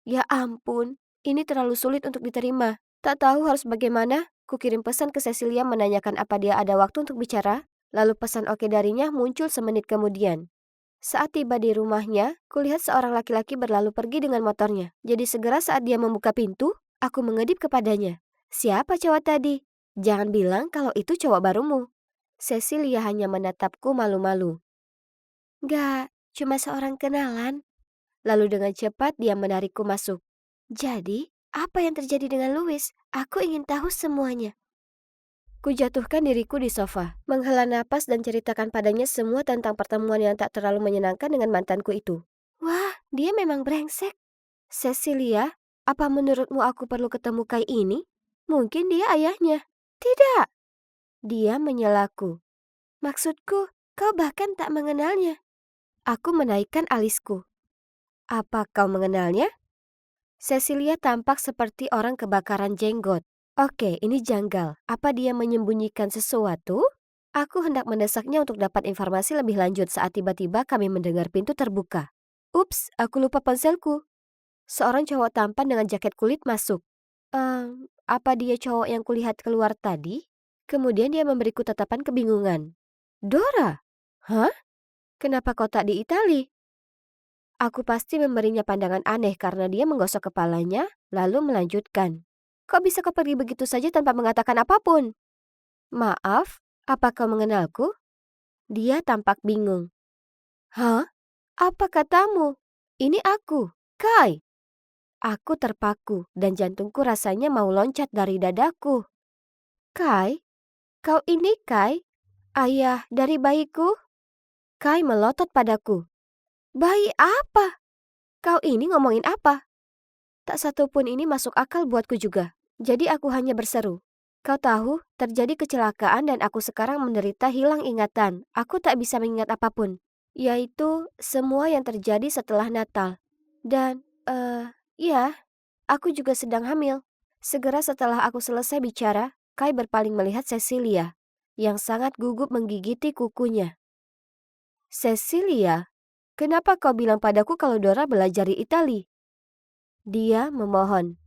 Ya ampun, ini terlalu sulit untuk diterima. Tak tahu harus bagaimana. Kukirim pesan ke Cecilia menanyakan apa dia ada waktu untuk bicara. Lalu pesan oke darinya muncul semenit kemudian. Saat tiba di rumahnya, kulihat seorang laki-laki berlalu pergi dengan motornya. Jadi segera saat dia membuka pintu, aku mengedip kepadanya. Siapa cowok tadi? Jangan bilang kalau itu cowok barumu. Cecilia hanya menatapku malu-malu. Gak, cuma seorang kenalan. Lalu dengan cepat dia menarikku masuk. Jadi, apa yang terjadi dengan Louis? Aku ingin tahu semuanya. Kujatuhkan diriku di sofa, menghela napas dan ceritakan padanya semua tentang pertemuan yang tak terlalu menyenangkan dengan mantanku itu. Wah, dia memang brengsek. Cecilia, apa menurutmu aku perlu ketemu Kai ini? Mungkin dia ayahnya. Tidak. Dia menyelaku. Maksudku, kau bahkan tak mengenalnya. Aku menaikkan alisku. Apa kau mengenalnya? Cecilia tampak seperti orang kebakaran jenggot. Oke, ini janggal. Apa dia menyembunyikan sesuatu? Aku hendak mendesaknya untuk dapat informasi lebih lanjut saat tiba-tiba kami mendengar pintu terbuka. Ups, aku lupa ponselku. Seorang cowok tampan dengan jaket kulit masuk. Apa dia cowok yang kulihat keluar tadi? Kemudian dia memberiku tatapan kebingungan. Dora? Hah? Kenapa kau tak di Itali? Aku pasti memberinya pandangan aneh karena dia menggosok kepalanya, lalu melanjutkan. Kok bisa kau pergi begitu saja tanpa mengatakan apapun? Maaf, apa kau mengenalku? Dia tampak bingung. Hah? Apa katamu? Ini aku, Kai. Aku terpaku dan jantungku rasanya mau loncat dari dadaku. Kai? Kau ini Kai? Ayah dari bayiku? Kai melotot padaku. Bayi apa? Kau ini ngomongin apa? Tak satu pun ini masuk akal buatku juga. Jadi aku hanya berseru. Kau tahu, terjadi kecelakaan dan aku sekarang menderita hilang ingatan. Aku tak bisa mengingat apapun. Yaitu semua yang terjadi setelah Natal. Dan, ya, aku juga sedang hamil. Segera setelah aku selesai bicara, Kai berpaling melihat Cecilia, yang sangat gugup menggigiti kukunya. Cecilia, kenapa kau bilang padaku kalau Dora belajar di Itali? Dia memohon.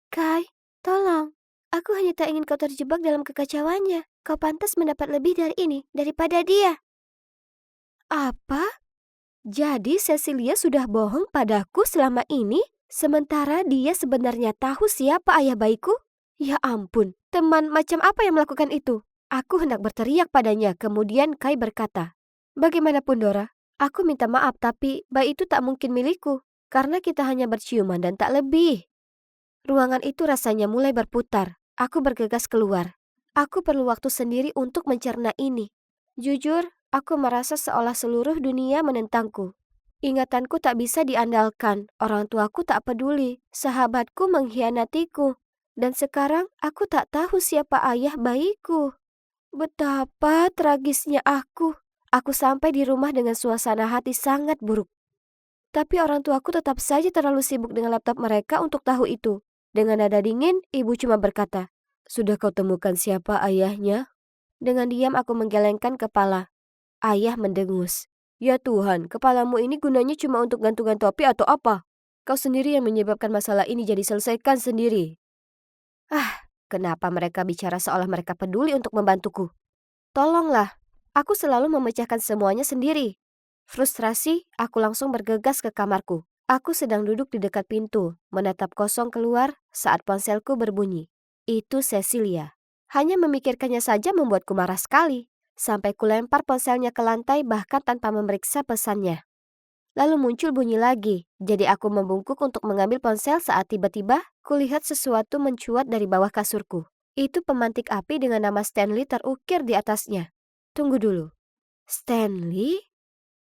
Kai, tolong. Aku hanya tak ingin kau terjebak dalam kekacauannya. Kau pantas mendapat lebih dari ini, daripada dia. Apa? Jadi Cecilia sudah bohong padaku selama ini, sementara dia sebenarnya tahu siapa ayah bayiku? Ya ampun, teman macam apa yang melakukan itu? Aku hendak berteriak padanya, kemudian Kai berkata, bagaimanapun Dora, aku minta maaf tapi bayi itu tak mungkin milikku, karena kita hanya berciuman dan tak lebih. Ruangan itu rasanya mulai berputar. Aku bergegas keluar. Aku perlu waktu sendiri untuk mencerna ini. Jujur, aku merasa seolah seluruh dunia menentangku. Ingatanku tak bisa diandalkan, orang tuaku tak peduli, sahabatku mengkhianatiku. Dan sekarang aku tak tahu siapa ayah bayiku. Betapa tragisnya aku. Aku sampai di rumah dengan suasana hati sangat buruk. Tapi orang tuaku tetap saja terlalu sibuk dengan laptop mereka untuk tahu itu. Dengan nada dingin, ibu cuma berkata, "Sudah kau temukan siapa ayahnya?" Dengan diam aku menggelengkan kepala. Ayah mendengus. "Ya Tuhan, kepalamu ini gunanya cuma untuk gantungan topi atau apa? Kau sendiri yang menyebabkan masalah ini, jadi selesaikan sendiri." Kenapa mereka bicara seolah mereka peduli untuk membantuku? Tolonglah, aku selalu memecahkan semuanya sendiri. Frustrasi, aku langsung bergegas ke kamarku. Aku sedang duduk di dekat pintu, menatap kosong keluar saat ponselku berbunyi. Itu Cecilia. Hanya memikirkannya saja membuatku marah sekali. Sampai kulempar ponselnya ke lantai bahkan tanpa memeriksa pesannya. Lalu muncul bunyi lagi, jadi aku membungkuk untuk mengambil ponsel saat tiba-tiba kulihat sesuatu mencuat dari bawah kasurku. Itu pemantik api dengan nama Stanley terukir di atasnya. Tunggu dulu. Stanley?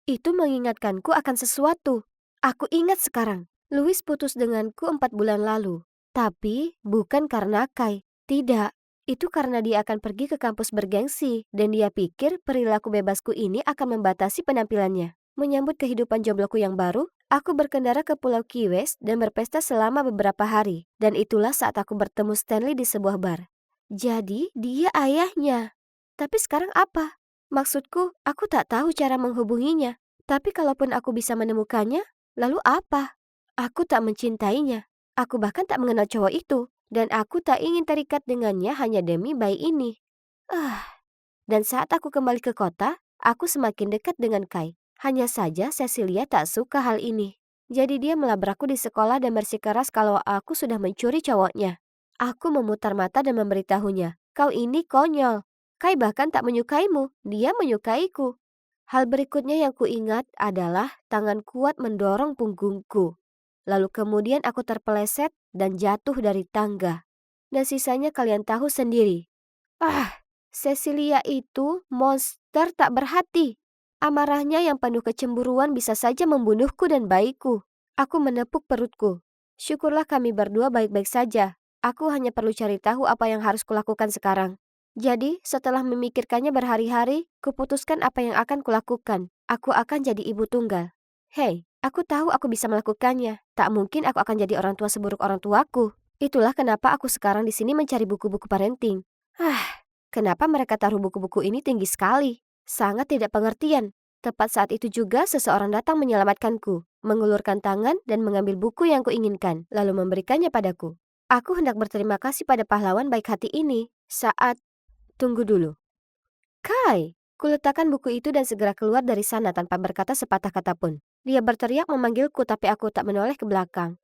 Itu mengingatkanku akan sesuatu. Aku ingat sekarang, Louis putus denganku 4 bulan lalu. Tapi bukan karena Kai. Tidak, itu karena dia akan pergi ke kampus bergengsi dan dia pikir perilaku bebasku ini akan membatasi penampilannya. Menyambut kehidupan jombloku yang baru, aku berkendara ke Pulau Key West dan berpesta selama beberapa hari. Dan itulah saat aku bertemu Stanley di sebuah bar. Jadi dia ayahnya. Tapi sekarang apa? Maksudku, aku tak tahu cara menghubunginya. Tapi kalaupun aku bisa menemukannya, lalu apa? Aku tak mencintainya. Aku bahkan tak mengenal cowok itu. Dan aku tak ingin terikat dengannya hanya demi bayi ini. Dan saat aku kembali ke kota, aku semakin dekat dengan Kai. Hanya saja Cecilia tak suka hal ini. Jadi dia melabrakku di sekolah dan bersikeras kalau aku sudah mencuri cowoknya. Aku memutar mata dan memberitahunya, kau ini konyol. Kai bahkan tak menyukaimu, dia menyukaiku. Hal berikutnya yang kuingat adalah tangan kuat mendorong punggungku. Lalu kemudian aku terpeleset dan jatuh dari tangga. Dan sisanya kalian tahu sendiri. Cecilia itu monster tak berhati. Amarahnya yang penuh kecemburuan bisa saja membunuhku dan bayiku. Aku menepuk perutku. Syukurlah kami berdua baik-baik saja. Aku hanya perlu cari tahu apa yang harus kulakukan sekarang. Jadi, setelah memikirkannya berhari-hari, kuputuskan apa yang akan kulakukan. Aku akan jadi ibu tunggal. Hei, aku tahu aku bisa melakukannya. Tak mungkin aku akan jadi orang tua seburuk orang tuaku. Itulah kenapa aku sekarang di sini mencari buku-buku parenting. Kenapa mereka taruh buku-buku ini tinggi sekali? Sangat tidak pengertian. Tepat saat itu juga seseorang datang menyelamatkanku, mengulurkan tangan dan mengambil buku yang kuinginkan, lalu memberikannya padaku. Aku hendak berterima kasih pada pahlawan baik hati ini saat Tunggu dulu. Kai, kuletakkan buku itu dan segera keluar dari sana tanpa berkata sepatah kata pun. Dia berteriak memanggilku tapi aku tak menoleh ke belakang.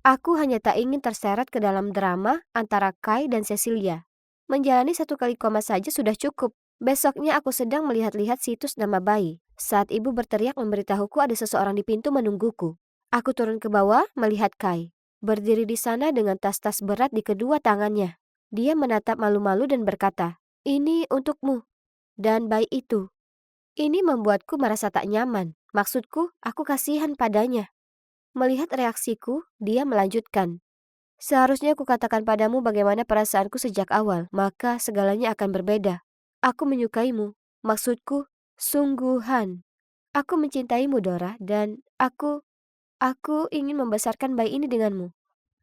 Aku hanya tak ingin terseret ke dalam drama antara Kai dan Cecilia. Menjalani 1 kali koma saja sudah cukup. Besoknya aku sedang melihat-lihat situs nama bayi. Saat ibu berteriak memberitahuku ada seseorang di pintu menungguku. Aku turun ke bawah melihat Kai. Berdiri di sana dengan tas-tas berat di kedua tangannya. Dia menatap malu-malu dan berkata, "Ini untukmu." Dan bayi itu. Ini membuatku merasa tak nyaman. Maksudku, aku kasihan padanya. Melihat reaksiku, dia melanjutkan. Seharusnya aku katakan padamu bagaimana perasaanku sejak awal, maka segalanya akan berbeda. Aku menyukaimu. Maksudku, sungguhan. Aku mencintaimu, Dora, dan aku ingin membesarkan bayi ini denganmu.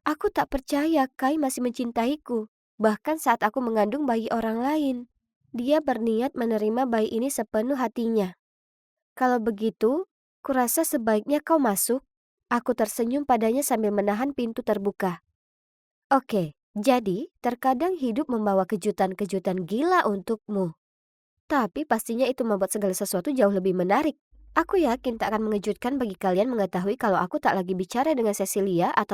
Aku tak percaya Kai masih mencintaiku, bahkan saat aku mengandung bayi orang lain. Dia berniat menerima bayi ini sepenuh hatinya. Kalau begitu, kurasa sebaiknya kau masuk. Aku tersenyum padanya sambil menahan pintu terbuka. Oke, jadi terkadang hidup membawa kejutan-kejutan gila untukmu. Tapi pastinya itu membuat segala sesuatu jauh lebih menarik. Aku yakin tak akan mengejutkan bagi kalian mengetahui kalau aku tak lagi bicara dengan Cecilia atau